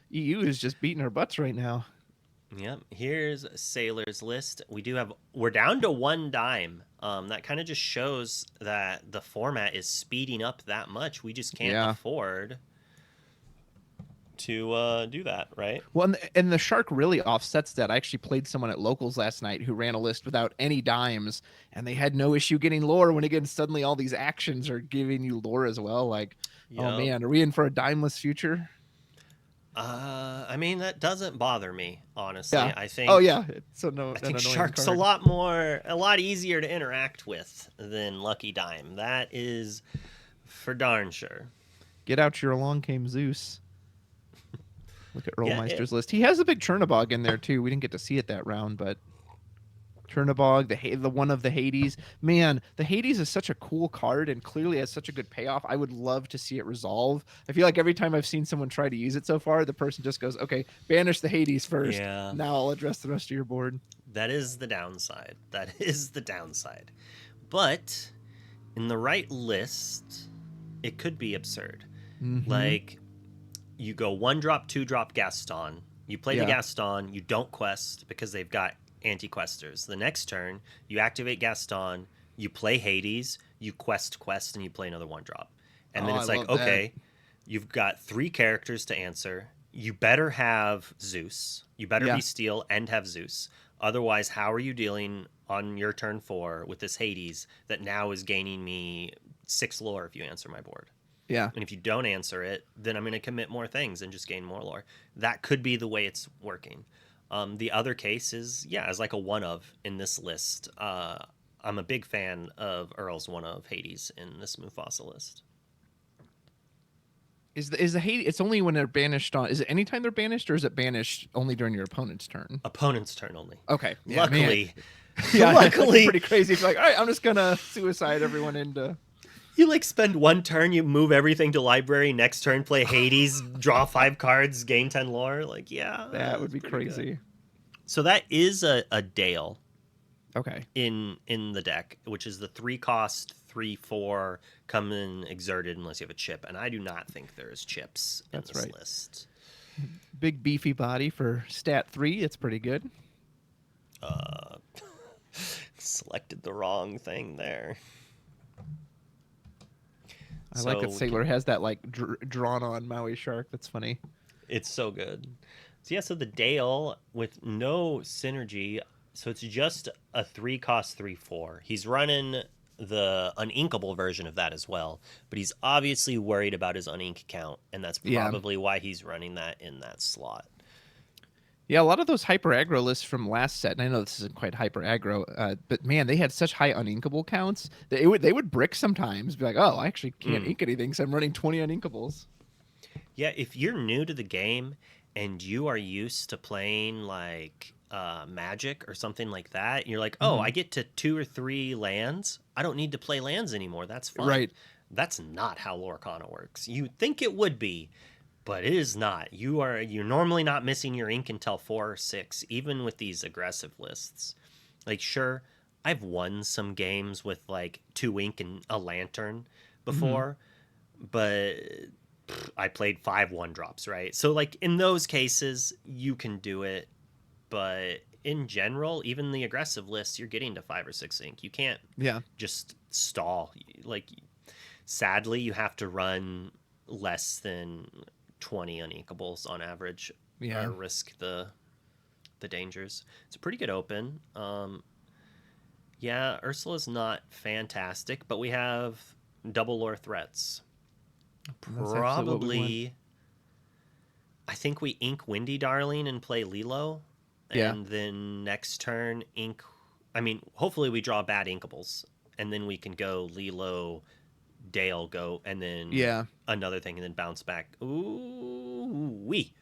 EU is just beating our butts right now. Yep. Here's Sailor's list. We're down to 1 dime. That kind of just shows that the format is speeding up that much. We just can't afford to do that, right? Well, and the shark really offsets that. I actually played someone at locals last night who ran a list without any dimes, and they had no issue getting lore. When again, suddenly all these actions are giving you lore as well. Like, oh Yup. man, are we in for a dimeless future? I mean, that doesn't bother me, honestly. Yeah. I think. Oh yeah. So no. I think an annoying Shark's card. a lot easier to interact with than Lucky Dime. That is for darn sure. Get out your Along Came Zeus. Look at Yeah, Earlmeister's list. He has a big Chernobog in there too. We didn't get to see it that round, but Chernobog, the one of the Hades. Man, the Hades is such a cool card and clearly has such a good payoff. I would love to see it resolve. I feel like every time I've seen someone try to use it so far, the person just goes, okay, banish the Hades first. Yeah. Now I'll address the rest of your board. That is the downside. That is the downside. But in the right list, it could be absurd. Mhm. Like, you go 1-drop, 2-drop Gaston. You play the Yeah. Gaston. You don't quest because they've got anti-questers. The next turn, you activate Gaston. You play Hades. You quest, and you play another 1-drop. And then Oh, it's I like, love that. okay, you've got 3 characters to answer. You better have Zeus. You better Yeah. be Steel and have Zeus. Otherwise, how are you dealing on your turn 4 with this Hades that now is gaining me 6 lore if you answer my board? Yeah. And if you don't answer it, then I'm going to commit more things and just gain more lore. That could be the way it's working. The other case is, as like a one of in this list. I'm a big fan of Earl's one of Hades in this Mufasa list. Is the Hades? It's only when they're banished on. Is it anytime they're banished, or is it banished only during your opponent's turn? Opponent's turn only. Okay. Yeah, Luckily, yeah, luckily, it's pretty crazy. If you're like, all right, I'm just gonna suicide everyone into. you like spend one turn, you move everything to library. Next turn, play Hades, draw 5 cards, gain 10 lore. Like, yeah, That would be pretty good. crazy. So that is a Dale Okay. in the deck, which is the 3-cost 3/4 come in exerted unless you have a chip, and I do not think there's chips in That's this right. list. Big beefy body for stat 3. It's pretty good. Selected the wrong thing there. I like that So- Sailor has that like drawn on Maui shark. That's funny. It's so good. So the Dale with no synergy, so it's just a 3-cost 3/4. He's running the uninkable version of that as well, but he's obviously worried about his unink count, and that's Yeah. probably why he's running that in that slot. Yeah, a lot of those hyper aggro lists from last set, and I know this isn't quite hyper aggro, but man, they had such high uninkable counts that they would brick sometimes. Be like, oh, I actually can't ink anything, so I'm running 20 uninkables. Yeah, if you're new to the game and you are used to playing like Magic or something like that, you're like, oh, I get to 2 or 3 lands. I don't need to play lands anymore. That's fine. Right. That's not how Lorcana works. You think it would be, but it is not. You're normally not missing your ink until 4 or 6, even with these aggressive lists. Like, sure, I've won some games with like 2 ink and a lantern before, but I played 5 1-drops, right? So like in those cases, you can do it, but in general, even the aggressive lists, you're getting to 5 or 6 ink. You can't just stall. Like, sadly, you have to run less than 20 uninkables on average, or risk the dangers. It's a pretty good open. Ursula's not fantastic, but we have double lore threats. Probably, I think we ink Windy Darling and play Lilo, and then next turn ink. I mean, hopefully we draw bad inkables, and then we can go Lilo, Dale, go, and then another thing, and then bounce back. Ooh wee.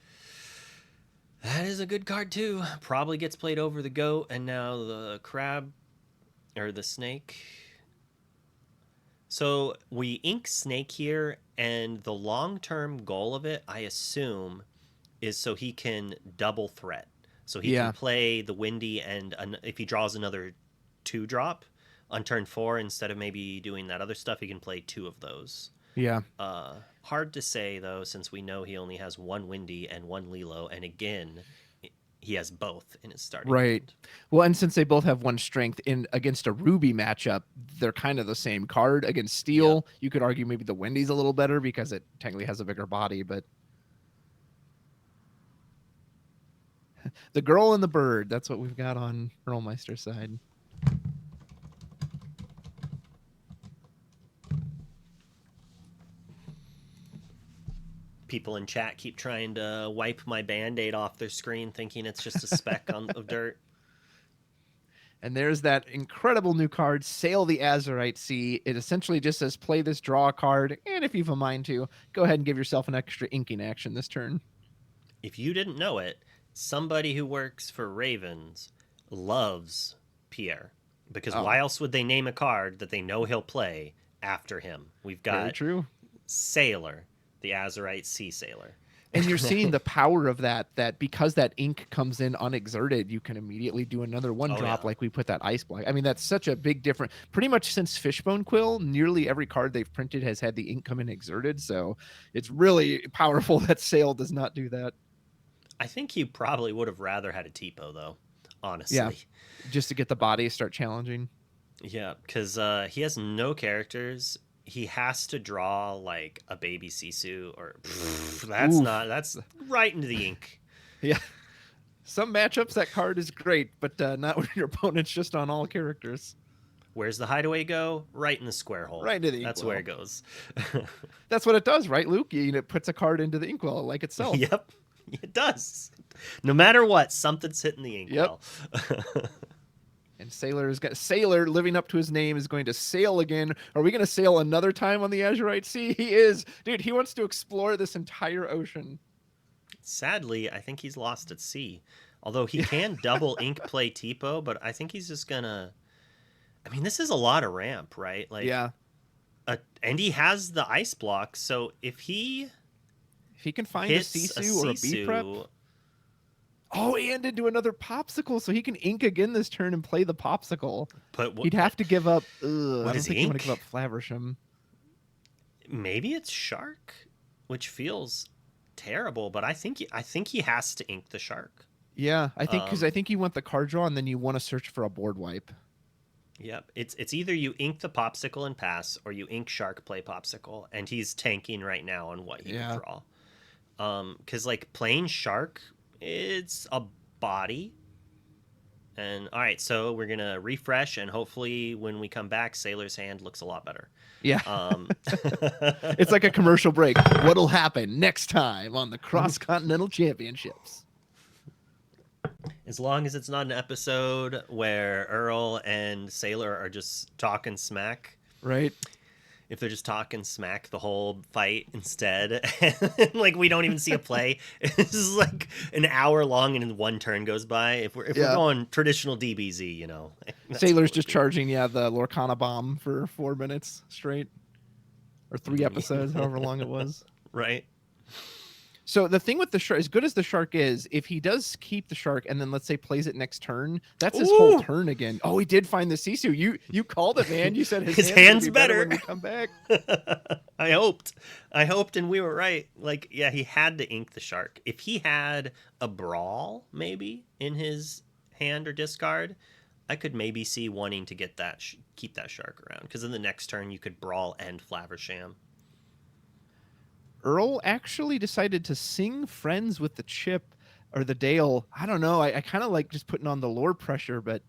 That is a good card too. Probably gets played over the goat, and now the crab or the snake. So we ink snake here, and the long-term goal of it, I assume, is so he can double threat. So he can play the Windy, and if he draws another 2-drop on turn 4, instead of maybe doing that other stuff, he can play 2 of those. Yeah. Hard to say, though, since we know he only has 1 Windy and 1 Lilo, and again, he has both in his starting hand. Well, and since they both have 1 strength against a Ruby matchup, they're kind of the same card. Against Steel, you could argue maybe the Wendy's a little better because it technically has a bigger body, but The girl and the bird. That's what we've got on Earlmeister's side. People in chat keep trying to wipe my Band-Aid off their screen, thinking it's just a speck of dirt. And there's that incredible new card, Sail the Azurite Sea. It essentially just says play this, draw a card, and if you've a mind to, go ahead and give yourself an extra inking action this turn. If you didn't know it, somebody who works for Ravens loves Pierre. Because why else would they name a card that they know he'll play after him? We've Very got true. Sailor, the Azurite Sea Sailor. And you're seeing the power of that because that ink comes in unexerted, you can immediately do another one drop like we put that ice block. I mean, that's such a big difference. Pretty much since Fishbone Quill, nearly every card they've printed has had the ink come in exerted. So it's really powerful that Sail does not do that. I think he probably would have rather had a Tipo, though, honestly. Yeah, just to get the body, start challenging. Yeah, because he has no characters. He has to draw like a baby Sisu, or that's right into the ink. Yeah. Some matchups that card is great, but not when your opponent's just on all characters. Where's the hideaway go? Right in the square hole. Right into the That's inkwell. where it goes. That's what it does, right, Luke? It puts a card into the inkwell like itself. Yep, it does. No matter what, something's hitting the inkwell. Yep. And Sailor living up to his name is going to sail again. Are we going to sail another time on the Azurite Sea? He is. Dude, he wants to explore this entire ocean. Sadly, I think he's lost at sea. Although he can double ink play Tipo, but I think he's just gonna... I mean, this is a lot of ramp, right? Like, yeah. And he has the ice block, so if he can find a Sisu or a B prep... Oh, and into another popsicle, so he can ink again this turn and play the popsicle. He'd have to give up... I don't think you want to give up Flaversham. Maybe it's Shark, which feels terrible, but I think he has to ink the Shark. Yeah, I think you want the card draw, and then you want to search for a board wipe. Yep, it's either you ink the popsicle and pass, or you ink Shark, play popsicle, and he's tanking right now on what he would draw. Because like playing Shark, it's a body. And all right, so we're gonna refresh, and hopefully when we come back, Sailor's hand looks a lot better. Yeah. It's like a commercial break. What'll happen next time on the Cross Continental Championships? As long as it's not an episode where Earl and Sailor are just talking smack. Right. If they're just talking smack the whole fight instead, and like we don't even see a play. This is like an hour long and one turn goes by. If we're going traditional DBZ, you know. Sailor's just charging, the Lorcana bomb for 4 minutes straight. Or 3 episodes, however long it was. Right. So the thing with the Shark, as good as the Shark is, if he does keep the Shark and then let's say plays it next turn, that's his whole turn again. Oh, he did find the Sisu. You called it, man. You said his hand's better when we come back. I hoped, and we were right. Like, yeah, he had to ink the Shark. If he had a Brawl maybe in his hand or discard, I could maybe see wanting to get that keep that Shark around, because in the next turn you could Brawl and Flaversham. Earl actually decided to sing Friends with the Chip or the Dale. I don't know. I kind of like just putting on the lore pressure, but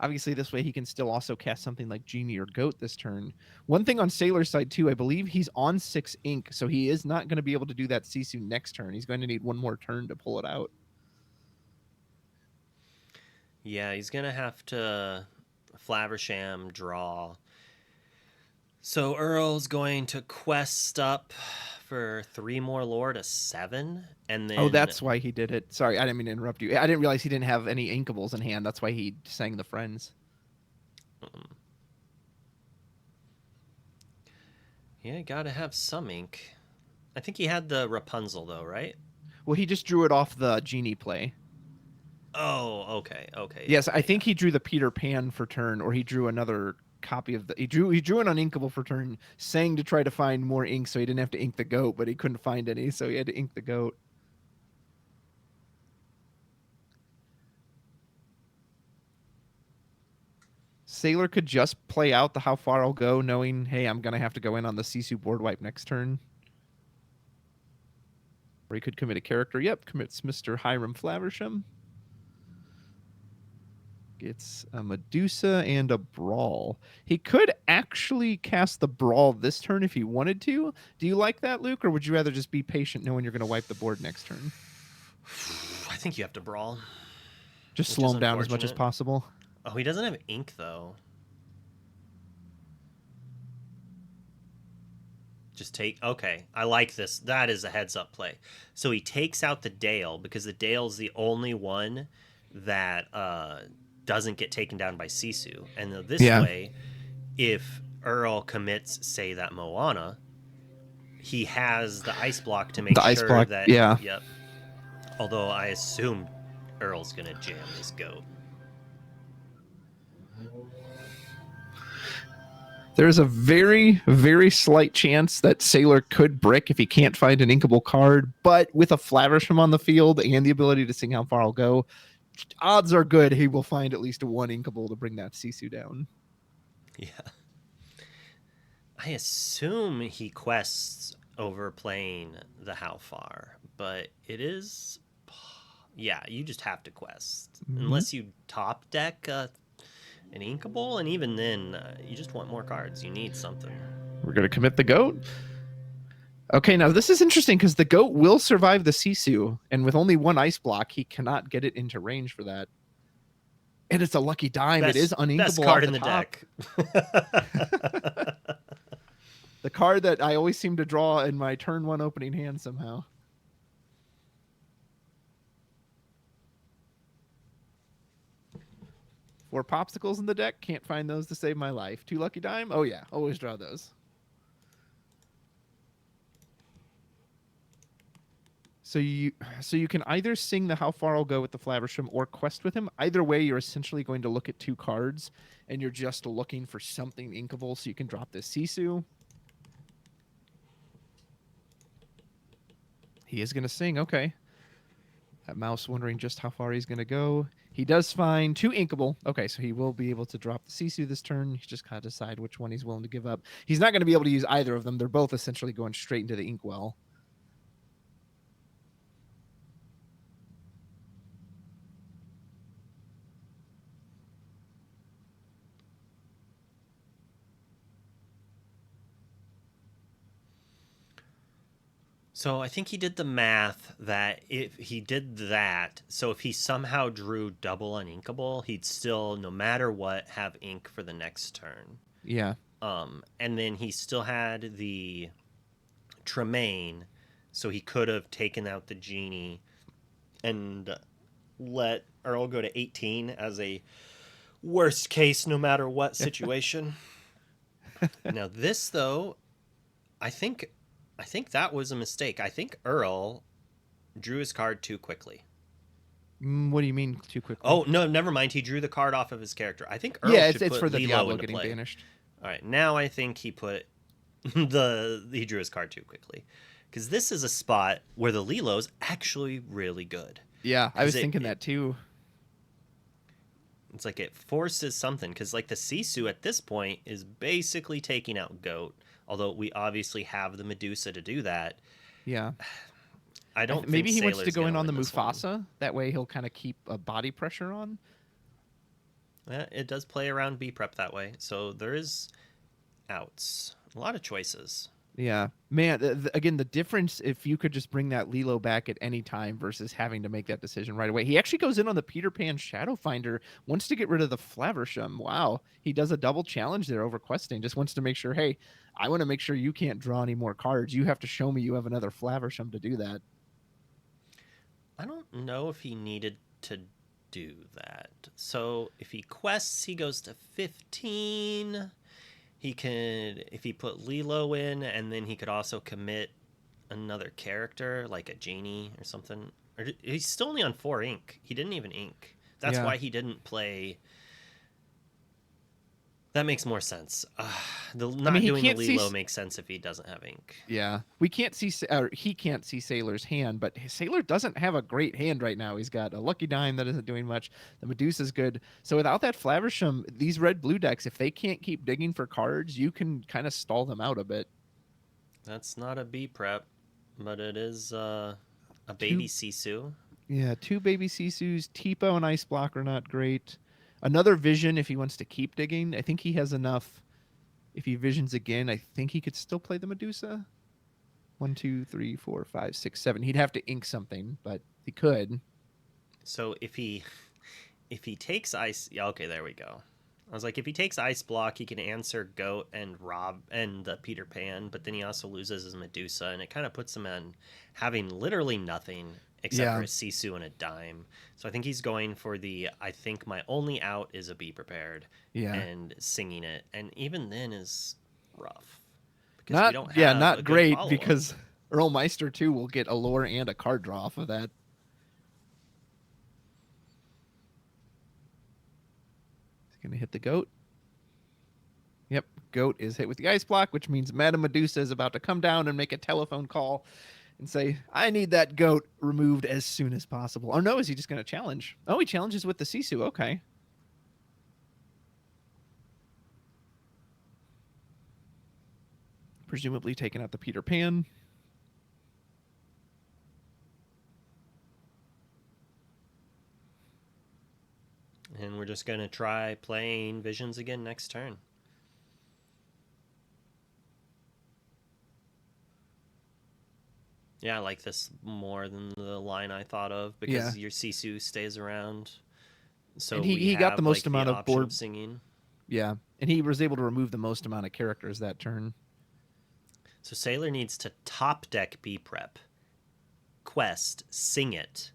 obviously this way he can still also cast something like Genie or Goat this turn. One thing on Sailor's side too, I believe he's on 6 ink, so he is not going to be able to do that Sisu next turn. He's going to need one more turn to pull it out. Yeah, he's going to have to Flaversham, draw. So Earl's going to quest up for 3 more lore to 7, and then... Oh, that's why he did it. Sorry, I didn't mean to interrupt you. I didn't realize he didn't have any inkables in hand. That's why he sang the Friends. Yeah, gotta have some ink. I think he had the Rapunzel, though, right? Well, he just drew it off the Genie play. Oh, okay. Yes, I think he drew the Peter Pan for turn, or he drew another... copy of he drew an uninkable for turn, saying to try to find more ink so he didn't have to ink the goat, but he couldn't find any, so he had to ink the goat. Sailor could just play out the how far I'll go, knowing, hey, I'm gonna have to go in on the Sisu board wipe next turn. Or he could commit a character. Yep, commits Mr. Hiram Flaversham. Gets a Medusa and a Brawl. He could actually cast the Brawl this turn if he wanted to. Do you like that, Luke, or would you rather just be patient knowing you're going to wipe the board next turn? I think you have to brawl. Just Which slow is him down as much as unfortunate. possible. Oh, he doesn't have ink, though. Just take... Okay, I like this. That is a heads-up play. So he takes out the Dale, because the Dale's the only one that doesn't get taken down by Sisu. And this way, if Earl commits, say, that Moana, he has the ice block to make The ice sure block, that... yeah. Yep. Although I assume Earl's going to jam this goat. There's a very, very slight chance that Sailor could brick if he can't find an inkable card, but with a Flaversham on the field and the ability to sing How Far I'll Go, odds are good he will find at least one inkable to bring that Sisu down. Yeah. I assume he quests over playing the How Far, but it is... Yeah, you just have to quest. Unless you top deck an inkable, and even then, you just want more cards. You need something. We're going to commit the goat. Okay, now this is interesting because the goat will survive the Sisu, and with only one ice block, he cannot get it into range for that. And it's a lucky dime. It is uninkable. Best card off in the top. deck. The card that I always seem to draw in my turn one opening hand somehow. Four popsicles in the deck. Can't find those to save my life. Two lucky dime. Oh yeah, always draw those. So you can either sing the How Far I'll Go with the Flaversham or quest with him. Either way, you're essentially going to look at two cards, and you're just looking for something inkable so you can drop this Sisu. He is going to sing. Okay. That mouse wondering just how far he's going to go. He does find two inkable. Okay, so he will be able to drop the Sisu this turn. He's just got to decide which one he's willing to give up. He's not going to be able to use either of them. They're both essentially going straight into the inkwell. So I think he did the math that if he did that, so if he somehow drew double uninkable, he'd still, no matter what, have ink for the next turn. Yeah. And then he still had the Tremaine, so he could have taken out the Genie and let Earl go to 18 as a worst case, no matter what situation. Now this, though, I think that was a mistake. I think Earl drew his card too quickly. What do you mean too quickly? Oh, no, never mind. He drew the card off of his character. I think Earl should it's put for the Lilo Diablo into getting play. banished. All right, now I think he put he drew his card too quickly. Because this is a spot where the Lilo's actually really good. Yeah, I was 'Cause thinking that too. It's like it forces something. Because like the Sisu at this point is basically taking out Goat. Although we obviously have the Medusa to do that. Yeah. I don't Maybe think he wants to Sailor's go in gonna on the win this one. Mufasa. That way he'll kind of keep a body pressure on. Yeah, it does play around B prep that way. So there is outs. A lot of choices. Yeah. Man, again, the difference if you could just bring that Lilo back at any time versus having to make that decision right away. He actually goes in on the Peter Pan Shadow Finder, wants to get rid of the Flaversham. Wow. He does a double challenge there over questing. Just wants to make sure, hey, I want to make sure you can't draw any more cards. You have to show me you have another Flaversham to do that. I don't know if he needed to do that. So if he quests, he goes to 15. He could, if he put Lilo in, and then he could also commit another character, like a Genie or something. Or he's still only on 4 ink. He didn't even ink. That's why he didn't play. That makes more sense. Doing the Lilo makes sense if he doesn't have ink. Yeah, we can't see, or he can't see Sailor's hand, but Sailor doesn't have a great hand right now. He's got a Lucky Dime that isn't doing much. The Medusa's good. So without that Flaversham, these red-blue decks, if they can't keep digging for cards, you can kind of stall them out a bit. That's not a B prep, but it is. A baby Sisu. Yeah, 2 baby Sisus. Tipo and Ice Block are not great. Another Vision if he wants to keep digging. I think he has enough. If he Visions again, I think he could still play the Medusa. 1, 2, 3, 4, 5, 6, 7. He'd have to ink something, but he could. So if he takes ice, yeah, okay, there we go. I was like, if he takes Ice Block, he can answer Goat and Rob and Peter Pan, but then he also loses his Medusa, and it kind of puts him in having literally nothing except for a Sisu and a dime. So I think he's going for I think my only out is a Be Prepared, and singing it, and even then is rough. Because we don't have not a good great follow-up. because Earlmeister too will get a lore and a card draw off of that. Gonna hit the Goat. Yep, Goat is hit with the Ice Block, which means Madame Medusa is about to come down and make a telephone call and say, I need that Goat removed as soon as possible. Or no, is he just gonna challenge? Oh, he challenges with the Sisu, okay. Presumably taking out the Peter Pan. And we're just going to try playing Visions again next turn. Yeah, I like this more than the line I thought of because your Sisu stays around. So and he got the most amount of board singing. Yeah, and he was able to remove the most amount of characters that turn. So Sailor needs to top deck B Prep, quest, sing it,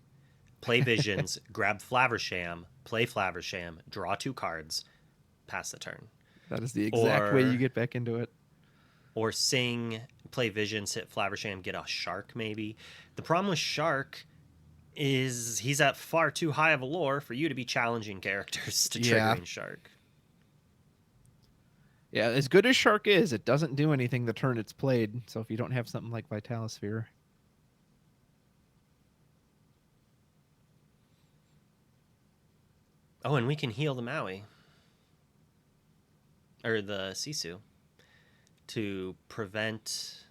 play Visions, grab Flaversham, play Flaversham, draw 2 cards, pass the turn. That is the exact way you get back into it. Or sing, play Visions, hit Flaversham, get a Shark maybe. The problem with Shark is he's at far too high of a lore for you to be challenging characters to triggering Shark. Yeah, as good as Shark is, it doesn't do anything the turn it's played. So if you don't have something like Vitalosphere. Oh, and we can heal the Maui. Or the Sisu. To prevent...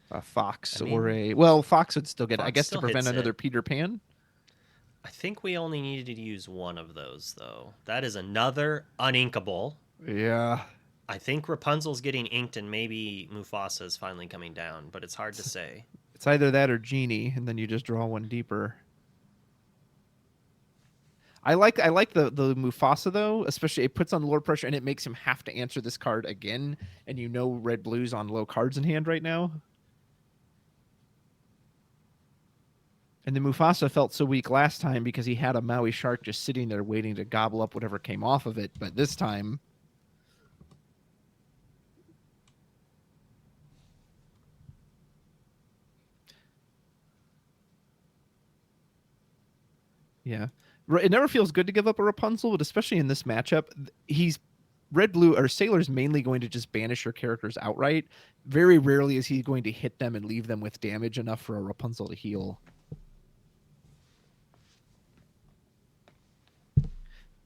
a Fox or a... Well, Fox would still get it. I guess to prevent another Peter Pan. I think we only needed to use one of those, though. That is another uninkable. Yeah. I think Rapunzel's getting inked and maybe Mufasa is finally coming down, but it's hard to say. It's either that or Genie, and then you just draw one deeper. I like the Mufasa, though, especially it puts on lore pressure, and it makes him have to answer this card again, and you know red-blue's on low cards in hand right now. And then Mufasa felt so weak last time because he had a Maui shark just sitting there waiting to gobble up whatever came off of it, but this time... Yeah. It never feels good to give up a Rapunzel, but especially in this matchup, he's red-blue or Sailor's mainly going to just banish your characters outright. Very rarely is he going to hit them and leave them with damage enough for a Rapunzel to heal.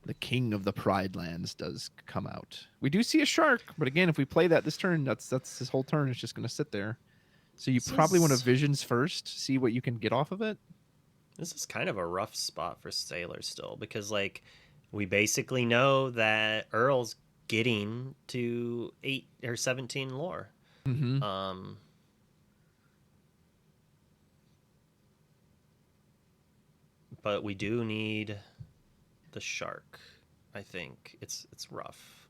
The King of the Pride Lands does come out. We do see a shark, but again, if we play that this turn, that's his whole turn. It's just going to sit there. So you probably want to Visions first, see what you can get off of it. This is kind of a rough spot for Sailor still because, like, we basically know that Earl's getting to 8 or 17 lore. Mm-hmm. But we do need the shark. I think it's rough.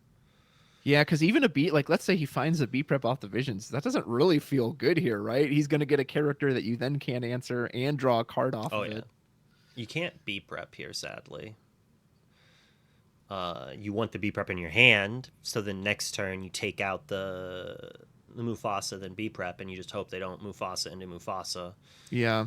Yeah, because even a beat, like, let's say he finds a B prep off the Visions. That doesn't really feel good here, right? He's going to get a character that you then can't answer and draw a card off of it. You can't B prep here, sadly. You want the B prep in your hand, so then next turn you take out the Mufasa, then B prep, and you just hope they don't Mufasa into Mufasa. Yeah.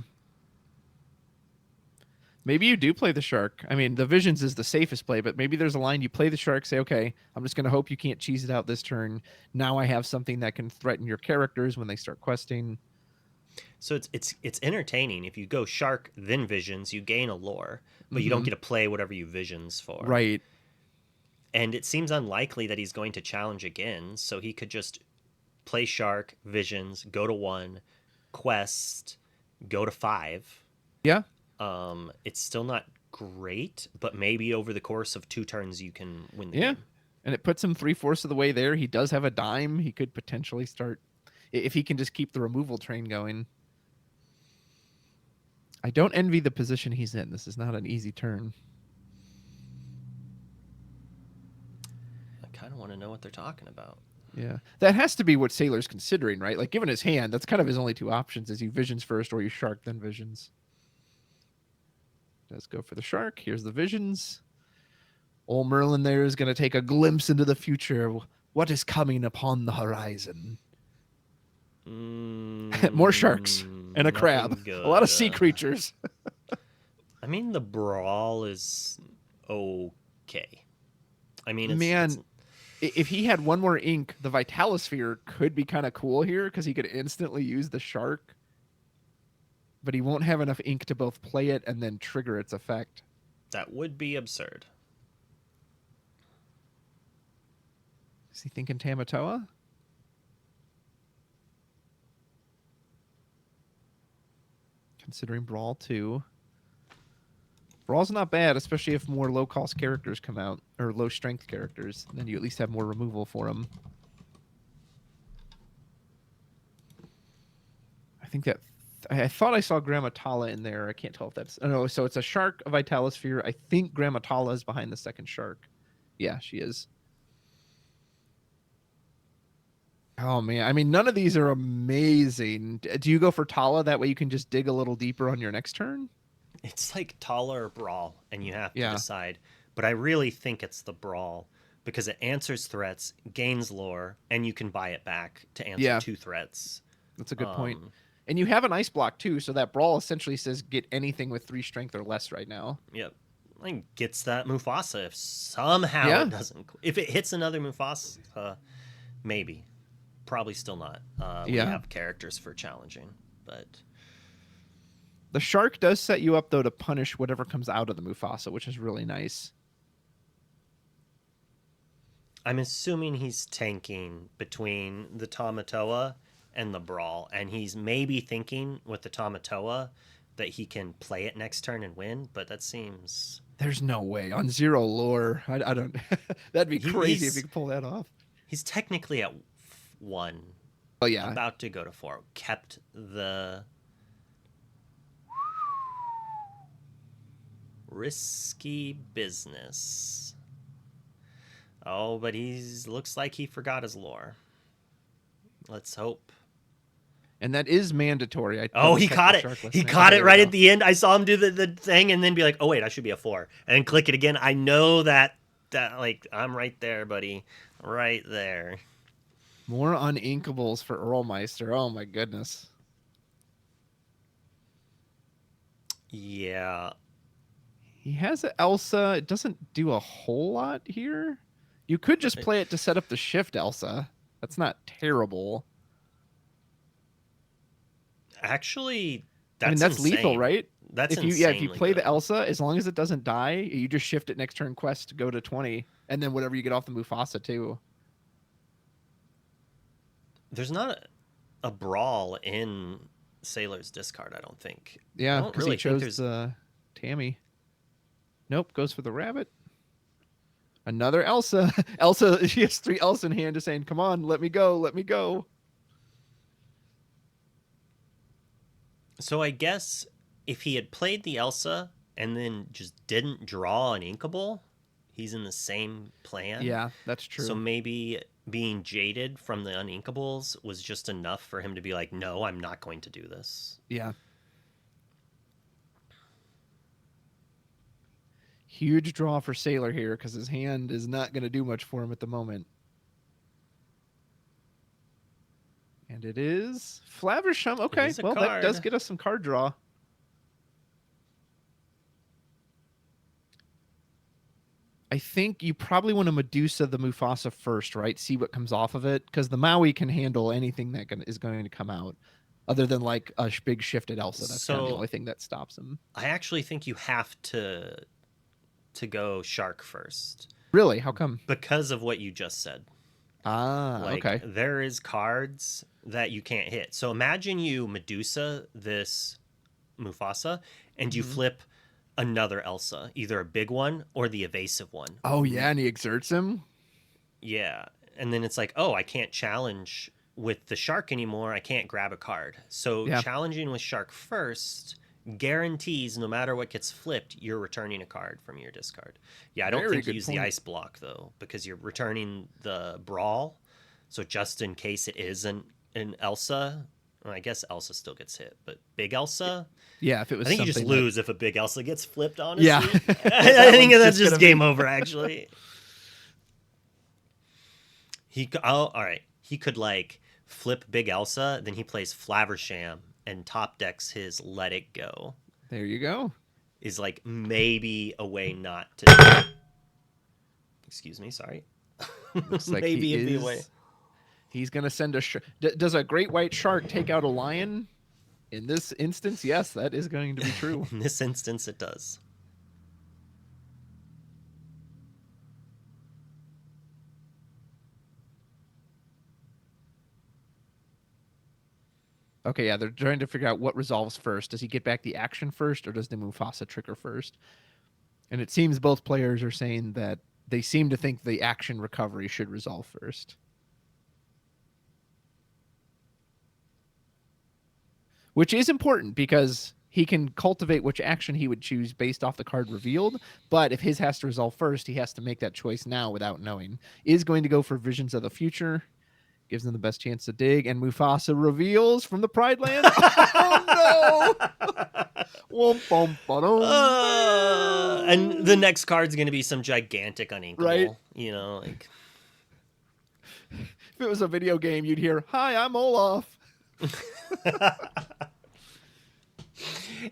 Maybe you do play the shark. I mean, the Visions is the safest play, but maybe there's a line you play the shark, say, okay, I'm just going to hope you can't cheese it out this turn. Now I have something that can threaten your characters when they start questing. So it's entertaining. If you go shark, then Visions, you gain a lore, but you don't get to play whatever you Visions for. Right. And it seems unlikely that he's going to challenge again, so he could just play shark, Visions, go to 1, quest, go to 5. Yeah. It's still not great, but maybe over the course of 2 turns you can win the Yeah. game. And it puts him 3/4 of the way there. He does have a dime. He could potentially start, if he can just keep the removal train going. I don't envy the position he's in. This is not an easy turn. I kind of want to know what they're talking about. Yeah. That has to be what Sailor's considering, right? Like, given his hand, that's kind of his only 2 options, is you visions first or you shark, then visions. Does go for the shark. Here's the visions. Old Merlin there is going to take a glimpse into the future. What is coming upon the horizon? More sharks and a crab. Good. A lot of sea creatures. I mean, the brawl is okay. I mean, Man, if he had one more ink, the Vitalosphere could be kind of cool here because he could instantly use the shark. But he won't have enough ink to both play it and then trigger its effect. that would be absurd. Is he thinking Tamatoa? Considering Brawl 2. Brawl's not bad, especially if more low-cost characters come out, or low-strength characters. Then you at least have more removal for them. I think that... I thought I saw Grammatala in there. I can't tell if that's... Oh, no, so it's a shark, a Vitalosphere. I think Grammatala is behind the second shark. Yeah, she is. Oh, man. I mean, none of these are amazing. Do you go for Tala? That way you can just dig a little deeper on your next turn? It's like Tala or Brawl, and you have to Yeah. decide. But I really think it's the Brawl, because it answers threats, gains lore, and you can buy it back to answer Yeah. 2 threats. That's a good point. And you have an ice block, too, so that Brawl essentially says get anything with 3 strength or less right now. Yep. Like, gets that Mufasa if somehow Yeah. it doesn't... If it hits another Mufasa, maybe. Probably still not. We Yeah. have characters for challenging, but... The shark does set you up, though, to punish whatever comes out of the Mufasa, which is really nice. I'm assuming he's tanking between the Tamatoa and the Brawl, and he's maybe thinking with the Tamatoa that he can play it next turn and win, but that seems... There's no way. On 0 lore, I don't... That'd be crazy if He's- you could pull that off. He's technically at 1, Oh, yeah. about to go to 4. Kept the... Risky business. Oh, but looks like he forgot his lore. Let's hope. And that is mandatory. I Oh, he checked caught the it. shark list He and I- caught okay, it there right we at go. the end. I saw him do the thing and then be like, oh, wait, I should be a 4. And then click it again. I know that like, I'm right there, buddy. Right there. More uninkables for Earlmeister. Oh, my goodness. Yeah. He has an Elsa. It doesn't do a whole lot here. You could just play it to set up the shift Elsa. That's not terrible. Actually, I mean, that's lethal, insane. right? That's if you insanely play the good. Elsa, as long as it doesn't die, you just shift it next turn quest to go to 20, and then whatever you get off the Mufasa too. There's not a brawl in Sailor's discard, I don't think. Yeah, I don't because really he think chose there's... Tammy. Nope, goes for the rabbit. Another Elsa. Elsa, she has 3 Elsa in hand, just saying, "Come on, let me go, let me go." So I guess if he had played the Elsa and then just didn't draw an Inkable, he's in the same plan. Yeah, that's true. So maybe being jaded from the Uninkables was just enough for him to be like, no, I'm not going to do this. Yeah. Huge draw for Sailor here because his hand is not going to do much for him at the moment. And it is Flaversham. Okay, is a well, that does card. get us some card draw. I think you probably want to Medusa the Mufasa first, right? See what comes off of it, because the Maui can handle anything that is going to come out, other than like a big shifted Elsa. That's kind of the So- only thing that stops him. I actually think you have to go Shark first Really? How come? because of what you just said. Ah, Like, okay. there is cards that you can't hit. So imagine you Medusa this Mufasa, and you Mhm. flip another Elsa, either a big one or the evasive one. Oh yeah, and he exerts him. Yeah. And then it's like, oh, I can't challenge with the shark anymore. I can't grab a card. So Yeah. challenging with shark first guarantees no matter what gets flipped, you're returning a card from your discard. Yeah, I don't Very think you good use the point. ice block though, because you're returning the brawl. So just in case it is an Elsa, well, I guess Elsa still gets hit, but big Elsa, Yeah, if it was I think you just something that- lose if a big Elsa gets flipped, honestly. Yeah. I think one's that's just just gonna game be- over, actually. All right. He could like flip Big Elsa, then he plays Flaversham and top decks his Let It Go. There you go. Is like maybe a way not to. Excuse me, sorry. Looks like maybe he it'd be a is. way. He's gonna send a. Does a great white shark take out a lion? In this instance, yes, that is going to be true. In this instance, it does. Okay, yeah, they're trying to figure out what resolves first. Does he get back the action first, or does the Mufasa trigger first? And it seems both players are saying that they seem to think the action recovery should resolve first. Which is important because he can cultivate which action he would choose based off the card revealed. But if his has to resolve first, he has to make that choice now without knowing. Is going to go for Visions of the Future. Gives them the best chance to dig. And Mufasa reveals from the Pride Land. Oh, no! Womp, womp, ba-dum. And the next card's going to be some gigantic uninkable. Right. You know, like. If it was a video game, you'd hear, "Hi, I'm Olaf."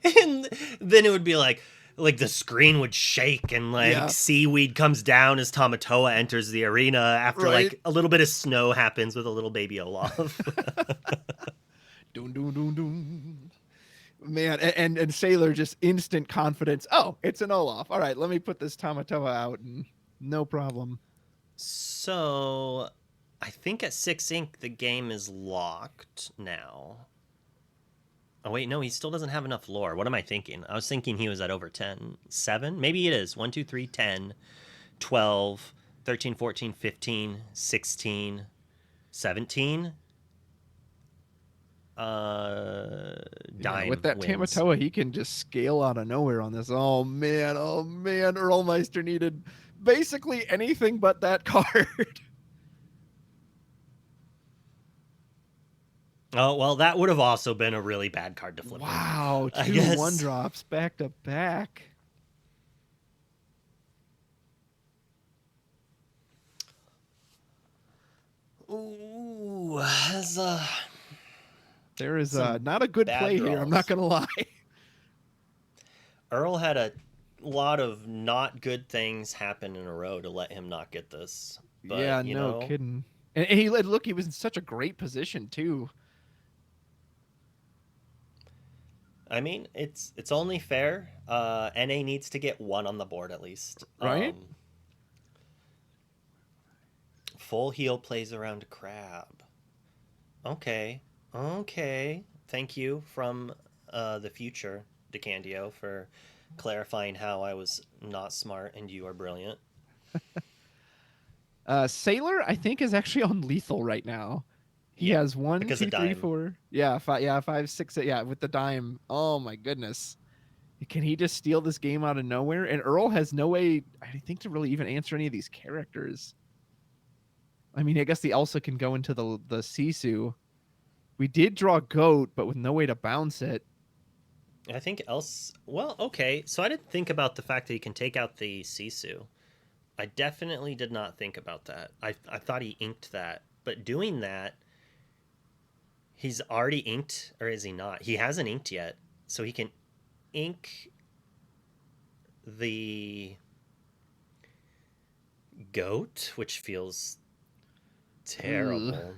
And then it would be like the screen would shake and like Yeah. seaweed comes down as Tamatoa enters the arena after Right. like a little bit of snow happens with a little baby Olaf. Dun, dun, dun, dun. Man, and Sailor just instant confidence. Oh, it's an Olaf. All right, let me put this Tamatoa out, and no problem. So I think at 6 ink the game is locked now. Oh wait, no, he still doesn't have enough lore. What am I thinking? I was thinking he was at over 10. 7? Maybe it is. 1, 2, 3, 10, 12, 13, 14, 15, 16, 17. Dime With that wins. Tamatoa, he can just scale out of nowhere on this. Oh man, Earlmeister needed basically anything but that card. Oh, well, that would have also been a really bad card to flip. Wow, I 2 guess. 1-drops back to back. Ooh, that's There is Some not a good bad play here. I'm not draws. gonna lie. Earl had a lot of not good things happen in a row to let him not get this. But, yeah, you no know, kidding. And he look, he was in such a great position too. I mean, it's only fair. NA needs to get 1 on the board at least. Right? Full heal plays around crab. Okay. Thank you from the future, DeCandio, for clarifying how I was not smart and you are brilliant. Sailor, I think, is actually on lethal right now. He has 1, 2, because 3, of dime. 4. Yeah, 5, 6. Yeah, with the dime. Oh my goodness. Can he just steal this game out of nowhere? And Earl has no way, I think, to really even answer any of these characters. I mean, I guess the Elsa can go into the Sisu. We did draw Goat, but with no way to bounce it. I think else. Well, okay. So I didn't think about the fact that he can take out the Sisu. I definitely did not think about that. I thought he inked that, but doing that, he's already inked, or is he not? He hasn't inked yet, so he can ink the Goat, which feels terrible.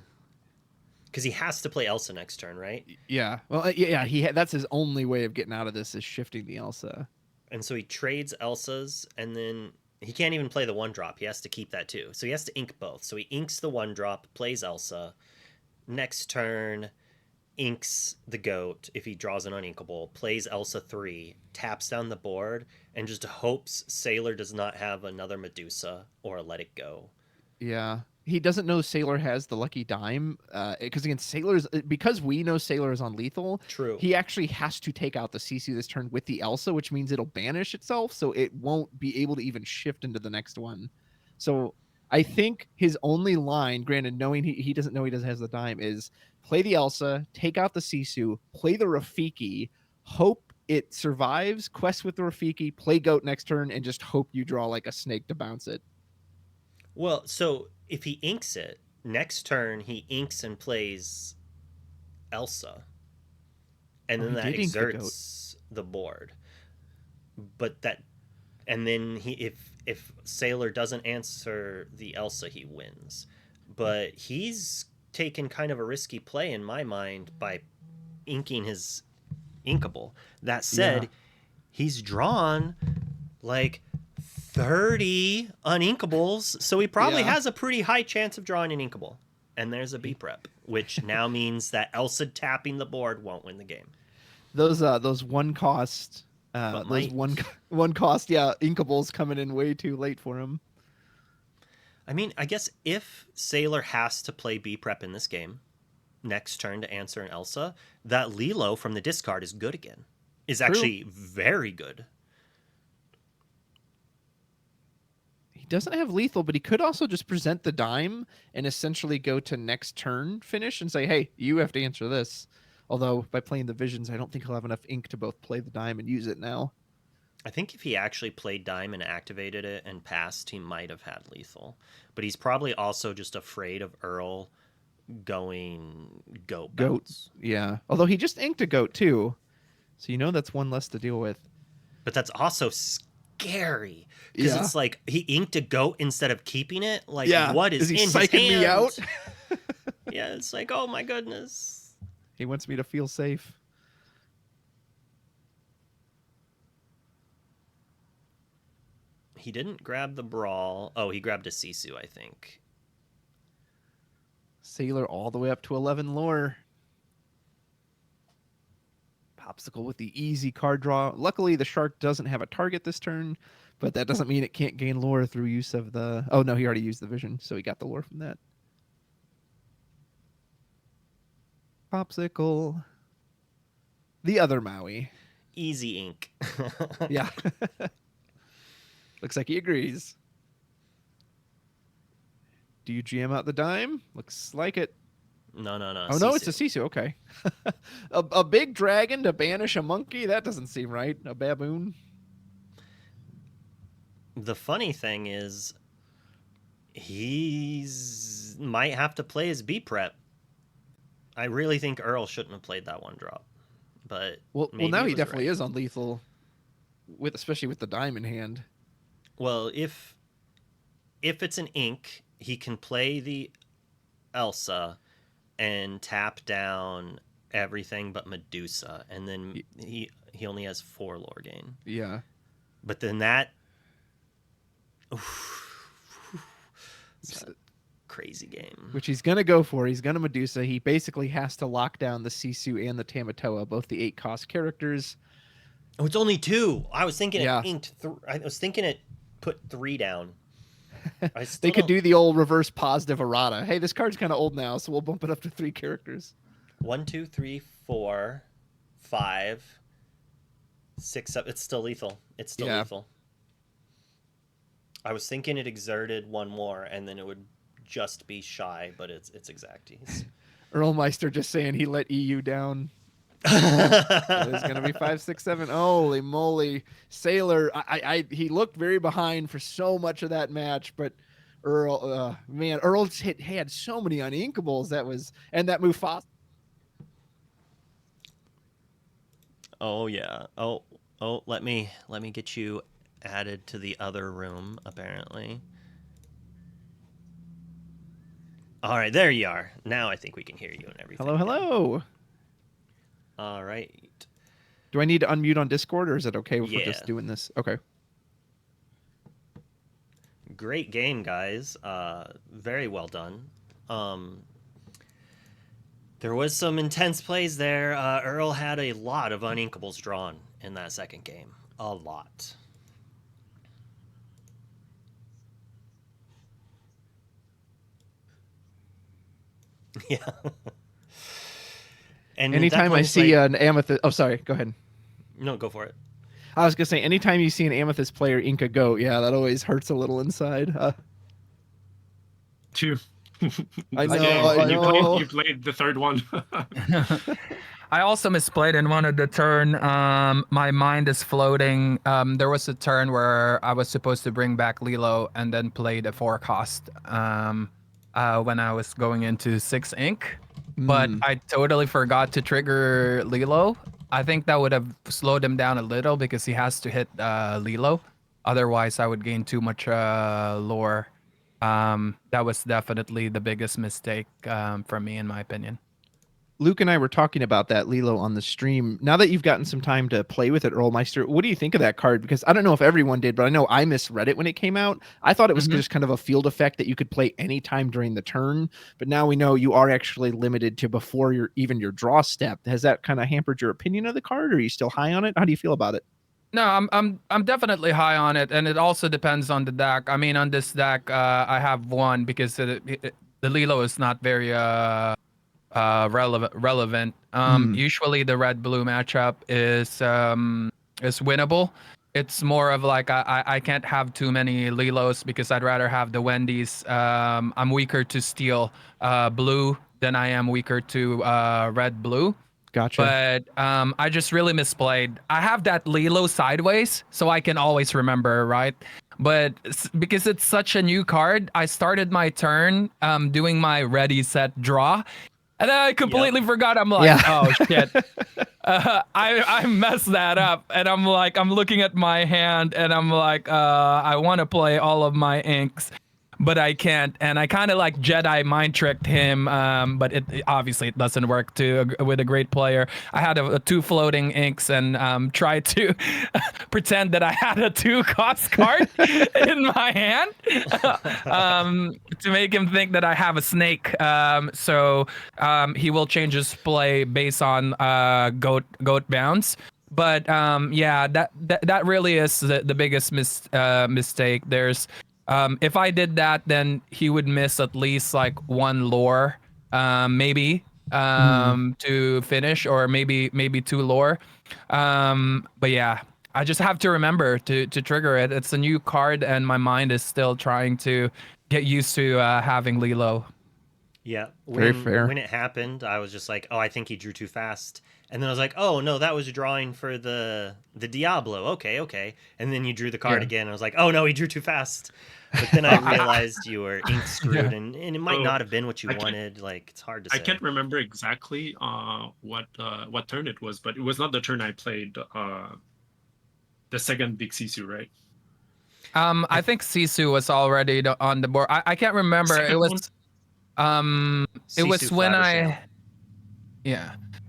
Because he has to play Elsa next turn, right? Yeah. Well, yeah. That's his only way of getting out of this is shifting the Elsa. And so he trades Elsa's, and then he can't even play the 1-drop. He has to keep that too. So he has to ink both. So he inks the 1-drop, plays Elsa. Next turn, inks the goat if he draws an uninkable, plays Elsa 3, taps down the board, and just hopes Sailor does not have another Medusa or a Let It Go. Yeah. He doesn't know Sailor has the lucky dime, because again, because we know Sailor is on lethal. True. He actually has to take out the CC this turn with the Elsa, which means it'll banish itself, so it won't be able to even shift into the next one. So I think his only line, granted, knowing he doesn't know he has the dime, is play the Elsa, take out the Sisu, play the Rafiki, hope it survives, quest with the Rafiki, play goat next turn, and just hope you draw like a snake to bounce it. Well, so if he inks it, next turn he inks and plays Elsa. And then that exerts the board. But that, and then if Sailor doesn't answer the Elsa, he wins. But he's taken kind of a risky play in my mind by inking his inkable. That said, he's drawn like 30 uninkables, so he probably has a pretty high chance of drawing an inkable. And there's a B prep, which now means that Elsa tapping the board won't win the game. Those one cost inkables coming in way too late for him. I mean, I guess if Sailor has to play B prep in this game, next turn to answer an Elsa, that Lilo from the discard is good again. Is actually very good. He doesn't have lethal, but he could also just present the dime and essentially go to next turn finish and say, hey, you have to answer this. Although by playing the visions, I don't think he'll have enough ink to both play the dime and use it now. I think if he actually played dime and activated it and passed, he might have had lethal. But he's probably also just afraid of Earl going goat bounce. Yeah. Although he just inked a goat too. So you know that's one less to deal with. But that's also scary. Because it's like he inked a goat instead of keeping it. Like, what is he in psyching his hand? me out? Yeah, it's like, oh my goodness. He wants me to feel safe. He didn't grab the brawl. Oh, he grabbed a Sisu, I think. Sailor all the way up to 11 lore. Popsicle with the easy card draw. Luckily, the shark doesn't have a target this turn, but that doesn't mean it can't gain lore through use of the... Oh, no, he already used the vision, so he got the lore from that. Popsicle. The other Maui. Easy ink. Yeah. Looks like he agrees. Do you GM out the dime? Looks like it. No. Oh, no, it's a Sisu. Okay. a big dragon to banish a monkey? That doesn't seem right. A baboon? The funny thing is, he's might have to play his B prep. I really think Earl shouldn't have played that one drop. But well now he definitely is on lethal, especially with the dime in hand. Well, if it's an ink, he can play the Elsa and tap down everything but Medusa, and then he only has 4 lore gain. Yeah. But then that it's a crazy game. Which he's gonna go for. He's gonna Medusa. He basically has to lock down the Sisu and the Tamatoa, both the 8 cost characters. Oh, it's only 2. I was thinking it inked. I was thinking it put 3 down. They could do the old reverse positive errata. Hey, this card's kind of old now, so we'll bump it up to 3 characters. 1, 2, 3, 4, 5, 6, 7. It's still lethal. It's still lethal. I was thinking it exerted 1 more, and then it would just be shy, but it's exacties. Earlmeister just saying he let EU down. It's gonna be 5, 6, 7. Holy moly! Sailor, he looked very behind for so much of that match, but Earl, Earl had so many uninkables. And that Mufasa. Oh yeah. Oh, let me get you added to the other room. Apparently. All right, there you are. Now I think we can hear you and everything. Hello. All right. Do I need to unmute on Discord, or is it okay if we're just doing this? Okay. Great game, guys. Very well done. There was some intense plays there. Earl had a lot of uninkables drawn in that second game. A lot. Yeah. And Anytime I see an Amethyst... Oh, sorry. Go ahead. No, go for it. I was going to say, anytime you see an Amethyst player ink a goat, yeah, that always hurts a little inside. Two. I know. You played the third one. I also misplayed in one of the turn. My mind is floating. There was a turn where I was supposed to bring back Lilo and then played a 4-cost when I was going into 6 ink. But I totally forgot to trigger Lilo. I think that would have slowed him down a little because he has to hit Lilo. Otherwise, I would gain too much lore. That was definitely the biggest mistake for me, in my opinion. Luke and I were talking about that Lilo on the stream. Now that you've gotten some time to play with it, Earlmeister, what do you think of that card? Because I don't know if everyone did, but I know I misread it when it came out. I thought it was just kind of a field effect that you could play anytime during the turn, but now we know you are actually limited to before even your draw step. Has that kind of hampered your opinion of the card, or are you still high on it? How do you feel about it? No, I'm definitely high on it, and it also depends on the deck. I mean, on this deck, I have one because the Lilo is not very relevant. Usually the red-blue matchup is winnable. It's more of like I can't have too many Lilos because I'd rather have the Wendy's. I'm weaker to steel blue than I am weaker to red-blue. Gotcha. But I just really misplayed. I have that Lilo sideways, so I can always remember, right? But because it's such a new card, I started my turn doing my ready, set, draw. And then I completely forgot. I'm like, oh, shit. I messed that up. And I'm like, I'm looking at my hand, and I'm like, I want to play all of my inks, but I can't. And I kind of like Jedi mind tricked him, but obviously it doesn't work with a great player. I had a 2 floating inks and tried to pretend that I had a 2-cost card in my hand to make him think that I have a snake. So he will change his play based on goat bounce. But yeah, that really is the biggest mistake. There's if I did that, then he would miss at least like 1 lore, maybe to finish, or maybe 2 lore. But yeah, I just have to remember to trigger it. It's a new card, and my mind is still trying to get used to having Lilo. Yeah, very fair. When it happened, I was just like, oh, I think he drew too fast. And then I was like, oh, no, that was a drawing for the Diablo. Okay. And then you drew the card again. I was like, oh, no, he drew too fast. But then I realized you were ink screwed, and it might not have been what you wanted. Like, it's hard to say. I can't remember exactly what turn it was, but it was not the turn I played the second big Sisu, right? I think Sisu was already on the board. I can't remember. It was when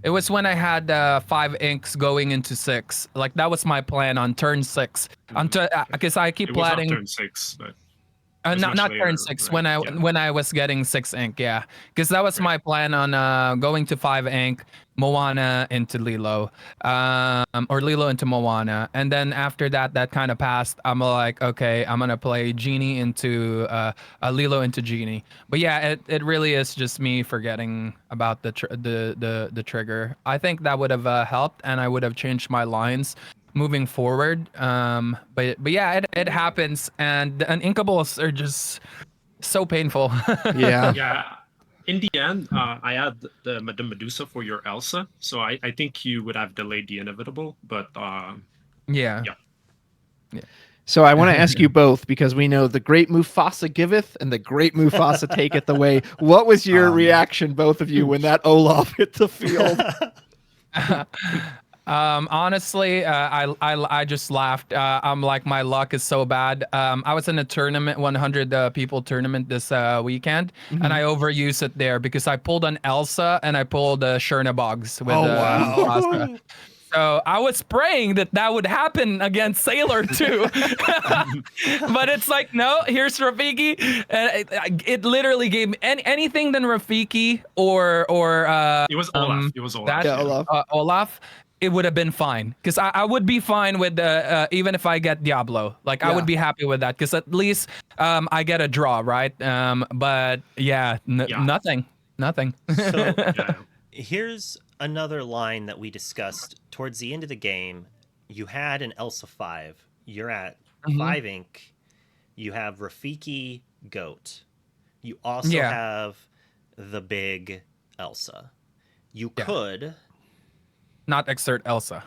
it was when I had 5 inks going into 6. Like, that was my plan on turn 6. Because I keep planning. It was not turn 6, but not later, turn 6, right? when I was getting 6 ink, yeah, because that was my plan on going to 5 ink, Moana into Lilo, or Lilo into Moana, and then after that kind of passed. I'm like, okay, I'm gonna play Genie into Lilo into Genie. But yeah, it really is just me forgetting about the trigger. I think that would have helped, and I would have changed my lines moving forward. But yeah, it happens, and inkables are just so painful. Yeah. In the end, I had the Medusa for your Elsa, so I think you would have delayed the inevitable, but yeah. So I want to ask you both, because we know the great Mufasa giveth and the great Mufasa taketh away. What was your reaction, both of you, when that Olaf hit the field? Honestly, I just laughed. I'm like, my luck is so bad. I was in a tournament, 100 people tournament this weekend, and I overused it there because I pulled an Elsa and I pulled Chernabogs with Mufasa. So I was praying that would happen against Sailor too. But it's like, no, here's Rafiki. It literally gave me anything than Rafiki or It was Olaf. It was Olaf. that, Yeah, Olaf. Olaf. It would have been fine because I would be fine with even if I get Diablo. Like I Yeah. would be happy with that because at least I get a draw, right? But yeah, nothing. So Yeah. here's another line that we discussed towards the end of the game. You had an Elsa 5. You're at 5 ink. You have Rafiki Goat. You also Yeah. have the big Elsa. You could, Not exert Elsa.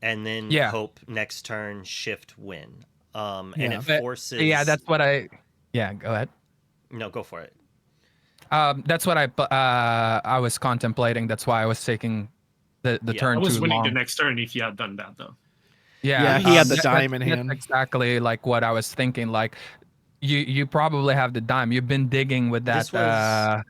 and then Yeah. hope next turn shift win. And Yeah. it But- forces. Yeah, that's what I. Yeah, go ahead. No, go for it. That's what I was contemplating. That's why I was taking the Yeah, turn I was too winning long. the next turn if you had done that though. Yeah, he had the that- dime in that's hand. exactly like what I was thinking. Like, you probably have the dime. You've been digging with that. This was-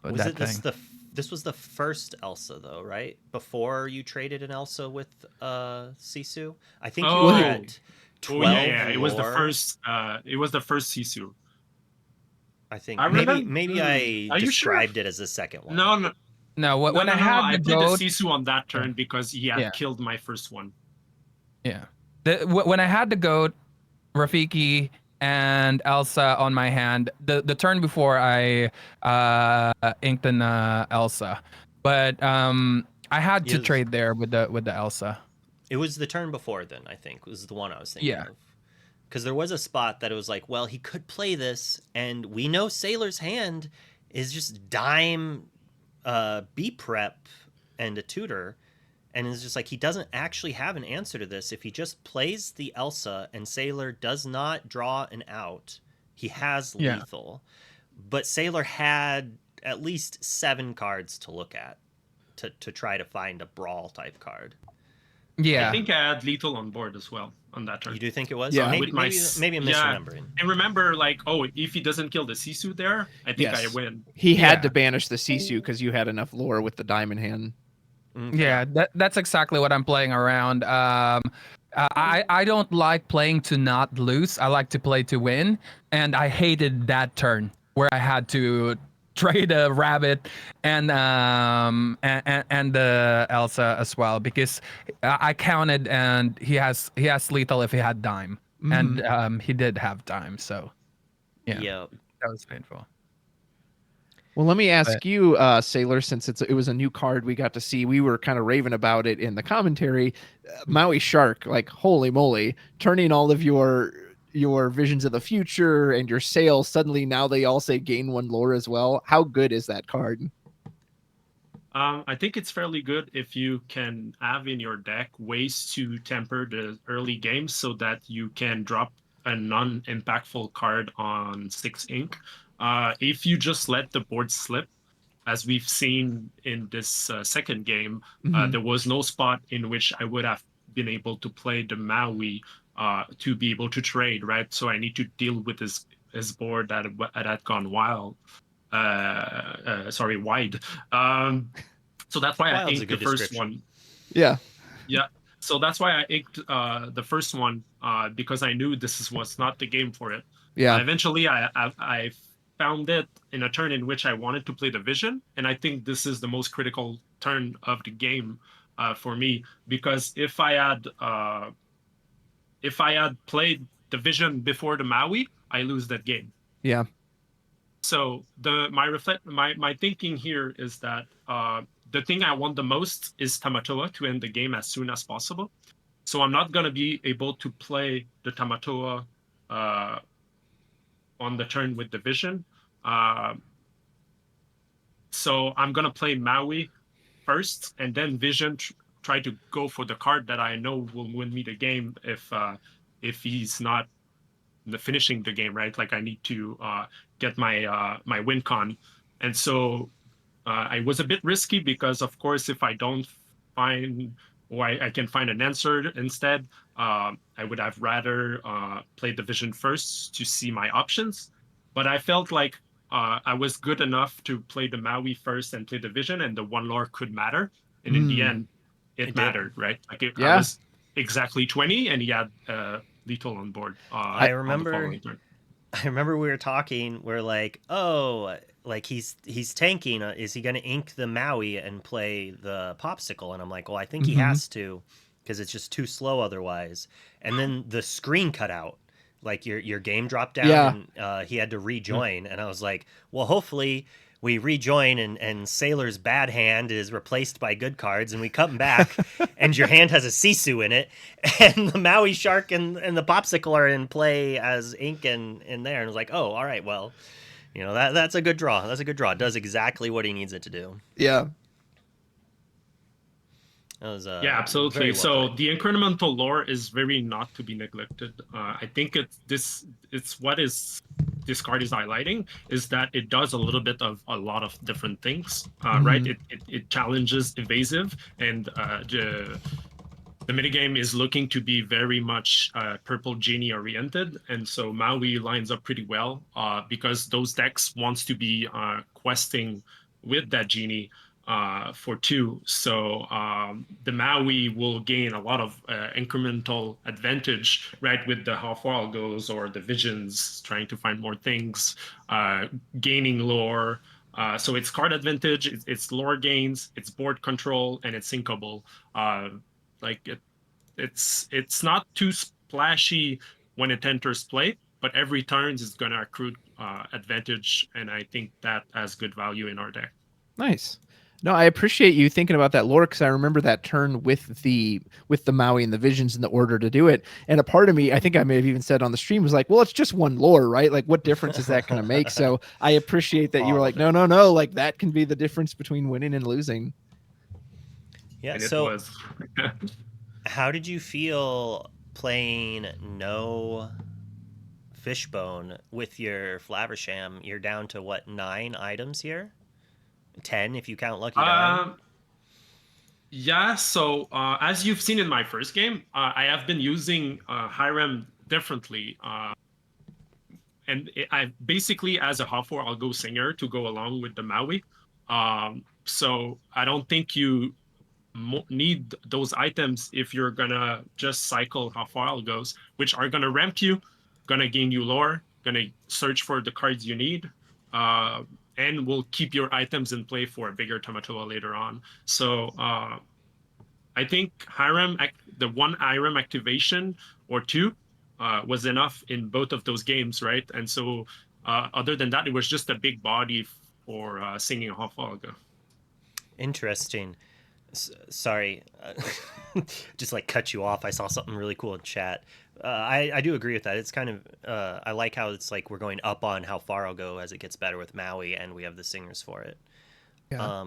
with Was that it this thing. this was the first Elsa though, right? Before you traded an Elsa with Sisu? I think you were Oh. at 12 yeah. It was the lore. first. It was the first Sisu. I think I maybe remember- maybe I Are you sure? described it as the second one. No, no. No, when no, I no, had I the played goat. the Sisu on that turn because he had Yeah. killed my first one. Yeah. When I had the goat, Rafiki, and Elsa on my hand, the turn before I inked an Elsa, but I had to Yes. trade there with the Elsa. It was the turn before then, I think, was the one I was thinking Yeah. of. Because there was a spot that it was like, well, he could play this, and we know Sailor's hand is just dime B prep and a tutor. And it's just like he doesn't actually have an answer to this. If he just plays the Elsa and Sailor does not draw an out, he has Yeah. lethal. But Sailor had at least 7 cards to look at to try to find a brawl type card. Yeah. I think I had lethal on board as well on that turn. You do think it was? Yeah. Or maybe, With my maybe, s- maybe I'm yeah. misremembering. And remember, like, oh, if he doesn't kill the Sisu there, I think I Yes. win. He had Yeah. to banish the Sisu because you had enough lore with the diamond hand. Okay. Yeah, that's exactly what I'm playing around. I don't like playing to not lose. I like to play to win, and I hated that turn where I had to trade a rabbit and the Elsa as well because I counted and he has lethal if he had dime, and he did have dime, so yeah, Yeah. that was painful. Well, let me ask you, Sailor, since it was a new card we got to see, we were kind of raving about it in the commentary. Maui Shark, like holy moly, turning all of your visions of the future and your sail suddenly now they all say gain 1 lore as well. How good is that card? I think it's fairly good if you can have in your deck ways to temper the early game so that you can drop a non-impactful card on 6 ink. If you just let the board slip, as we've seen in this second game, there was no spot in which I would have been able to play the Maui to be able to trade, right? So I need to deal with his board that had gone wild. Wide. So that's why Wild's I a inked the good first description. one. Yeah. Yeah. So that's why I inked the first one because I knew this was not the game for it. Yeah. Eventually, I found it in a turn in which I wanted to play the Vision, and I think this is the most critical turn of the game for me because if I had played the Vision before the Maui, I lose that game. Yeah. So my thinking here is that the thing I want the most is Tamatoa to end the game as soon as possible. So I'm not gonna be able to play the Tamatoa on the turn with the Vision. So I'm gonna play Maui first, and then Vision try to go for the card that I know will win me the game if he's not finishing the game, right? Like I need to get my my win con, and so I was a bit risky because, of course, if I don't find or I can find an answer instead, I would have rather played the Vision first to see my options. But I felt like I was good enough to play the Maui first and play the Vision, and the 1 lore could matter. And in the end, it did. mattered, right? Like I Yeah. was exactly 20, and he had lethal on board. I on the remember. following turn. I remember we were talking. We're like, oh, like he's tanking. Is he going to ink the Maui and play the popsicle? And I'm like, well, I think he has to, because it's just too slow otherwise. And then the screen cut out, like your game dropped down, and he had to rejoin. And I was like, well, hopefully we rejoin and Sailor's bad hand is replaced by good cards, and we come back and your hand has a Sisu in it, and the Maui Shark and the Popsicle are in play as ink in there. And I was like, oh, all right, well, you know, that's a good draw. That's a good draw. It does exactly what he needs it to do. Yeah. That was, Yeah, very absolutely. well So played. the incremental lore is very not to be neglected. I think it's what this card is highlighting is that it does a little bit of a lot of different things, right? It challenges evasive, and the minigame is looking to be very much purple genie oriented, and so Maui lines up pretty well because those decks wants to be questing with that genie for 2. So the Maui will gain a lot of incremental advantage, right, with the how far it goes or the visions, trying to find more things, gaining lore. So it's card advantage, it's lore gains, it's board control, and it's syncable. It's not too splashy when it enters play, but every turn is going to accrue advantage, and I think that has good value in our deck. Nice. No, I appreciate you thinking about that lore, because I remember that turn with the Maui and the visions in the order to do it. And a part of me, I think I may have even said on the stream, was like, well, it's just one lore, right? Like, what difference is that going to make? So I appreciate that you were like, no, like that can be the difference between winning and losing. Yeah. And So it was. how did you feel playing no Fishbone with your Flaversham? You're down to what, 9 items here? 10 if you count Lucky Dime? Yeah, so as you've seen in my first game, I have been using Hiram differently. And I basically, as a Hafor, I'll go Singer to go along with the Maui. So I don't think you need those items if you're gonna just cycle how far it goes, which are gonna ramp you, gonna gain you lore, gonna search for the cards you need, and will keep your items in play for a bigger Tamatoa later on. So I think Hiram, the one Hiram activation or 2 was enough in both of those games, right? And so other than that, it was just a big body for singing Hofalga. Interesting. Sorry, just like cut you off. I saw something really cool in chat. I do agree with that. It's kind of I like how it's like we're going up on how far I'll go as it gets better with Maui, and we have the singers for it. Yeah.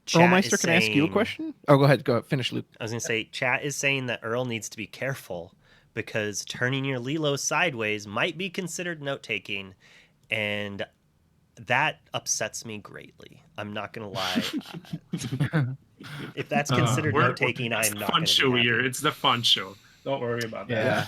Chat Earlmeister, is can I ask you a saying- question? Oh, go ahead. Go finish, Luke. I was gonna say, chat is saying that Earl needs to be careful because turning your Lilo sideways might be considered note taking, and that upsets me greatly. I'm not gonna lie. If that's considered note taking, I'm not fun gonna show be here. happy. It's the fun show. Don't worry about that.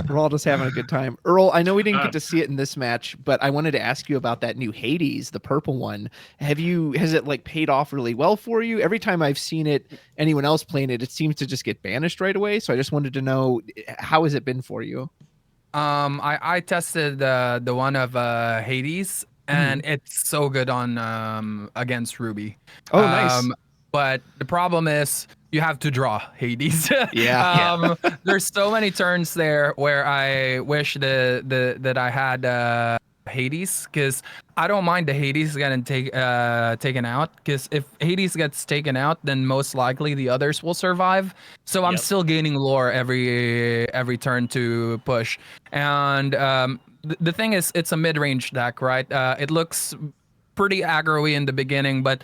We're all just having a good time. Earl, I know we didn't get to see it in this match, but I wanted to ask you about that new Hades, the purple one. Has it like paid off really well for you? Every time I've seen it, anyone else playing it, it seems to just get banished right away. So I just wanted to know, how has it been for you? I tested the one of Hades, and it's so good on against Ruby. Oh, nice. But the problem is you have to draw Hades. Yeah. There's so many turns there where I wish that I had Hades, because I don't mind the Hades getting taken out, because if Hades gets taken out, then most likely the others will survive. So I'm still gaining lore every turn to push. And the thing is, it's a mid-range deck, right? It looks pretty aggro-y in the beginning, but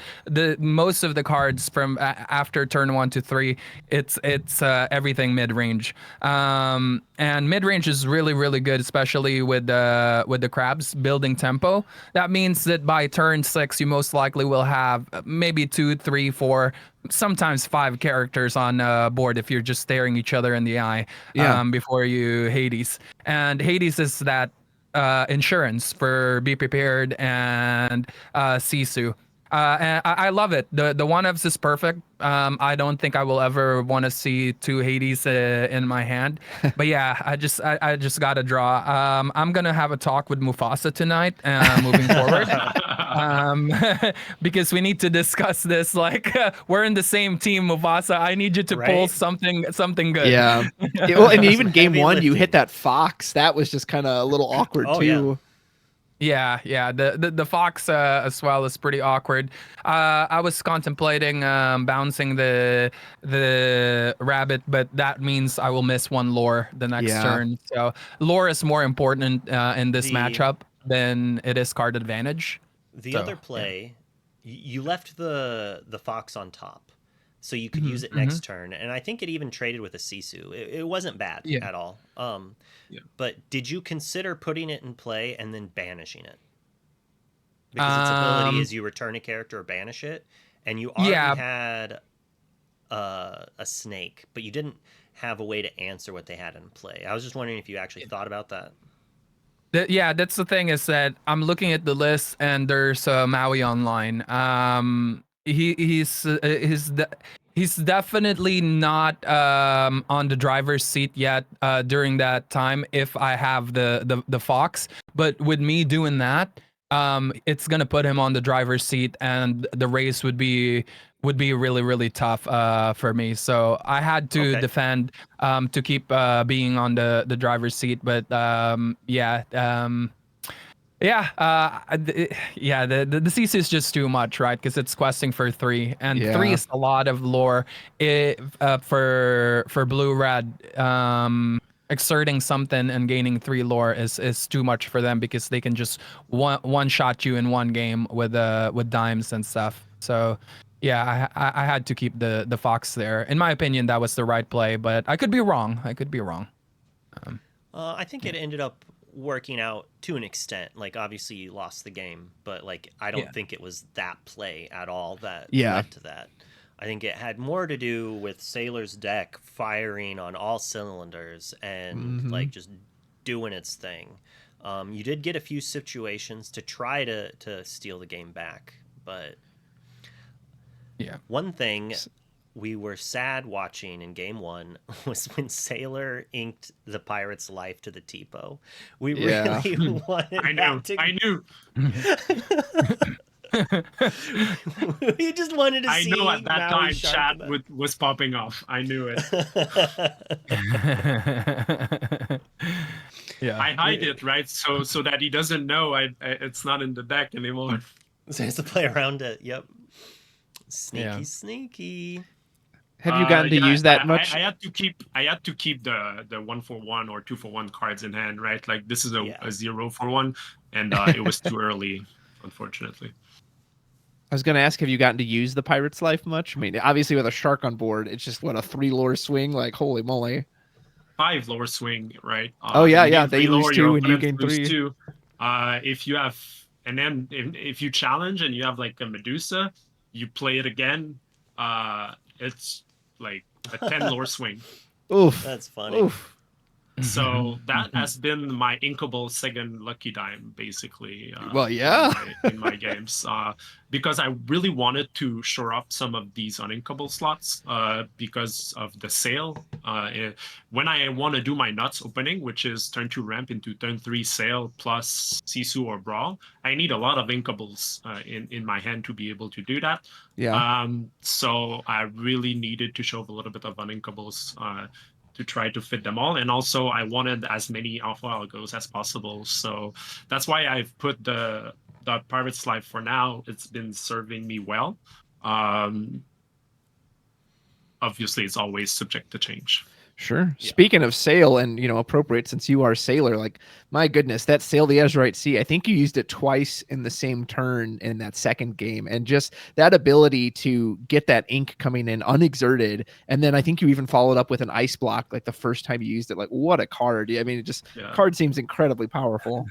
most of the cards from after turn 1 to 3, it's everything mid-range, and mid-range is really good, especially with the crabs building tempo. That means that by turn 6 you most likely will have maybe 2, 3, 4, sometimes 5 characters on board if you're just staring each other in the eye before you Hades. And Hades is that insurance for Be Prepared and Sisu. And I love it. The one ofs is perfect. I don't think I will ever want to see two Hades in my hand. But yeah, I just gotta draw. I'm gonna have a talk with Mufasa tonight, moving forward. Because we need to discuss this. Like, we're in the same team, Mufasa. I need you to pull Right? something good. Yeah. Well, and even Some game heavy one, you hit lifting. that fox. That was just kind of a little awkward Oh, yeah. too. Yeah. The fox as well is pretty awkward. I was contemplating bouncing the rabbit, but that means I will miss one lore the next Yeah. turn. So lore is more important in this The- matchup than it is card advantage. The So, other yeah. play, you left the fox on top, so you could Mhm, use it next turn, and I think it even traded with a Sisu. It wasn't bad Yeah. at all. Yeah. But did you consider putting it in play and then banishing it? Because its ability is you return a character or banish it, and you already Yeah. had a snake, but you didn't have a way to answer what they had in play. I was just wondering if you actually thought about that. Yeah, that's the thing is that I'm looking at the list and there's Maui online. He's definitely not on the driver's seat yet during that time if I have the fox. But with me doing that, it's gonna put him on the driver's seat and the race would be really really tough for me. So I had to Okay. defend to keep being on the driver's seat. But yeah. The CC is just too much, right? Because it's questing for 3, and 3 Yeah. is a lot of lore. For blue red, exerting something and gaining 3 lore is too much for them because they can just one shot you in one game with dimes and stuff. So yeah, I had to keep the fox there. In my opinion, that was the right play, but I could be wrong. I think it ended up working out to an extent. Like, obviously you lost the game, but like I don't Yeah. think it was that play at all that Yeah. led to that. I think it had more to do with Sailor's deck firing on all cylinders and Mhm. like just doing its thing. You did get a few situations to try to steal the game back, but Yeah. one thing we were sad watching in game 1 was when Sailor inked the pirate's life to the Tipo. We Yeah. really wanted I know. that to... I knew. We just wanted to I see know at that Maui time shark chat about- was popping off. I knew it. Yeah. I hide it, right? So that he doesn't know it's not in the deck anymore. So has to play around it. Yep. Sneaky, Yeah. sneaky. Have you gotten to Yeah, use that much? I had to keep the 1-for-1 or 2-for-1 cards in hand, right? Like this is a 0-for-1, and it was too early, unfortunately. I was gonna ask, have you gotten to use the pirate's life much? I mean, obviously with a shark on board, it's just what a 3 lore swing. Like, holy moly! 5 lower swing, right? Oh, yeah, you yeah, gain they 3 lose lower, 2 your and you opponent gain lose 3. 2. If you have, and then if you challenge and you have like a Medusa, you play it again. It's like a 10 lower swing. Oof. That's funny. Oof. So that has been my inkable second lucky dime, basically. Well, yeah. in my games, because I really wanted to shore up some of these uninkable slots because of the sail. When I want to do my nuts opening, which is turn 2 ramp into turn 3 sail plus Sisu or Brawl, I need a lot of inkables in my hand to be able to do that. Yeah. So I really needed to shove a little bit of uninkables to try to fit them all, and also I wanted as many alpha algos as possible. So that's why I've put the pirate's life for now. It's been serving me well. Obviously, it's always subject to change. Sure. Yeah. Speaking of sail and, appropriate since you are Sailor, like, my goodness, that sail the Azurite Sea, I think you used it twice in the same turn in that second game. And just that ability to get that ink coming in unexerted. And then I think you even followed up with an ice block like the first time you used it. Like, what a card. I mean, card seems incredibly powerful.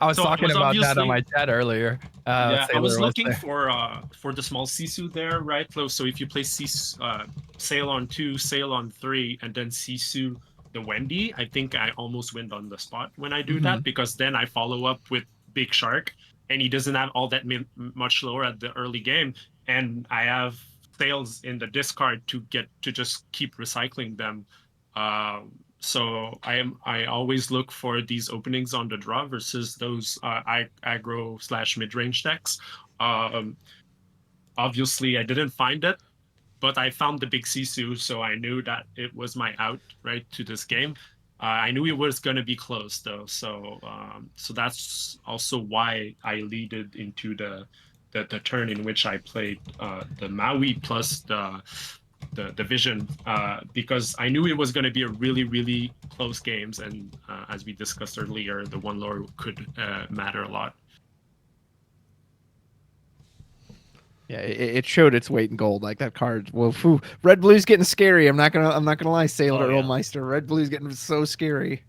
I was talking about that on my obviously- chat earlier. I was Sailor looking there. for the small Sisu there, right? So if you play sail on 2, sail on 3, and then Sisu the Wendy, I think I almost win on the spot when I do that, because then I follow up with Big Shark and he doesn't have all that much lower at the early game, and I have sails in the discard to just keep recycling them. So I always look for these openings on the draw versus those aggro / mid-range decks. Obviously, I didn't find it, but I found the big Sisu, so I knew that it was my out right to this game. I knew it was going to be close though, so that's also why I leaded into the turn in which I played the Maui plus the Vision, because I knew it was going to be a really close games, and as we discussed earlier, the one lower could matter a lot. Yeah, it showed its weight in gold. Like that card. Well, red blue's getting scary. I'm not gonna lie, Sailor Earlmeister. Red blue's getting so scary.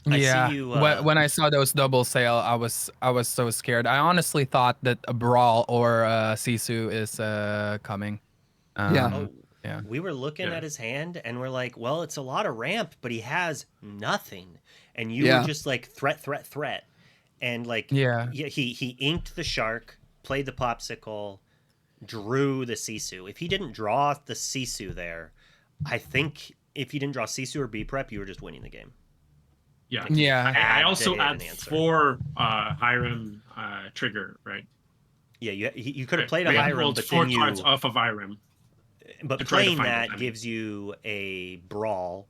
I Yeah. see you, When I saw those double sail, I was so scared. I honestly thought that a Brawl or Sisu is coming. Yeah. Yeah. We were looking at his hand and we're like, well, it's a lot of ramp, but he has nothing. And you were just like threat. And like he inked the shark, played the popsicle, drew the Sisu. If he didn't draw the Sisu there, I think if he didn't draw Sisu or B prep, you were just winning the game. Yeah. Like, Yeah. I also had 4 Hiram trigger, right? Yeah, you could have played a we Hiram, rolled but 4 then you cards off of Hiram. But to try to playing find that it, gives you a Brawl,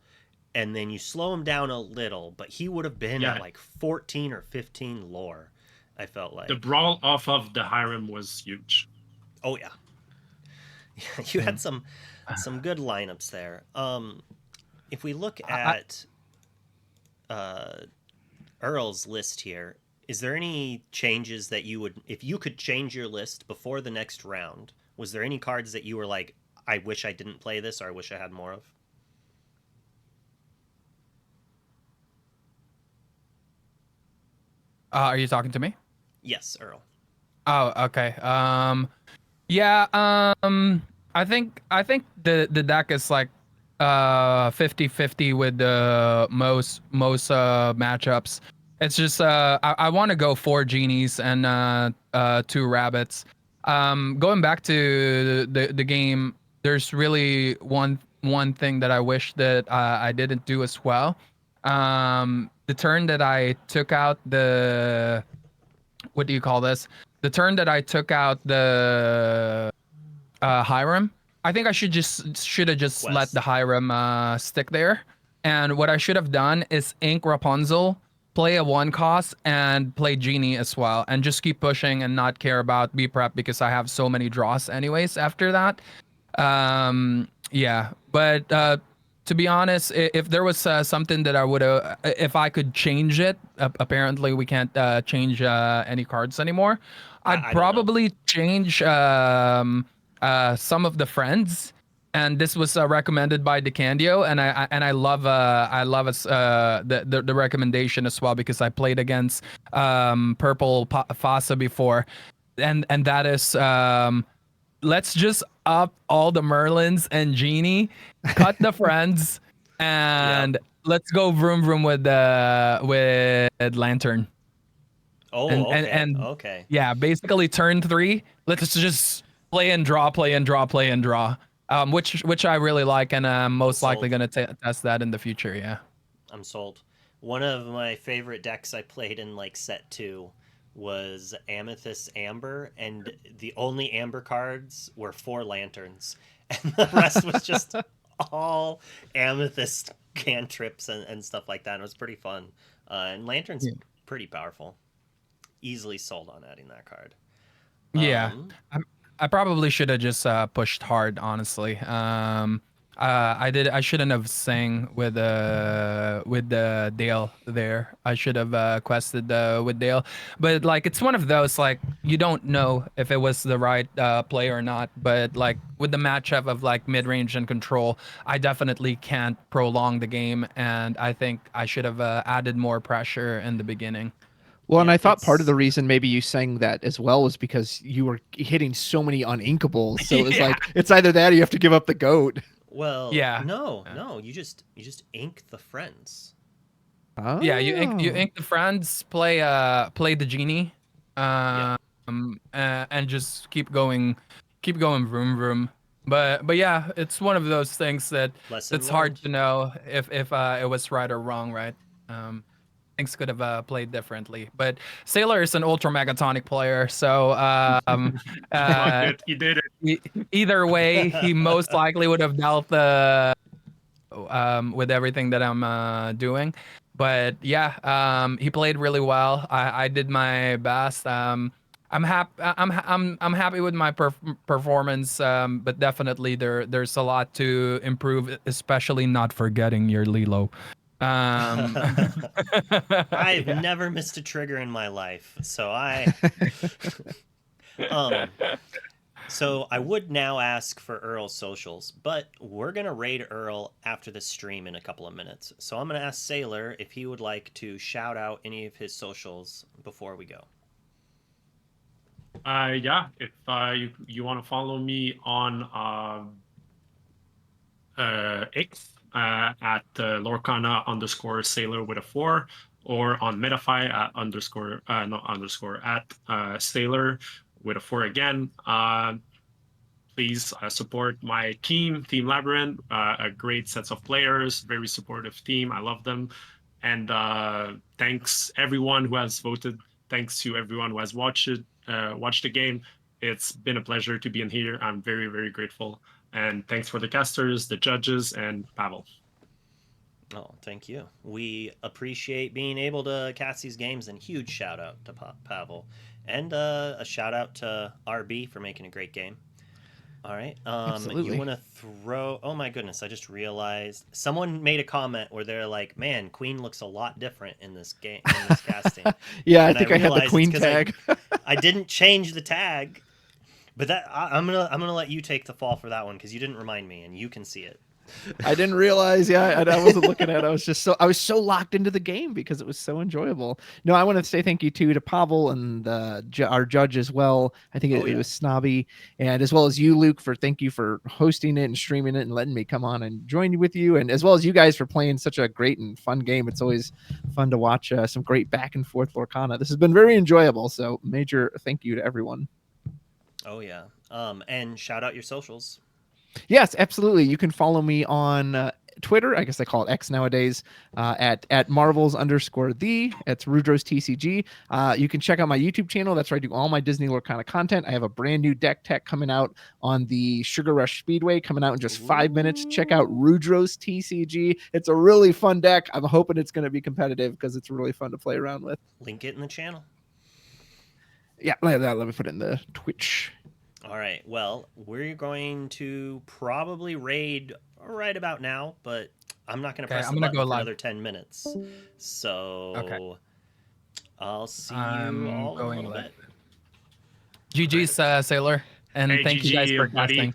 and then you slow him down a little, but he would have been at like 14 or 15 lore, I felt like. The Brawl off of the Hiram was huge. Oh yeah. You had some good lineups there. If we look at Earl's list here, is there any changes that you would, if you could change your list before the next round, was there any cards that you were like, I wish I didn't play this, or I wish I had more of? Are you talking to me? Yes, Earl. Oh, okay. Yeah. I think the deck is like 50-50 with the most matchups. It's just I want to go 4 genies and 2 rabbits. Going back to the game, there's really one thing that I wish that I didn't do as well. The turn that I took out the, what do you call this? The turn that I took out the Hiram, I think I should have just let the Hiram stick there. And what I should have done is ink Rapunzel, play a 1 cost, and play Genie as well, and just keep pushing and not care about B prep because I have so many draws anyways after that. Yeah, but to be honest, if there was something that I would have, if I could change it, apparently we can't change any cards anymore. I'd probably change some of the friends, and this was recommended by DeCandio, and I love the recommendation as well because I played against Purple Fasa before, and that is let's just up all the Merlins and Genie, cut the friends, and let's go vroom vroom with Lantern. Oh, and okay. Yeah, basically turn 3. Let's just play and draw, which I really like, and I'm most likely gonna test that in the future. Yeah, I'm sold. One of my favorite decks I played in like set 2 was Amethyst Amber, and the only Amber cards were 4 lanterns, and the rest was just all Amethyst cantrips and stuff like that. And it was pretty fun. And Lantern's pretty powerful. Easily sold on adding that card. Yeah, I probably should have just pushed hard, honestly. I shouldn't have sang with the Dale there. I should have quested with Dale, but like it's one of those, like you don't know if it was the right play or not. But like with the matchup of like mid range and control, I definitely can't prolong the game, and I think I should have added more pressure in the beginning. Well, and I thought part of the reason maybe you sang that as well was because you were hitting so many uninkables. So it's like it's either that or you have to give up the goat. Well, no, you just ink the friends. Oh. Yeah, you ink the friends, play the Genie, and just keep going vroom vroom. But yeah, it's one of those things that Lesson it's hard learned. to know if it was right or wrong, right? Things could have played differently. But s4iler is an ultra megatonic player, so Fuck it, he did it. either way, he most likely would have dealt with everything that I'm doing. But yeah, he played really well. I did my best. I'm happy. I'm happy with my performance. But definitely there's a lot to improve, especially not forgetting your Lilo. I've Yeah. never missed a trigger in my life, so so I would now ask for Earl's socials, but we're gonna raid Earl after the stream in a couple of minutes. So I'm gonna ask s4iler if he would like to shout out any of his socials before we go. Yeah, if you want to follow me on X at Lorcana_s4iler with a 4, or on Metafy at s4iler with a 4 again. Please support my team, Team Labyrinth, a great sets of players, very supportive team. I love them. And thanks everyone who has voted. Thanks to everyone who has watched the game. It's been a pleasure to be in here. I'm very, very grateful. And thanks for the casters, the judges, and Pavel. Oh, thank you. We appreciate being able to cast these games, and huge shout out to Pavel. And a shout out to RB for making a great game. All right. Absolutely. You want to throw... Oh my goodness, I just realized someone made a comment where they're like, man, Queen looks a lot different in this game, in this casting. Yeah, I And think I had the realized Queen it's 'cause tag. I didn't change the tag, but I'm gonna let you take the fall for that one because you didn't remind me, and you can see it. I didn't realize. Yeah, I wasn't looking at it. I was so locked into the game because it was so enjoyable. No, I want to say thank you to Pavel and our judge as well. I think it was Snobby, and as well as you, Luke, thank you for hosting it and streaming it and letting me come on and join with you, and as well as you guys for playing such a great and fun game. It's always fun to watch some great back and forth Lorcana. This has been very enjoyable. So major thank you to everyone. Oh yeah. And shout out your socials. Yes, absolutely. You can follow me on Twitter. I guess they call it X nowadays. At Marvels_the. It's Rudros TCG. You can check out my YouTube channel. That's where I do all my Disney Lorcana content. I have a brand new deck tech coming out on the Sugar Rush Speedway, coming out in just 5 minutes. Check out Rudros TCG. It's a really fun deck. I'm hoping it's going to be competitive because it's really fun to play around with. Link it in the channel. Yeah, let me put it in the Twitch. All right. Well, we're going to probably raid right about now, but I'm not going to press the button for another 10 minutes. So I'll see you all in a little bit. GG's, s4iler, and thank you guys for casting.